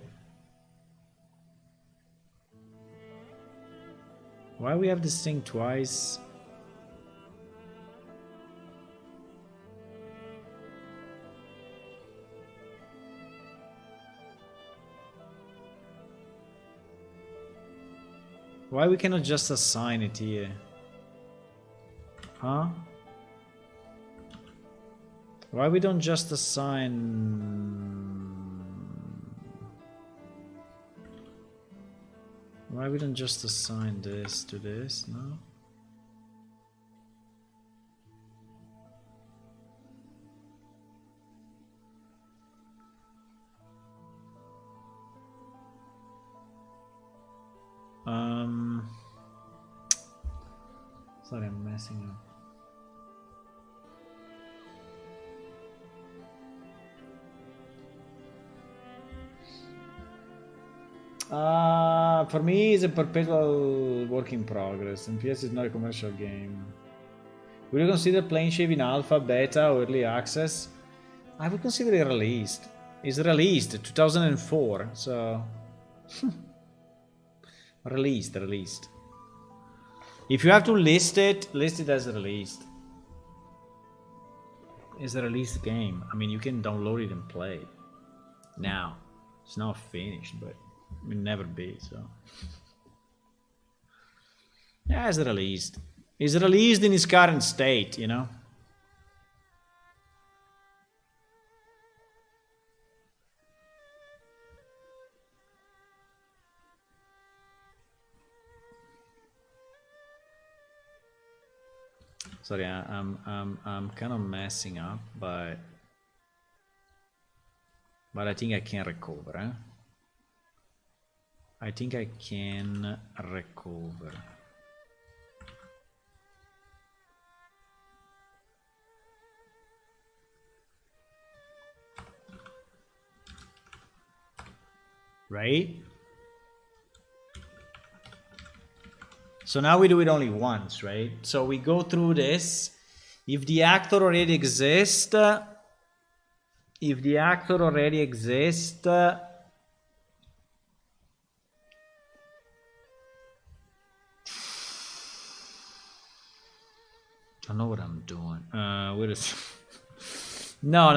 why we have this thing twice? Why we cannot just assign it here? Huh? Why we don't just assign... Why we don't just assign this to this, no? Sorry, I'm messing up. For me, it's a perpetual work in progress, and PS is not a commercial game. Will you consider Plane Shave in alpha, beta, or early access? I would consider it released. It's released 2004, so released. If you have to list it as released. It's a released game. I mean, you can download it and play it. Now, it's not finished, but it will never be, so. Yeah, it's released. It's released in its current state, you know? Sorry, I'm kind of messing up, but I think I can recover, eh? I think I can recover. Right? So now we do it only once, right? So we go through this. If the actor already exists, I don't know what I'm doing. Wait a second. No.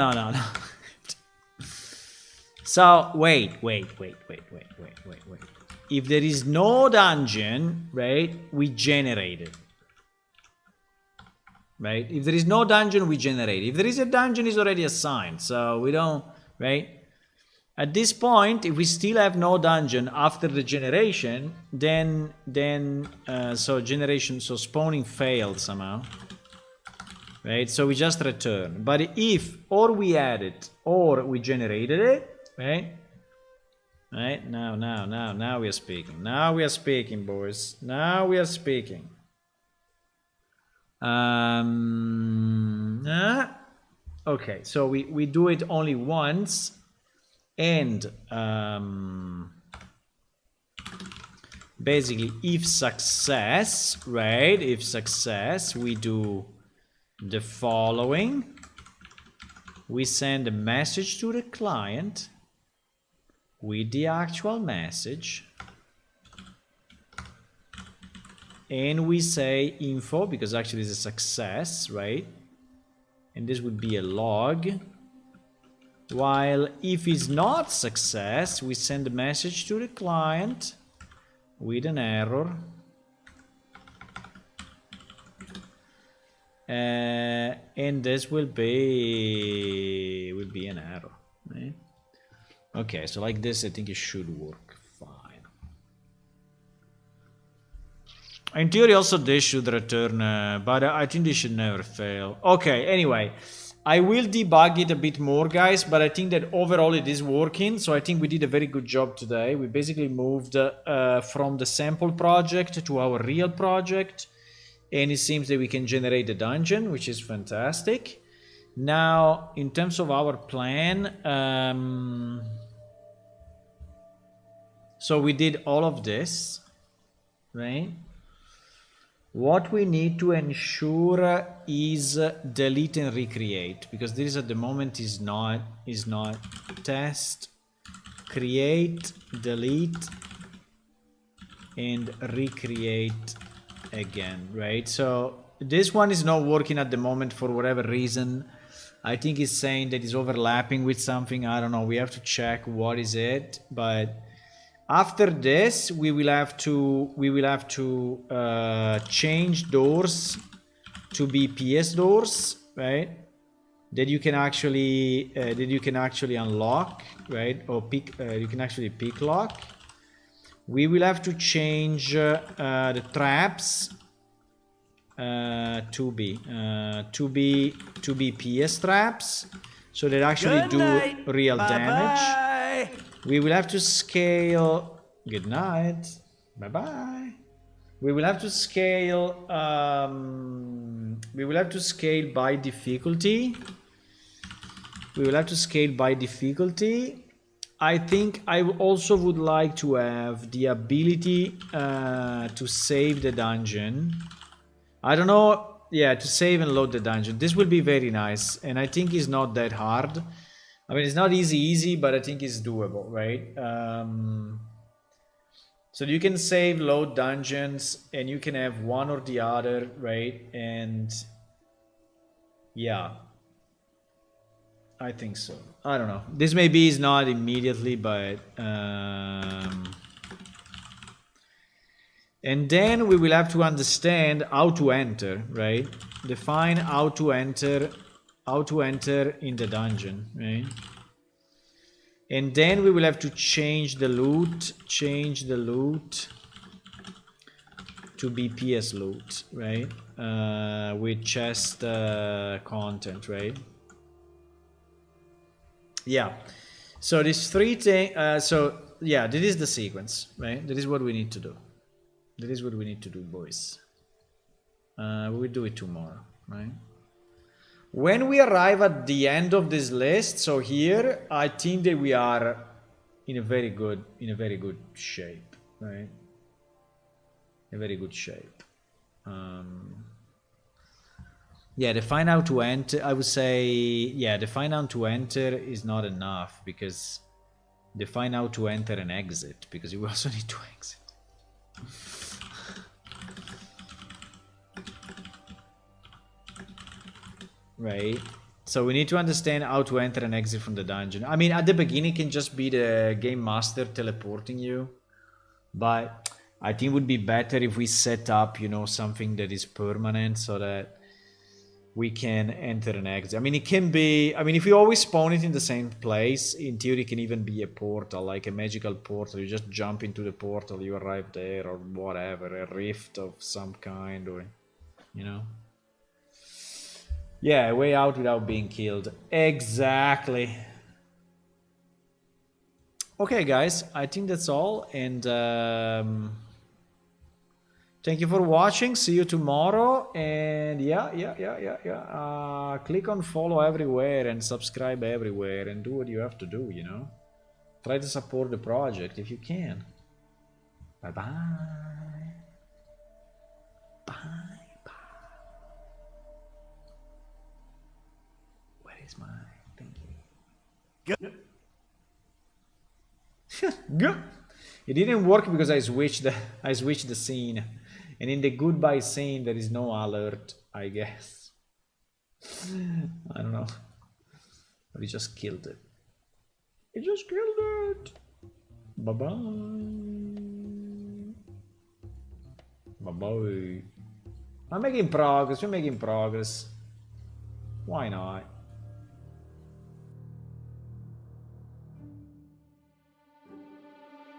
So wait. If there is no dungeon, right, we generate it. Right? If there is no dungeon, we generate it. If there is a dungeon, it's already assigned, so we don't, right? At this point, if we still have no dungeon after the generation, then so spawning failed somehow, right? So we just return. But if or we add it or we generated it, right? Right now we are speaking. Now we are speaking, boys. Now we are speaking. Okay, so we do it only once. And basically if success, right, if success, we do the following. We send a message to the client with the actual message, and we say info, because actually it's a success, right? And this would be a log. While if it's not success, we send a message to the client with an error. And this will be an error, right? Okay, so like this, I think it should work fine. In theory, also this should return, but I think this should never fail. Okay, anyway. I will debug it a bit more, guys, but I think that overall it is working. So I think we did a very good job today. We basically moved from the sample project to our real project. And it seems that we can generate a dungeon, which is fantastic. Now, in terms of our plan, so we did all of this, right? What we need to ensure is delete and recreate, because this at the moment is not test, create, delete, and recreate again, right? So this one is not working at the moment for whatever reason. I think it's saying that it's overlapping with something. I don't know. We have to check what is it, but after this, we will have to change doors to be PS doors, right? That you can actually unlock, right? Or pick. You can actually pick lock. We will have to change the traps to be PS traps, so that actually do real damage. We will have to scale. Good night. Bye bye. We will have to scale. We will have to scale by difficulty. I think I also would like to have the ability to save the dungeon. I don't know. Yeah, to save and load the dungeon. This will be very nice, and I think it's not that hard. I mean, it's not easy, but I think it's doable, right? So you can save, load dungeons, and you can have one or the other, right? And yeah, I think so. I don't know. This maybe is not immediately, but and then we will have to understand how to enter, right? Define how to enter in the dungeon, right? And then we will have to change the loot to be PS loot, right? With chest content, right? Yeah. So these three things. So yeah, this is the sequence, right? That is what we need to do. That is what we need to do, boys. We'll do it tomorrow, right? When we arrive at the end of this list, so here, I think that we are in a very good shape, right? A very good shape. Yeah, define how to enter. I would say, yeah, define how to enter is not enough, because define how to enter and exit, because you also need to exit. Right? So we need to understand how to enter and exit from the dungeon. I mean, at the beginning it can just be the game master teleporting you, but I think it would be better if we set up, you know, something that is permanent so that we can enter and exit. I mean, it can be, I mean, if you always spawn it in the same place, in theory it can even be a portal, like a magical portal. You just jump into the portal, you arrive there, or whatever, a rift of some kind, or, you know. Yeah, a way out without being killed. Exactly. Okay, guys, I think that's all, and thank you for watching. See you tomorrow, and yeah. Click on follow everywhere and subscribe everywhere, and do what you have to do. You know, try to support the project if you can. Bye bye. Bye. Where is my thingy? Good. It didn't work because I switched the scene, and in the goodbye scene there is no alert, I guess. I don't know, but he just killed it. He just killed it. Bye bye. Bye bye. I'm making progress. We're making progress. Why not?